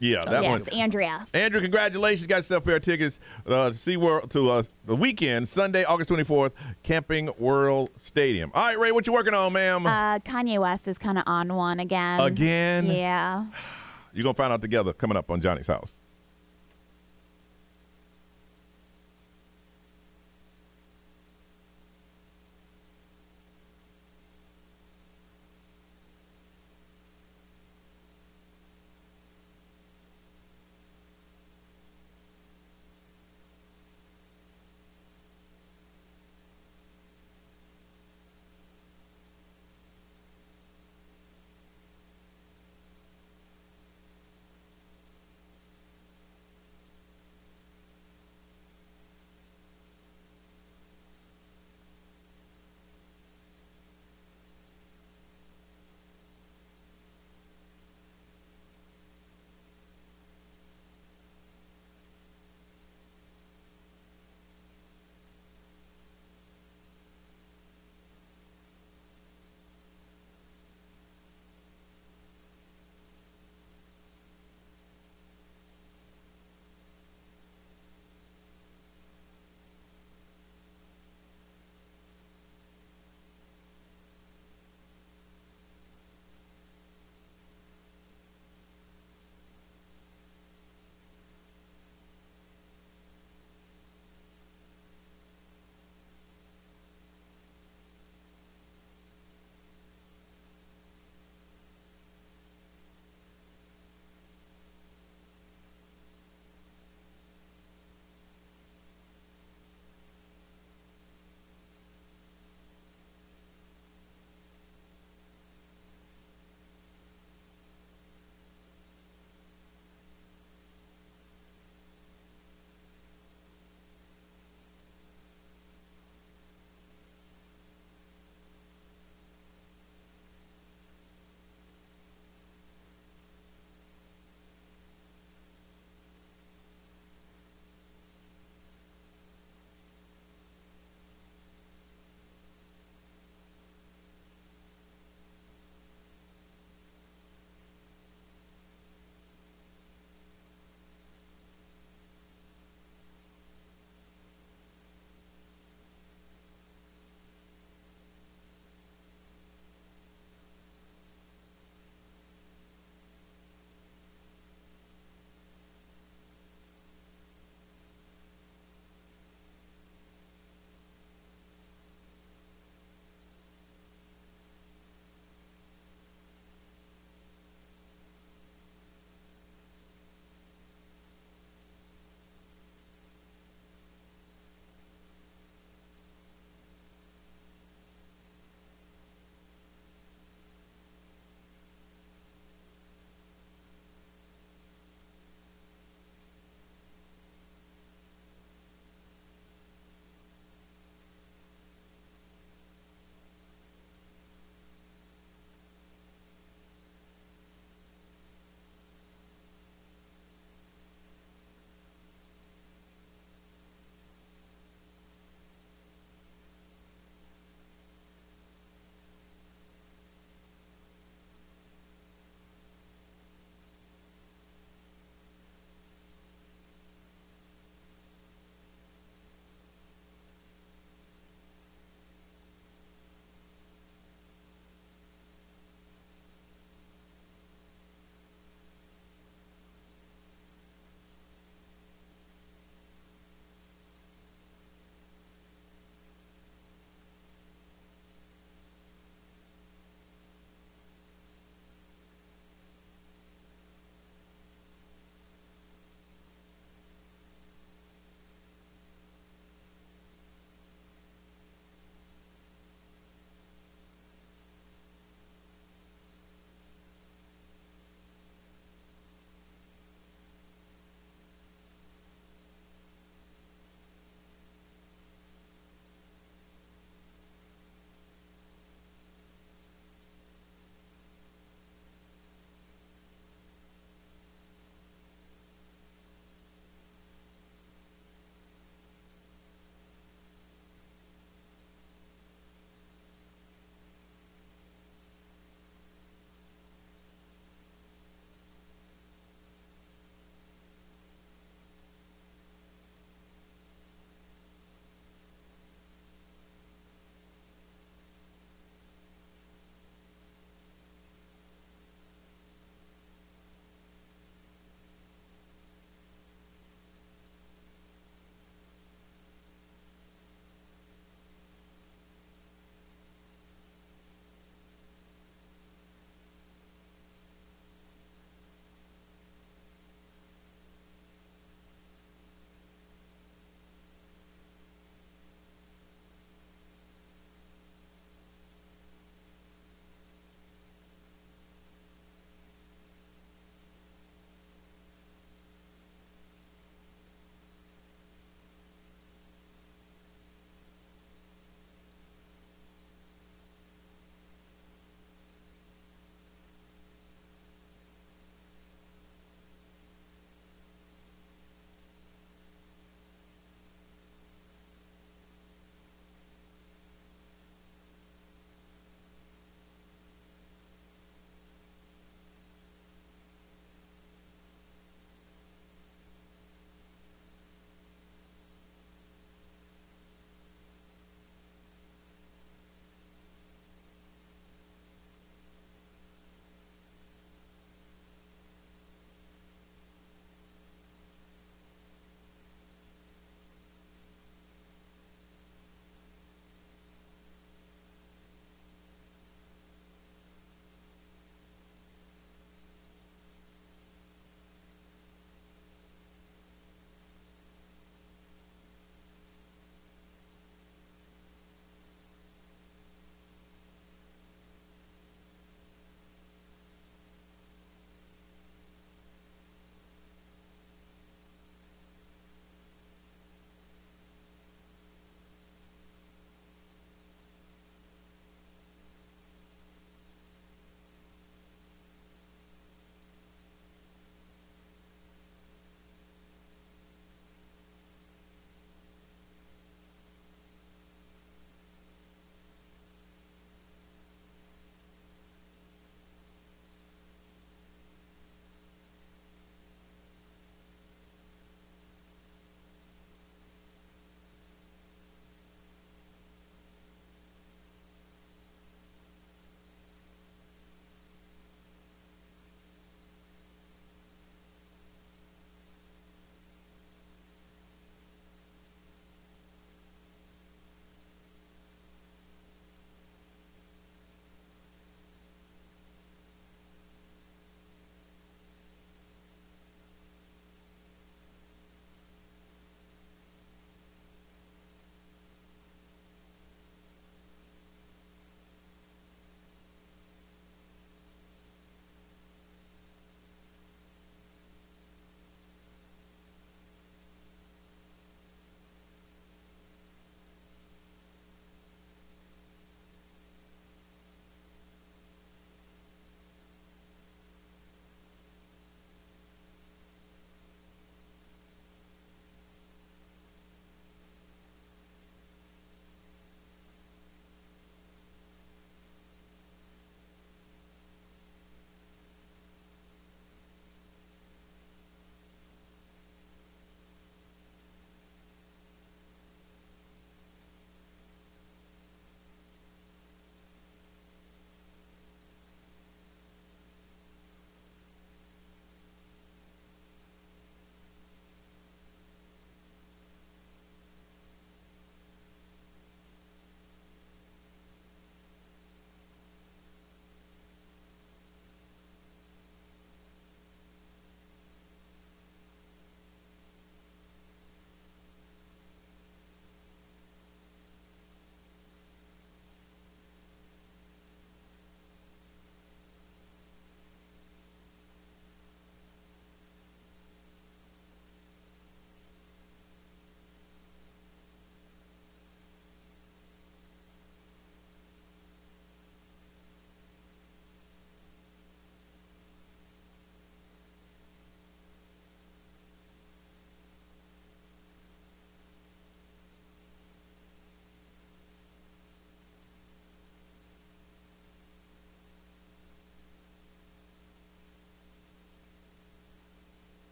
Yeah, that one. Yes, Andrea. Andrew, congratulations. Got yourself a pair of tickets to SeaWorld to The Weeknd, Sunday, August 24th, Camping World Stadium. All right, Ray, what you working on, ma'am? Kanye West is kind of on one again. Again? Yeah. You're going to find out together coming up on Johnny's House.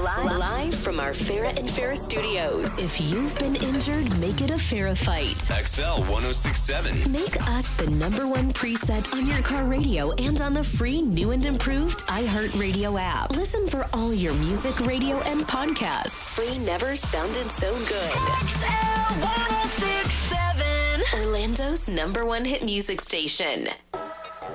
Live from our Farrah and Farrah studios. If you've been injured, make it a Farrah fight. XL 1067. Make us the #1 preset on your car radio and on the free new and improved iHeartRadio app. Listen for all your music, radio, and podcasts. Free never sounded so good. XL 1067. Orlando's #1 hit music station.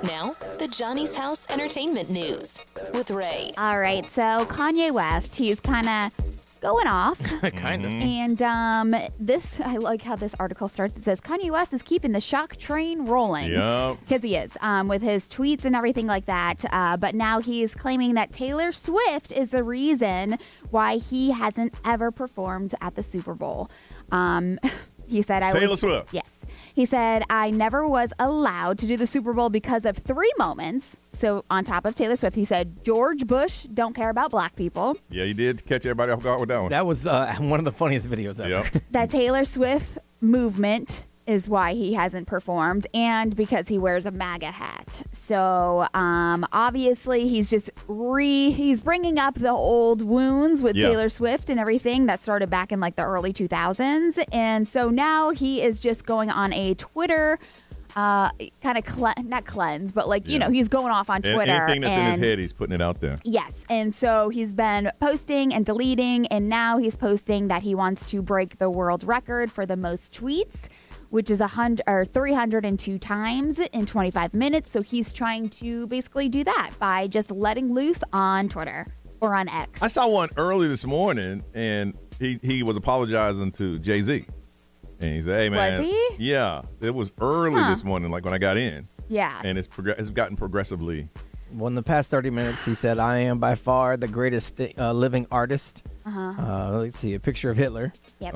Now, the Johnny's House Entertainment News with Ray. All right, so Kanye West, he's kind of going off. Kind of. And this, I like how this article starts. It says, Kanye West is keeping the shock train rolling. Yep. Because he is, with his tweets and everything like that. But now he's claiming that Taylor Swift is the reason why he hasn't ever performed at the Super Bowl. He said, Taylor Swift. Yes. He said, I never was allowed to do the Super Bowl because of 3 moments. So on top of Taylor Swift, he said, George Bush don't care about black people. Yeah, you did catch everybody off guard with that one. That was one of the funniest videos ever. Yep. That Taylor Swift movement is why he hasn't performed, and because he wears a MAGA hat. So obviously he's just he's bringing up the old wounds with Taylor Swift and everything that started back in like the early 2000s. And so now he is just going on a Twitter kind of not cleanse, but like, you know, he's going off on Twitter. Anything that's in his head, he's putting it out there. Yes. And so he's been posting and deleting, and now he's posting that he wants to break the world record for the most tweets, which is 302 times in 25 minutes. So he's trying to basically do that by just letting loose on Twitter or on X. I saw one early this morning, and he was apologizing to Jay-Z. And he said, hey, man. Was he? Yeah. It was early this morning, like when I got in. Yeah. And it's gotten progressively. Well, in the past 30 minutes, he said, I am by far the greatest living artist. Let's see, a picture of Hitler. Yep.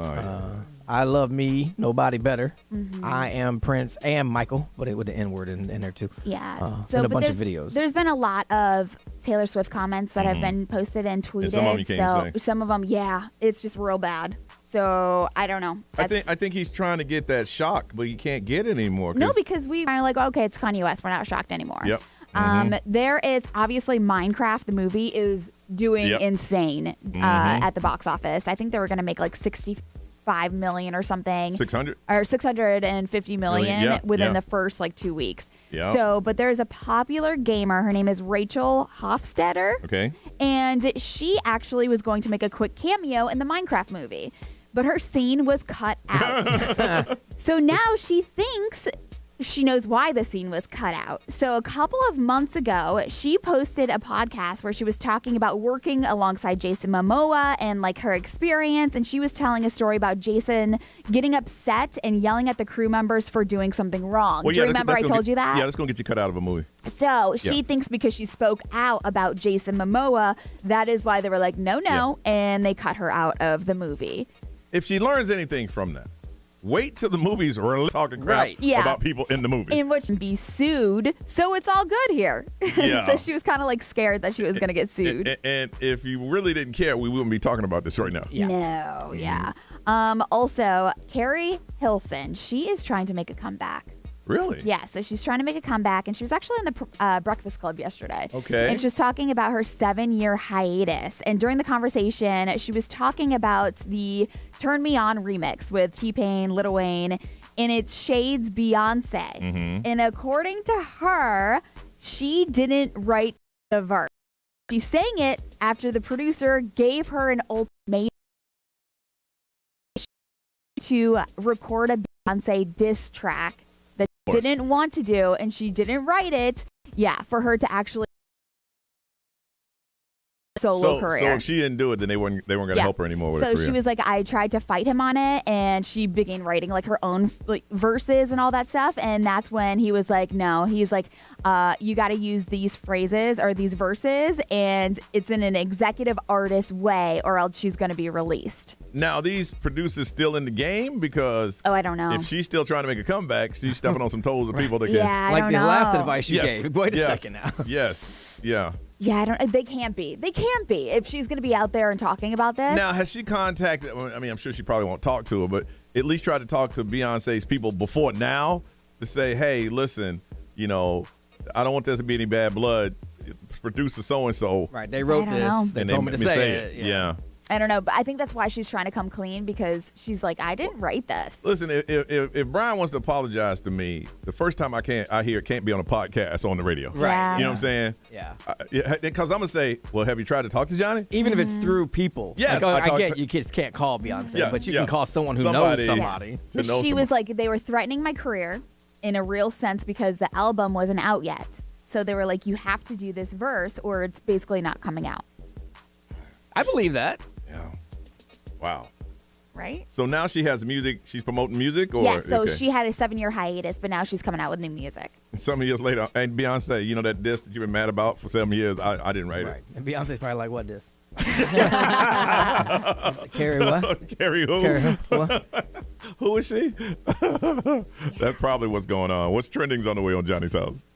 I love me, nobody better. Mhm. I am Prince and Michael, but it with the N word in there too. Yeah. And a bunch of videos. There's been a lot of Taylor Swift comments that have been posted and tweeted. And some of them you can't say. Some of them, it's just real bad. So I don't know. I think he's trying to get that shock, but he can't get it anymore. No, because we kind of like, okay, it's Kanye West. We're not shocked anymore. Yep. There is obviously Minecraft. The movie is doing insane at the box office. I think they were going to make like 65 million or something. 600 or 650 million within the first like 2 weeks. Yeah. So, but there's a popular gamer. Her name is Rachel Hofstetter. Okay. And she actually was going to make a quick cameo in the Minecraft movie, but her scene was cut out. So now she thinks she knows why the scene was cut out. So a couple of months ago, she posted a podcast where she was talking about working alongside Jason Momoa and like her experience. And she was telling a story about Jason getting upset and yelling at the crew members for doing something wrong. Do you remember I told you that? Yeah, that's going to get you cut out of a movie. So she thinks because she spoke out about Jason Momoa, that is why they were like, no, and they cut her out of the movie. If she learns anything from that, wait till the movies are talking crap about people in the movie. In which be sued. So it's all good here. Yeah. So she was kind of like scared that she was going to get sued. And if you really didn't care, we wouldn't be talking about this right now. No, also, Carrie Hilson, she is trying to make a comeback. Really? Yeah, so she's trying to make a comeback, and she was actually in the Breakfast Club yesterday. Okay. And she was talking about her 7-year hiatus. And during the conversation, she was talking about the Turn Me On remix with T-Pain, Lil Wayne, and it's Shade's Beyonce. Mm-hmm. And according to her, she didn't write the verse. She sang it after the producer gave her an ultimatum to record a Beyonce diss track that she didn't want to do, and she didn't write it. Yeah, for her to actually solo career. So if she didn't do it, then they weren't going to help her anymore with her career. So she was like, I tried to fight him on it, and she began writing like her own like verses and all that stuff. And that's when he was like, no, he's like, you got to use these phrases or these verses, and it's in an executive artist way, or else she's going to be released. Now, are these producers still in the game? Because I don't know. If she's still trying to make a comeback, she's stepping on some toes of people that can. Yeah, I don't know. last advice you gave. Wait a second now. Yes. Yeah. Yeah, I don't. They can't be. They can't be if she's going to be out there and talking about this. Now, has she contacted? I mean, I'm sure she probably won't talk to her, but at least try to talk to Beyonce's people before now to say, hey, listen, I don't want there to be any bad blood. producer so and so. Right, they wrote I don't know. this. They told me to say it. Yeah. I don't know, but I think that's why she's trying to come clean because she's like, I didn't write this. Listen, if Brian wants to apologize to me, the first time I hear it can't be on a podcast on the radio. Right. Yeah. You know what I'm saying? Yeah. Because I'm gonna say, well, have you tried to talk to Johnny? Even if it's through people. Yes, Like, I I get you just can't call Beyonce, Yeah, but you yeah. can call someone who Somebody. knows somebody. To know She was like, they were threatening my career in a real sense because the album wasn't out yet. So they were like, you have to do this verse or it's basically not coming out. I believe that. Yeah. Wow. Right? So now she has music. She's promoting music, or Yeah, so okay. she had a 7-year hiatus, but now she's coming out with new music. Some years later, and Beyonce, you know that diss that you've been mad about for 7 years. I didn't write Right. And Beyonce's probably like, what this? it. Carrie what? Carrie who? Carrie what? Who is she? That's probably what's going on. What's trending's on the way on Johnny's house?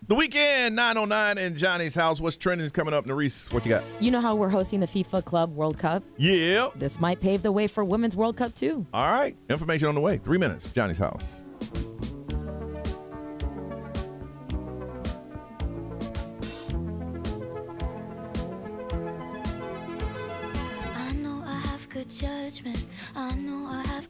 The weekend, 909 in Johnny's house. What's trending is coming up. Nerese, what you got? You know how we're hosting the FIFA Club World Cup? Yeah. This might pave the way for Women's World Cup, too. All right. Information on the way. 3 minutes. Johnny's house. I know I have good judgment. I know I have.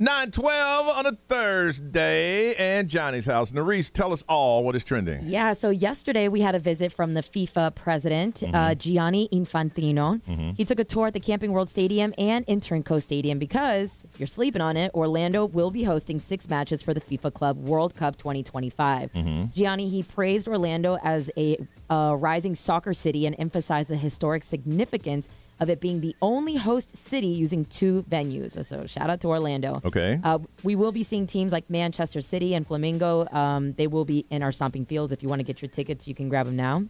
9:12 on a Thursday, and Johnny's house. Nerese, tell us all what is trending. Yeah, so yesterday we had a visit from the FIFA president, Gianni Infantino. He took a tour at the Camping World Stadium and Internco Stadium because, if you're sleeping on it, Orlando will be hosting 6 matches for the FIFA Club World Cup 2025. Gianni, he praised Orlando as a rising soccer city and emphasized the historic significance of it being the only host city using 2 venues. So shout out to Orlando. Okay. We will be seeing teams like Manchester City and Flamingo. They will be in our stomping fields. If you want to get your tickets, you can grab them now.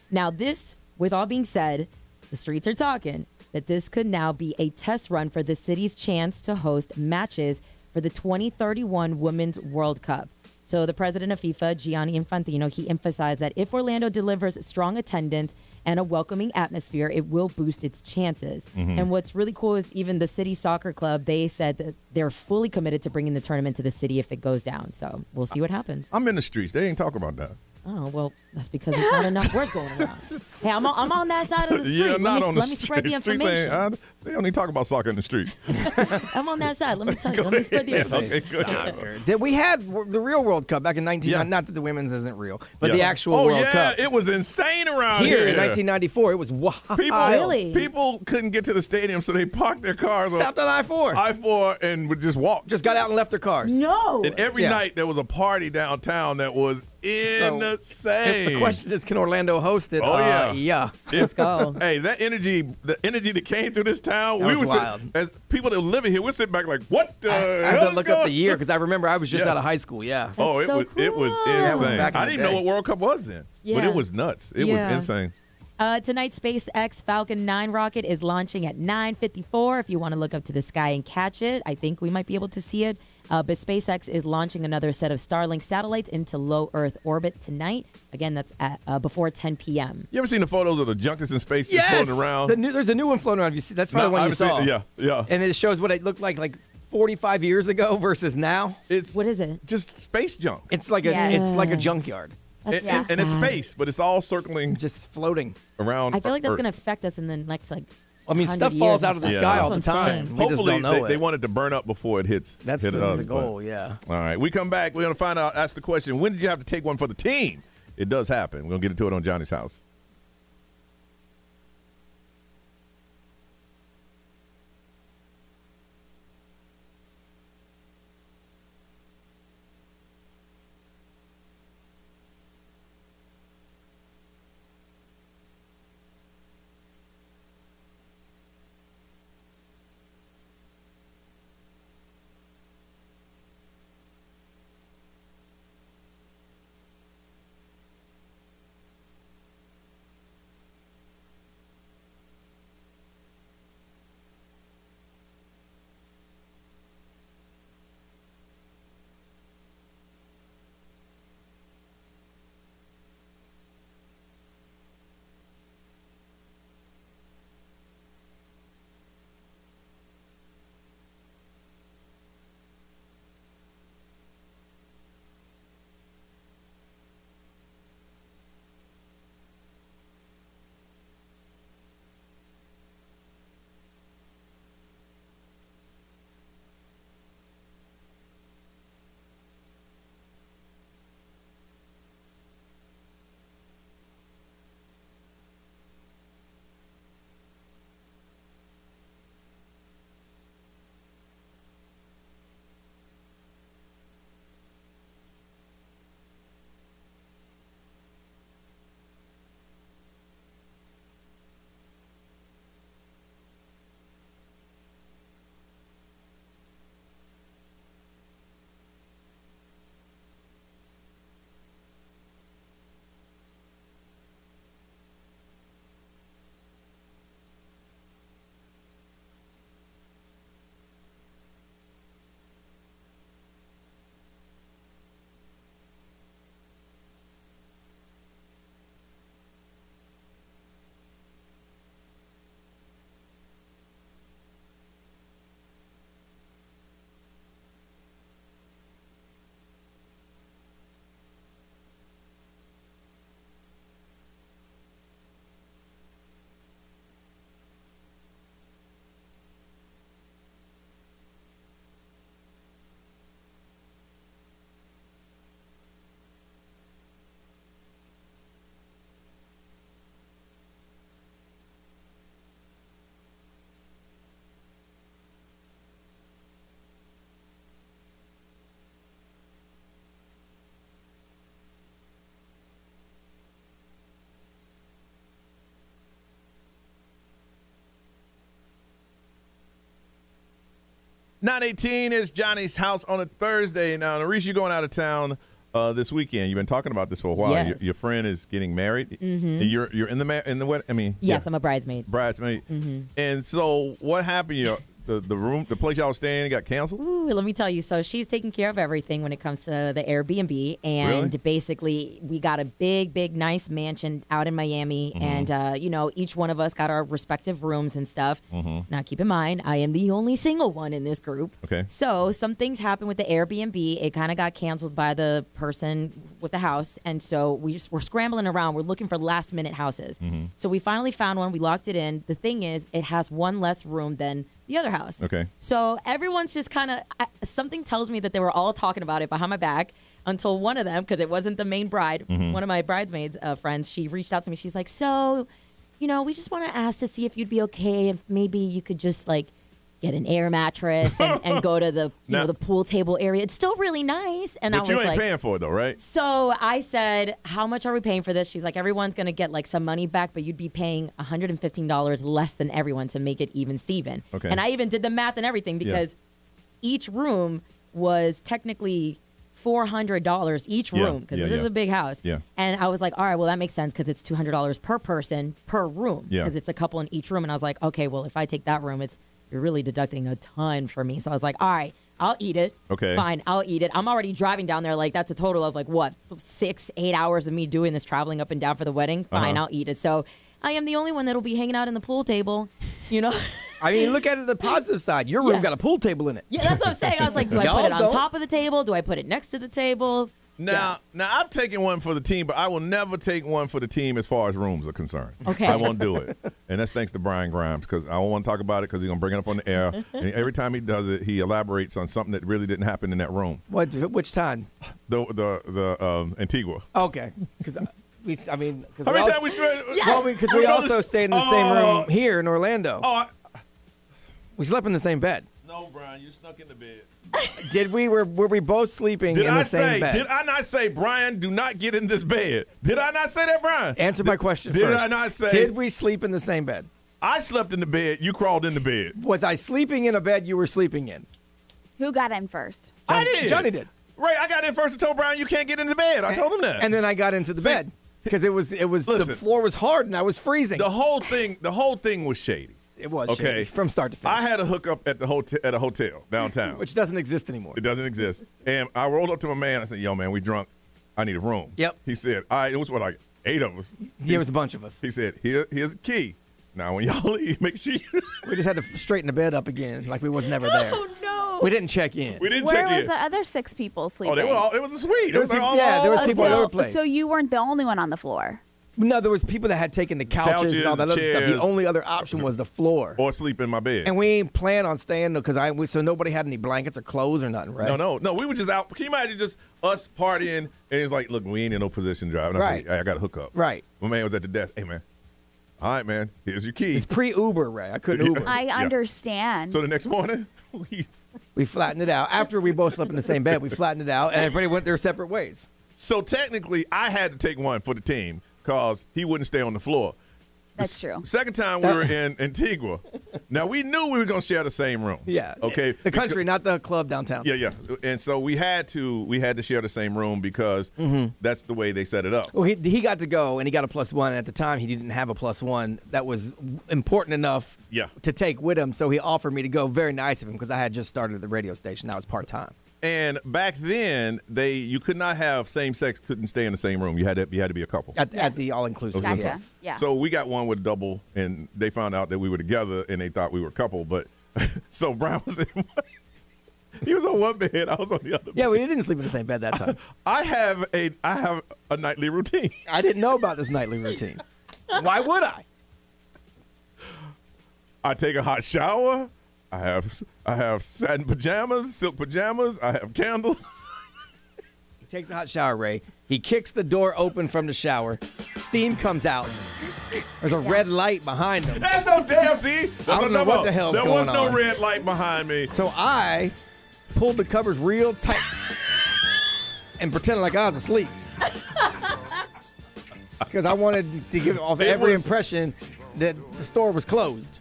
Now this, with all being said, the streets are talking that this could now be a test run for the city's chance to host matches for the 2031 Women's World Cup. So the president of FIFA, Gianni Infantino, he emphasized that if Orlando delivers strong attendance and a welcoming atmosphere, it will boost its chances. And what's really cool is even the city soccer club, they said that they're fully committed to bringing the tournament to the city if it goes down. So we'll see what happens. I'm in the streets. They ain't talking about that. Oh, well, that's because there's not enough work going around. Hey, I'm on that side of the street. Yeah, not on the let me spread the street. Streets information. they don't even talk about soccer in the street. I'm on that side. Let me tell you. Let me spread the information. Okay, go ahead. That we had the real World Cup back in 19. Not that the women's isn't real, but the actual World Cup. It was insane around here in 1994. It was wild. People couldn't get to the stadium, so they parked their cars. Stopped on I-4. I-4 and would just walk. Just got out and left their cars. No. And every night there was a party downtown that was insane. The question is, can Orlando host it? Oh yeah. Let's go. Hey, the energy that came through this town, That was wild. as people that were living here, we're sitting back like, what the I hell had to is look going up the year because I remember I was just out of high school. Yeah. Oh, it was Yeah, it was insane. back in I the didn't know day. what World Cup was then, but Yeah. it was nuts. It was insane. Tonight, SpaceX Falcon 9 rocket is launching at 9:54. If you want to look up to the sky and catch it, I think we might be able to see it. But SpaceX is launching another set of Starlink satellites into low Earth orbit tonight. Again, that's at before 10 p.m. You ever seen the photos of the junkets in space just floating around? There's a new one floating around. You see, that's probably No, the one I you haven't saw. seen it. Yeah. And it shows what it looked like 45 years ago versus now. What is it? Just space junk. It's like a junkyard. That's so and it's sad. space, but it's all circling, just floating around. I feel like that's Earth. going to affect us in the next, I mean, 100 stuff years falls and out of the stuff. sky That's all the what I'm time. saying. We just Hopefully, don't know they it. want it to burn up before it hits. That's hit the us, goal, but- yeah. All right, we come back. We're gonna find out. Ask the question: when did you have to take one for the team? It does happen. We're gonna get into it on Johnny's house. 9:18 is Johnny's house on a Thursday. Now, Maurice, you're going out of town this weekend. You've been talking about this for a while. Yes. Your friend is getting married. Mhm. And you're in the wedding. I mean, Yes, I'm a bridesmaid. Bridesmaid. Mhm. And so, what happened? The place y'all was staying got canceled. Ooh, let me tell you. So she's taking care of everything when it comes to the Airbnb, and Really? basically we got a big, nice mansion out in Miami, Mhm. and each one of us got our respective rooms and stuff. Mhm. Now, keep in mind, I am the only single one in this group. Okay. So some things happened with the Airbnb. It kind of got canceled by the person with the house, and so we're scrambling around. We're looking for last minute houses. Mhm. So we finally found one. We locked it in. The thing is, it has one less room than the other house. Okay. So everyone's just kind of, something tells me that they were all talking about it behind my back until one of them, because it wasn't the main bride, Mhm. one of my bridesmaids friends, she reached out to me. She's like, so, we just want to ask to see if you'd be okay if maybe you could just like get an air mattress and go to the Now- the pool table area. It's still really nice. And I But was you ain't like, paying for it though, right? so I said, how much are we paying for this? She's like, everyone's going to get like some money back, but you'd be paying $115 less than everyone to make it even Steven. Okay. And I even did the math and everything Yeah. because each room was technically $400 each Yeah, room because yeah, this is yeah. a big house. Yeah. And I was like, all right, well, that makes sense because it's $200 per person per room Yeah. because it's a couple in each room. And I was like, okay, well, if I take that room, you're really deducting a ton for me. So I was like, all right, I'll eat it. Okay. Fine, I'll eat it. I'm already driving down there. Like, that's a total of like, what, 6-8 hours of me doing this, traveling up and down for the wedding. Fine, Uh-huh. I'll eat it. So I am the only one that'll be hanging out in the pool table, I mean, look at it the positive side. Your room got a pool table in it. Yeah, that's what I'm saying. I was like, do I put it on top of the table? Do I put it next to the table? Now, I've taken one for the team, but I will never take one for the team as far as rooms are concerned. Okay. I won't do it. And that's thanks to Brian Grimes, because I don't want to talk about it because he's going to bring it up on the air. And every time he does it, he elaborates on something that really didn't happen in that room. Which time? The Antigua. Okay. Because How many times we tried? Because we also stayed in the same room here in Orlando. Oh, we slept in the same bed. No, Brian, you snuck in the bed. Did we? Were we both sleeping in the same bed? Did I not say, Brian, do not get in this bed? Did I not say that, Brian? Answer my question did first. I not say? Did we sleep in the same bed? I slept in the bed. You crawled in the bed. Was I sleeping in a bed you were sleeping in? Who got in first? I did. Johnny did. Right, I got in first and told Brian you can't get into bed. I told him that. And then I got into the bed because it was Listen, the floor was hard and I was freezing. The whole thing was shady. It was okay shady, from start to finish. I had a hookup at a hotel downtown, which doesn't exist anymore. It doesn't exist. And I rolled up to my man. I said, "Yo, man, we drunk. I need a room." Yep. He said, "All right." It was like 8 of us. There was a bunch of us. He said, "Here's a key. Now when y'all leave, make sure you." We just had to straighten the bed up again, like we was never there. Oh no! We didn't check in. We didn't Where check was in. the other 6 people sleeping? It was a suite. There was people all over the place. So you weren't the only one on the floor. No, there was people that had taken the couches and all that other stuff. chairs. The only other option was the floor. Or sleep in my bed. And we ain't plan on staying because so nobody had any blankets or clothes or nothing, right? No. We were just out. Can you imagine just us partying and it's like, look, we ain't in no position to drive. And I said, I got a hookup. Right. My man was at the desk. Hey man, all right, man, here's your key. It's pre-Uber, Ray. I couldn't Uber. I understand. So the next morning, we flattened it out. After we both slept in the same bed, we flattened it out, and everybody went their separate ways. So technically, I had to take one for the team because he wouldn't stay on the floor. That's true. Second time we were in Antigua. Now we knew we were gonna share the same room. Yeah. Okay. The country, not the club downtown. Yeah. And so we had to share the same room because that's the way they set it up. Well, he got to go, and he got a +1. And at the time, he didn't have a +1 that was important enough to take with him. So he offered me to go. Very nice of him because I had just started at the radio station. I was part-time. And back then, you could not have same sex couldn't stay in the same room. You had to be a couple. At the all-inclusive. Gotcha. Yes. Yeah. So we got one with a double, and they found out that we were together, and they thought we were a couple. But so Brown was in he was on one bed, I was on the other. Yeah, we didn't sleep in the same bed that time. I have a nightly routine. I didn't know about this nightly routine. Why would I? I take a hot shower. I have satin pajamas, silk pajamas. I have candles. He takes a hot shower, Ray. He kicks the door open from the shower. Steam comes out. There's a red light behind him. There's no damn, see? I don't know what the hell's There going was no on. red light behind me. So I pulled the covers real tight and pretended like I was asleep. Because I wanted to give off every impression that the store was closed.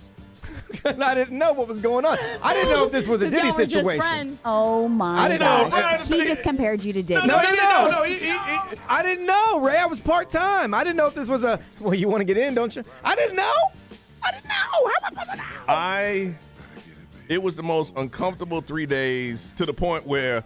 because I didn't know what was going on. I didn't know if this was a Diddy situation. Oh my I didn't know. gosh. He just compared you to Diddy. No. I didn't know, Ray. I was part-time. I didn't know if this was well, you want to get in, don't you? I didn't know. How am I supposed to know? It was the most uncomfortable 3 days to the point where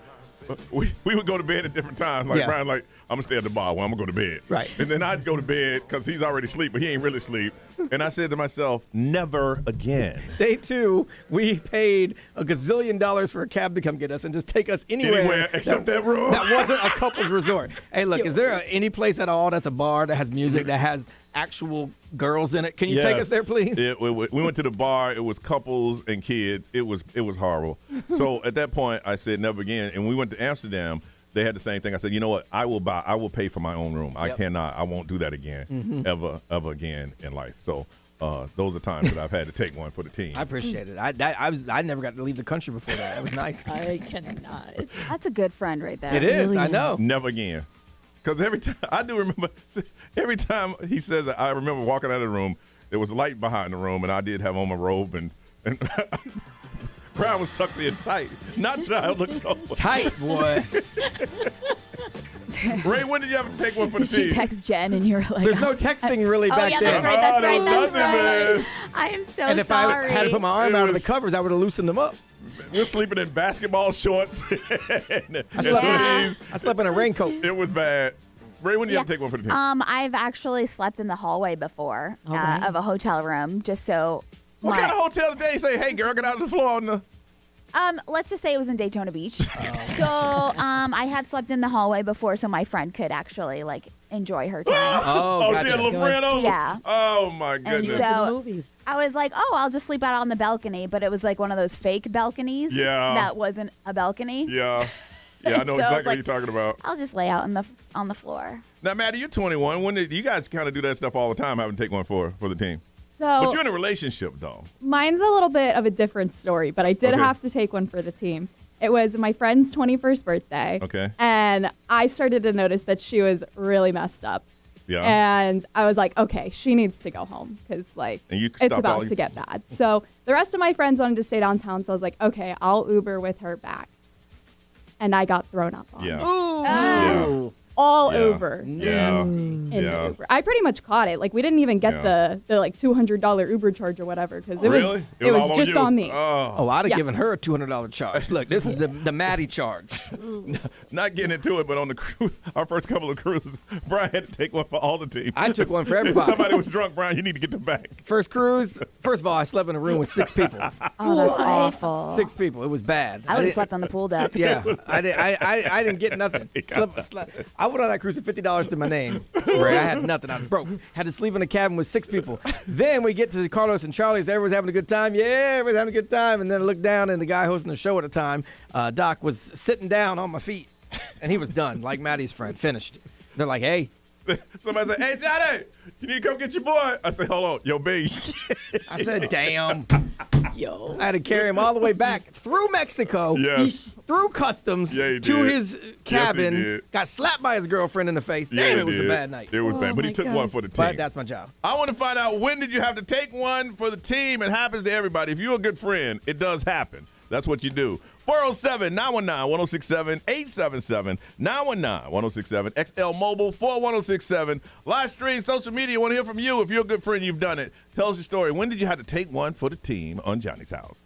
we would go to bed at different times. Like, Brian, I'm going to stay at the bar. Well, I'm going to go to bed. Right. And then I'd go to bed because he's already asleep, but he ain't really asleep. And I said to myself, never again. Day 2, we paid $1 gazillion for a cab to come get us and just take us anywhere except that room. That wasn't a couple's resort. Hey, look, is there any place at all that's a bar that has music that has actual girls in it? Can you take us there, please? We went to the bar. It was couples and kids. It was horrible. So at that point, I said never again. And we went to Amsterdam. They had the same thing. I said, you know what? I will pay for my own room. Yep. I won't do that again, ever again in life. So those are times that I've had to take one for the team. I appreciate it. I never got to leave the country before that. It was nice. I cannot. That's a good friend right there. It is. Really I know. Never again. Because every time, I do remember, every time he says that, I remember walking out of the room, there was light behind the room, and I did have on my robe, and Brian was tucked in tight. Not that I looked so tight, boy. Ray, when did you have to take one for the Did you team? text Jen and you were like, There's no texting really back yeah, then. That's right. Man. I am so and if sorry. I had to put my arm out of the covers, I would have loosened them up. We were sleeping in basketball shorts. I slept in a raincoat. It was bad. Ray, when did you have to take one for the team? I've actually slept in the hallway before of a hotel room, just so. What kind of hotel did they say, hey, girl, get out of the floor on the... Let's just say it was in Daytona Beach. So I have slept in the hallway before so my friend could actually, enjoy her time. She had a little friend over? Yeah. Oh, my goodness. And so I was like, I'll just sleep out on the balcony, but it was like one of those fake balconies. Yeah. That wasn't a balcony. Yeah. Yeah, I know So I was exactly what like, you're talking about. I'll just lay out on the floor. Now, Maddie, you're 21. When did you guys kind of do that stuff all the time, having to take one for the team? So But you're in a relationship, though. Mine's a little bit of a different story, but I did have to take one for the team. It was my friend's 21st birthday. Okay. And I started to notice that she was really messed up. Yeah. And I was like, okay, she needs to go home because, it's about to get bad. So the rest of my friends wanted to stay downtown, so I was like, okay, I'll Uber with her back. And I got thrown up on. Yeah. Ooh. All over. Yeah. In the Uber. I pretty much caught it. We didn't even get the $200 Uber charge or whatever because it was just on me. Oh, I'd have given her a $200 charge. Look, this is the Maddie charge. Not getting into it, but on the cruise, our first couple of cruises, Brian had to take one for all the team. I took one for everybody. If somebody was drunk, Brian, you need to get them back. First cruise, first of all, I slept in a room with 6 people. Oh, that's awful. 6 people. It was bad. I would have slept on the pool deck. Yeah, I didn't get nothing. I went on that cruise with $50 to my name. Ray, I had nothing. I was broke. Had to sleep in a cabin with 6 people. Then we get to Carlos and Charlie's. Everyone's having a good time. Yeah, everyone's having a good time. And then I looked down, and the guy hosting the show at the time, Doc, was sitting down on my feet. And he was done, like Maddie's friend, finished. They're like, hey. Somebody said, hey, Johnny, you need to come get your boy. I said, hold on, yo, B. I said, damn. Yo. I had to carry him all the way back through Mexico, through customs, to his cabin. Yes, he did. Got slapped by his girlfriend in the face. Yeah, Damn, it was a bad night. It was bad, but he took one for the team. But that's my job. I want to find out, when did you have to take one for the team? It happens to everybody. If you're a good friend, it does happen. That's what you do. 407-919-1067, 877-919-1067, XL Mobile 41067. Live stream, social media. Want to hear from you. If you're a good friend, you've done it. Tell us your story. When did you have to take one for the team on Johnny's House?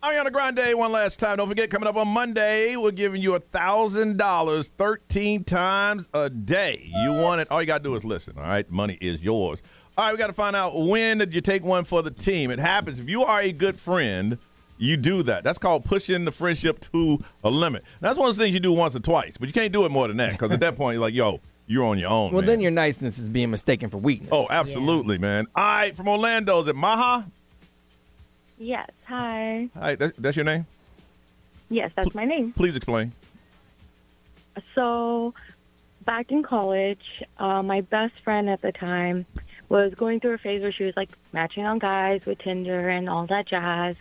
Ariana Grande one last time. Don't forget, coming up on Monday, we're giving you $1,000 13 times a day. You want it, all you got to do is listen, all right? Money is yours. All right, we got to find out, when did you take one for the team? It happens. If you are a good friend, you do that. That's called pushing the friendship to a limit. That's one of those things you do once or twice, but you can't do it more than that, because at that point, you're like, yo, you're on your own, Well, man. then your niceness is being mistaken for weakness. Oh, absolutely, man. All right, from Orlando, is it Maha? Yes. Hi. Hi, that's your name? Yes, that's my name. Please explain. So, back in college, my best friend at the time was going through a phase where she was like matching on guys with Tinder and all that jazz.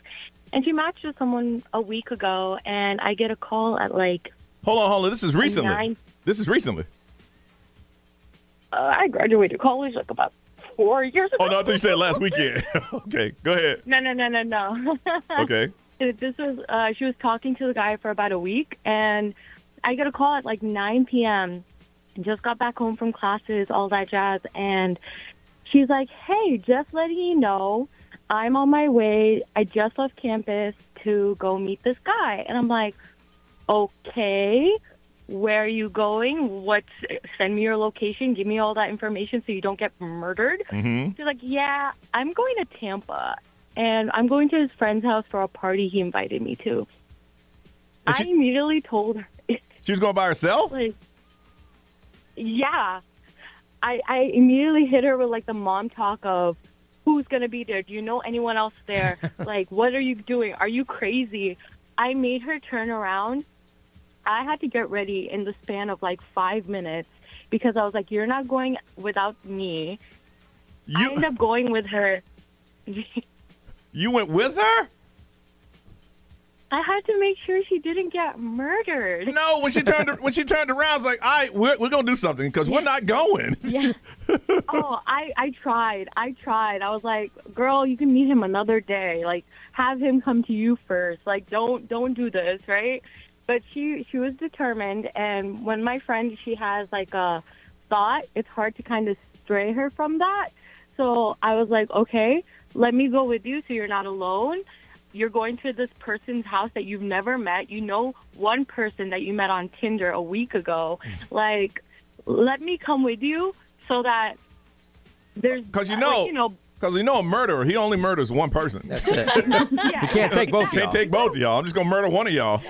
And she matched with someone a week ago, and I get a call at like. Hold on. This is recently. 9. This is recently. I graduated college like about 4 years ago. Oh, no, I thought you said last weekend. Okay, go ahead. No. Okay. This was, she was talking to the guy for about a week, and I get a call at like 9 p.m. Just got back home from classes, all that jazz, and she's like, hey, just letting you know, I'm on my way. I just left campus to go meet this guy. And I'm like, okay, where are you going? Send me your location. Give me all that information so you don't get murdered. Mm-hmm. She's like, yeah, I'm going to Tampa, and I'm going to his friend's house for a party he invited me to. I immediately told her. She was going by herself? Like, yeah. I immediately hit her with, like, the mom talk of, who's going to be there? Do you know anyone else there? Like, what are you doing? Are you crazy? I made her turn around. I had to get ready in the span of, like, 5 minutes because I was like, you're not going without me. I ended up going with her. You went with her? I had to make sure she didn't get murdered. No, when she turned around, it's like, all right, we're gonna do something because we're not going. Yeah. Oh, I tried. I was like, girl, you can meet him another day. Like, have him come to you first. Like, don't do this, right? But she was determined, and when my friend, she has like a thought, it's hard to kind of stray her from that. So I was like, okay, let me go with you so you're not alone. You're going to this person's house that you've never met. You know one person that you met on Tinder a week ago. Like, let me come with you so that there's... Because a murderer, he only murders one person. That's it. Yeah. You can't take both of y'all. Can't take both of y'all. I'm just going to murder one of y'all.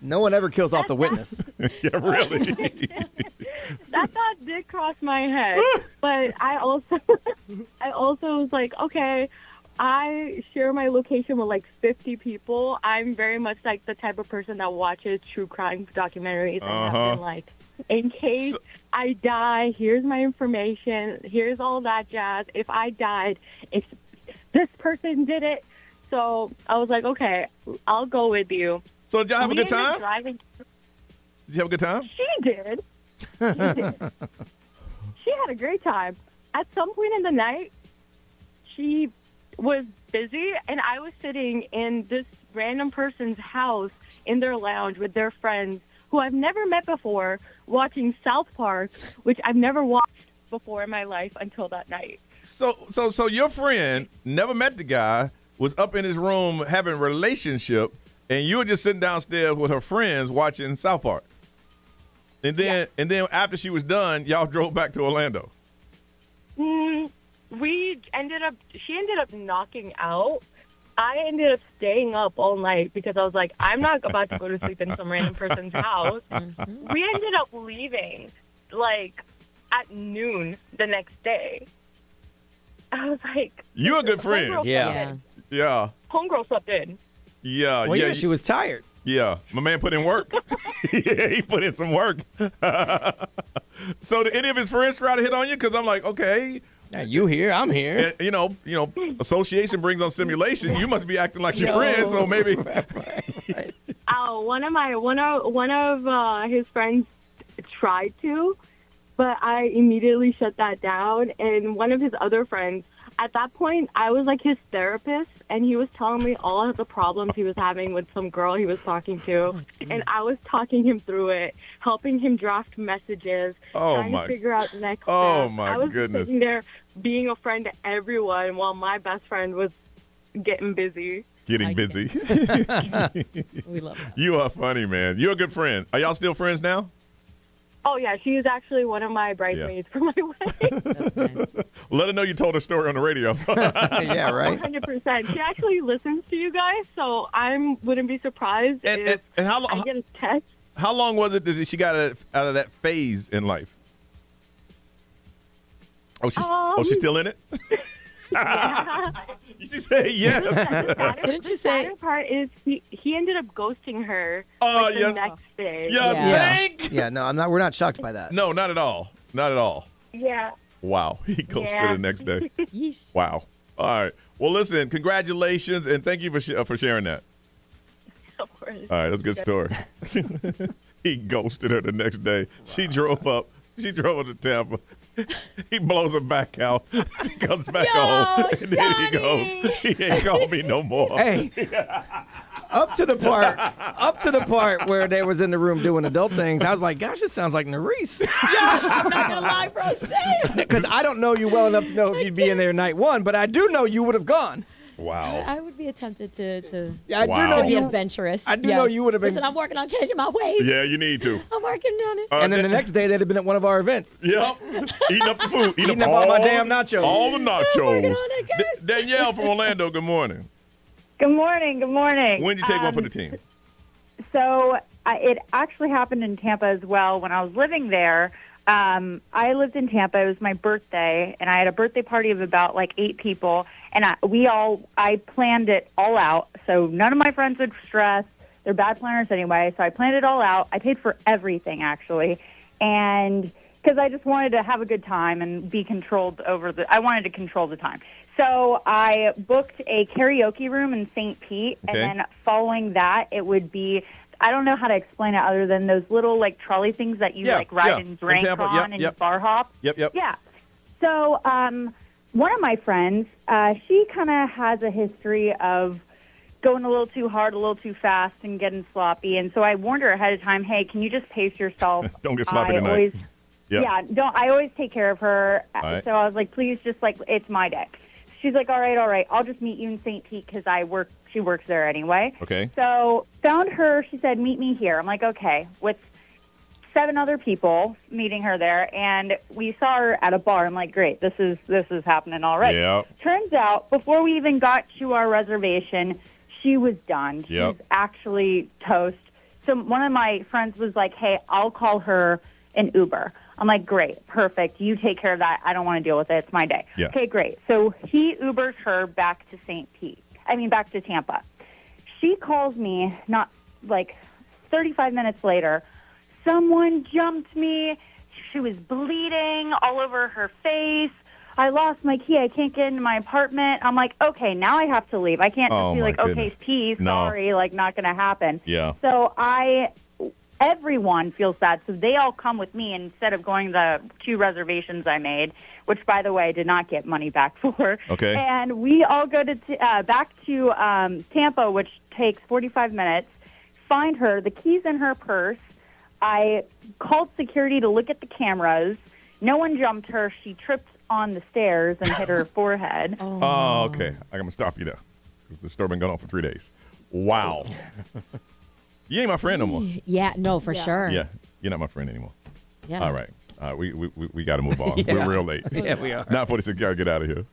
No one ever kills off the witness. Yeah, really. That thought did cross my head. But I also was like, okay... I share my location with like 50 people. I'm very much like the type of person that watches true crime documentaries and have been like, in case I die, here's my information, here's all that jazz. If I died, if this person did it. So I was like, okay, I'll go with you. So did y'all have a good time? Did you have a good time? She did. She had a great time. At some point in the night, she was busy, and I was sitting in this random person's house in their lounge with their friends who I've never met before, watching South Park, which I've never watched before in my life until that night. So your friend never met the guy, was up in his room having a relationship, and you were just sitting downstairs with her friends watching South Park. And then after she was done, y'all drove back to Orlando. She ended up knocking out. I ended up staying up all night because I was like, I'm not about to go to sleep in some random person's house. We ended up leaving like at noon the next day. I was like, you're a good friend. Yeah. Homegirl slept in. Yeah. Well, yeah, she was tired. Yeah, my man put in work. Yeah, he put in some work. So did any of his friends try to hit on you? Because I'm like, okay. Now you here, I'm here. And, you know, association brings on simulation. You must be acting like your friend, so maybe. Right. Oh, one of his friends tried to, but I immediately shut that down. And one of his other friends, at that point, I was like his therapist, and he was telling me all of the problems he was having with some girl he was talking to, and I was talking him through it, helping him draft messages, trying to figure out next steps. Oh, my I was goodness. sitting there being a friend to everyone while my best friend was getting busy. Getting busy. We love that. You are funny, man. You're a good friend. Are y'all still friends now? Oh yeah, she is actually one of my bridesmaids for my wedding. That's nice. Let her know you told her story on the radio. Yeah, right. 100%. She actually listens to you guys, so I wouldn't be surprised if and how long? I get a text. How long was it that she got out of that phase in life? Oh, she's still in it? Yeah. She said yes. Didn't you The say? sadder part is he ended up ghosting her the next day. Yeah, no, I'm not. We're not shocked by that. No, not at all. Not at all. Yeah. Wow. He ghosted Yeah. the next day. Yeesh. Wow. All right. Well, listen, congratulations, and thank you for sharing that. Of course. All right, that's a good story. He ghosted her the next day. She drove up. She drove her to Tampa. He blows her back out. She comes back home. And then he goes, he ain't called me no more. Hey, up to the part where they was in the room doing adult things, I was like, gosh, this sounds like Nerese. I'm not gonna lie, bro. Same. Because I don't know you well enough to know if you'd be in there night one, but I do know you would have gone. Wow. I would be tempted to Yeah, I do know be you- adventurous. I do know you would have been. Listen, I'm working on changing my ways. Yeah, you need to. I'm working on it. And then the next day, they'd have been at one of our events. Yep. Eating up the food. Eating up all my damn nachos. All the nachos. working on it, guys. Danielle from Orlando, good morning. Good morning. Good morning. When did you take one for the team? So it actually happened in Tampa as well. When I was living there, I lived in Tampa. It was my birthday, and I had a birthday party of about like 8 people. And I planned it all out, so none of my friends would stress. They're bad planners anyway, so I planned it all out. I paid for everything, actually, and because I just wanted to have a good time and be controlled I wanted to control the time. So I booked a karaoke room in St. Pete, Okay. and then following that, it would be, I don't know how to explain it other than those little, like, trolley things that you, ride and drink Tampa, on and you bar hop. Yep. Yeah. So one of my friends, she kind of has a history of going a little too hard, a little too fast, and getting sloppy. And so I warned her ahead of time, hey, can you just pace yourself? Don't get sloppy I tonight. always, Yep. Yeah, I always take care of her. All right. So I was like, please, just like, it's my day. She's like, all right. I'll just meet you in St. Pete because she works there anyway. Okay. So found her. She said, meet me here. I'm like, okay. With 7 other people meeting her there, and we saw her at a bar. I'm like, great, this is happening already. Yeah. Turns out, before we even got to our reservation, she was done. She Yep. was actually toast. So one of my friends was like, hey, I'll call her an Uber. I'm like, great, perfect. You take care of that. I don't want to deal with it. It's my day. Yeah. Okay, great. So he Ubers her back to back to Tampa. She calls me not like 35 minutes later. Someone jumped me. She was bleeding all over her face. I lost my key. I can't get into my apartment. I'm like, okay, now I have to leave. I can't Oh, just be my like, goodness. okay, peace, No. sorry, like not going to happen. Yeah. So everyone feels bad. So they all come with me instead of going the 2 reservations I made, which, by the way, I did not get money back for. Okay. And we all go to back to Tampa, which takes 45 minutes. Find her. The key's in her purse. I called security to look at the cameras. No one jumped her. She tripped on the stairs and hit her forehead. Oh, okay. I'm going to stop you there because the story been going on for 3 days. Wow. You ain't my friend no more. Yeah, no, for sure. Yeah, you're not my friend anymore. Yeah. All right. We got to move on. Yeah. We're real late. Yeah, we are. 9:46, got to get out of here.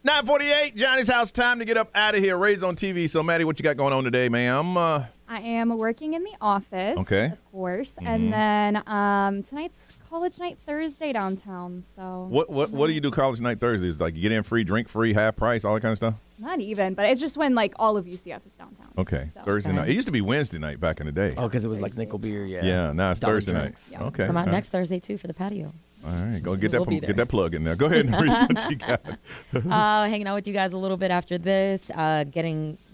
9:48, Johnny's house. Time to get up out of here. Raised on TV. So, Maddie, what you got going on today, ma'am? I am working in the office, Okay. of course, and then tonight's college night Thursday downtown. So What do you do college night Thursdays? Like you get in free, drink free, half price, all that kind of stuff? not even, but it's just when like all of UCF is downtown. Okay. So. Thursday night. It used to be Wednesday night back in the day. Oh, because it was like nickel beer, yeah. Yeah, now it's Dollar Thursday drinks. night. Okay. Come out all next Thursday, too, for the patio. right, go get We'll be that there. plug in there. Go ahead and read what you got. Hanging out with you guys a little bit after this.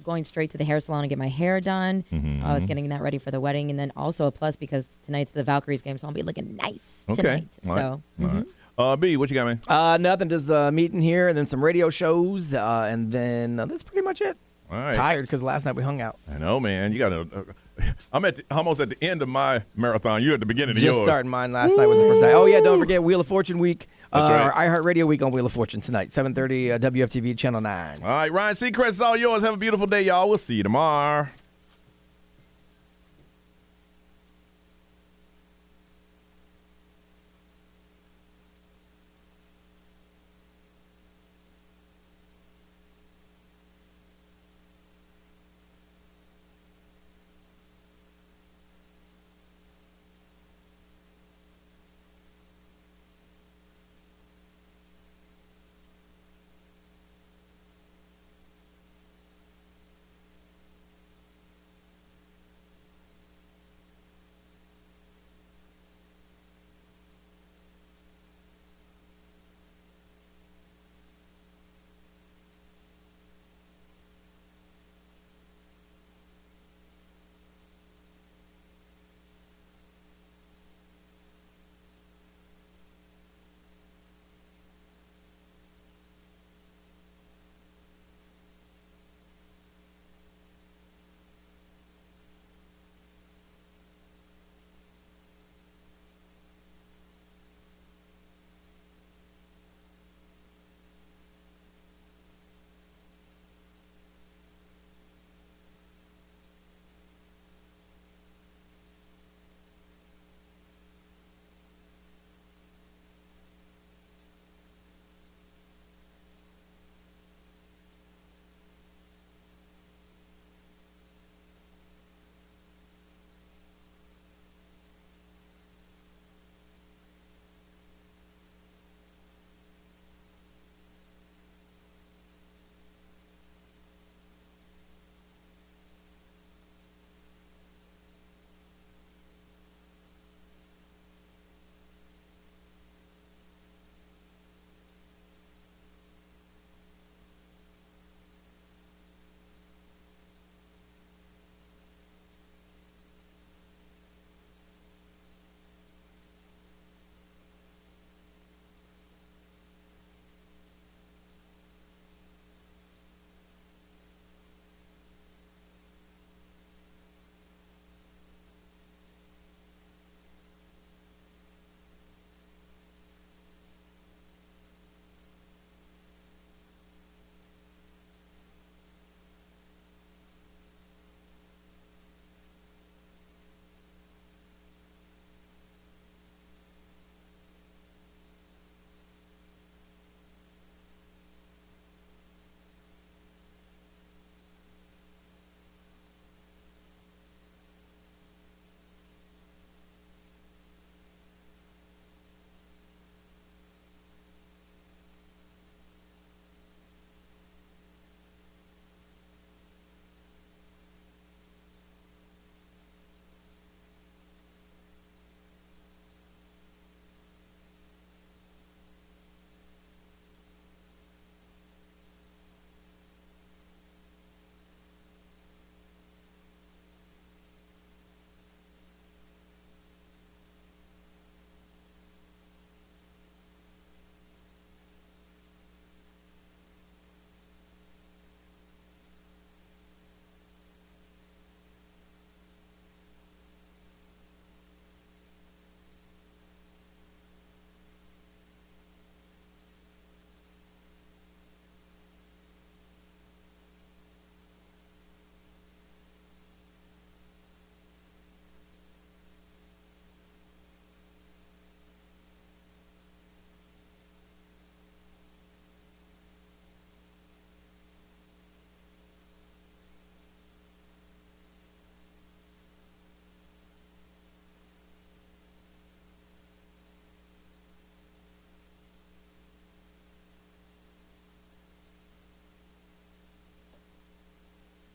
Going straight to the hair salon to get my hair done. Mm-hmm. I was getting that ready for the wedding, and then also a plus because tonight's the Valkyries game, so I'll be looking nice tonight. All right. So, All right. B, what you got, man? Nothing. Just meeting here, and then some radio shows, and then that's pretty much it. All right. Tired because last night we hung out. I know, man. You got to. I'm almost at the end of my marathon. You're at the beginning of yours. Just starting mine. Last night was the first night. Oh yeah, don't forget Wheel of Fortune week. That's right. Our iHeartRadio week on Wheel of Fortune tonight, 7:30 WFTV Channel 9. All right, Ryan Seacrest, it's all yours. Have a beautiful day, y'all. We'll see you tomorrow.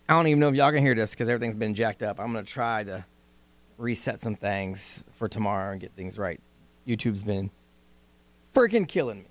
I don't even know if y'all can hear this because everything's been jacked up. I'm going to try to reset some things for tomorrow and get things right. YouTube's been freaking killing me.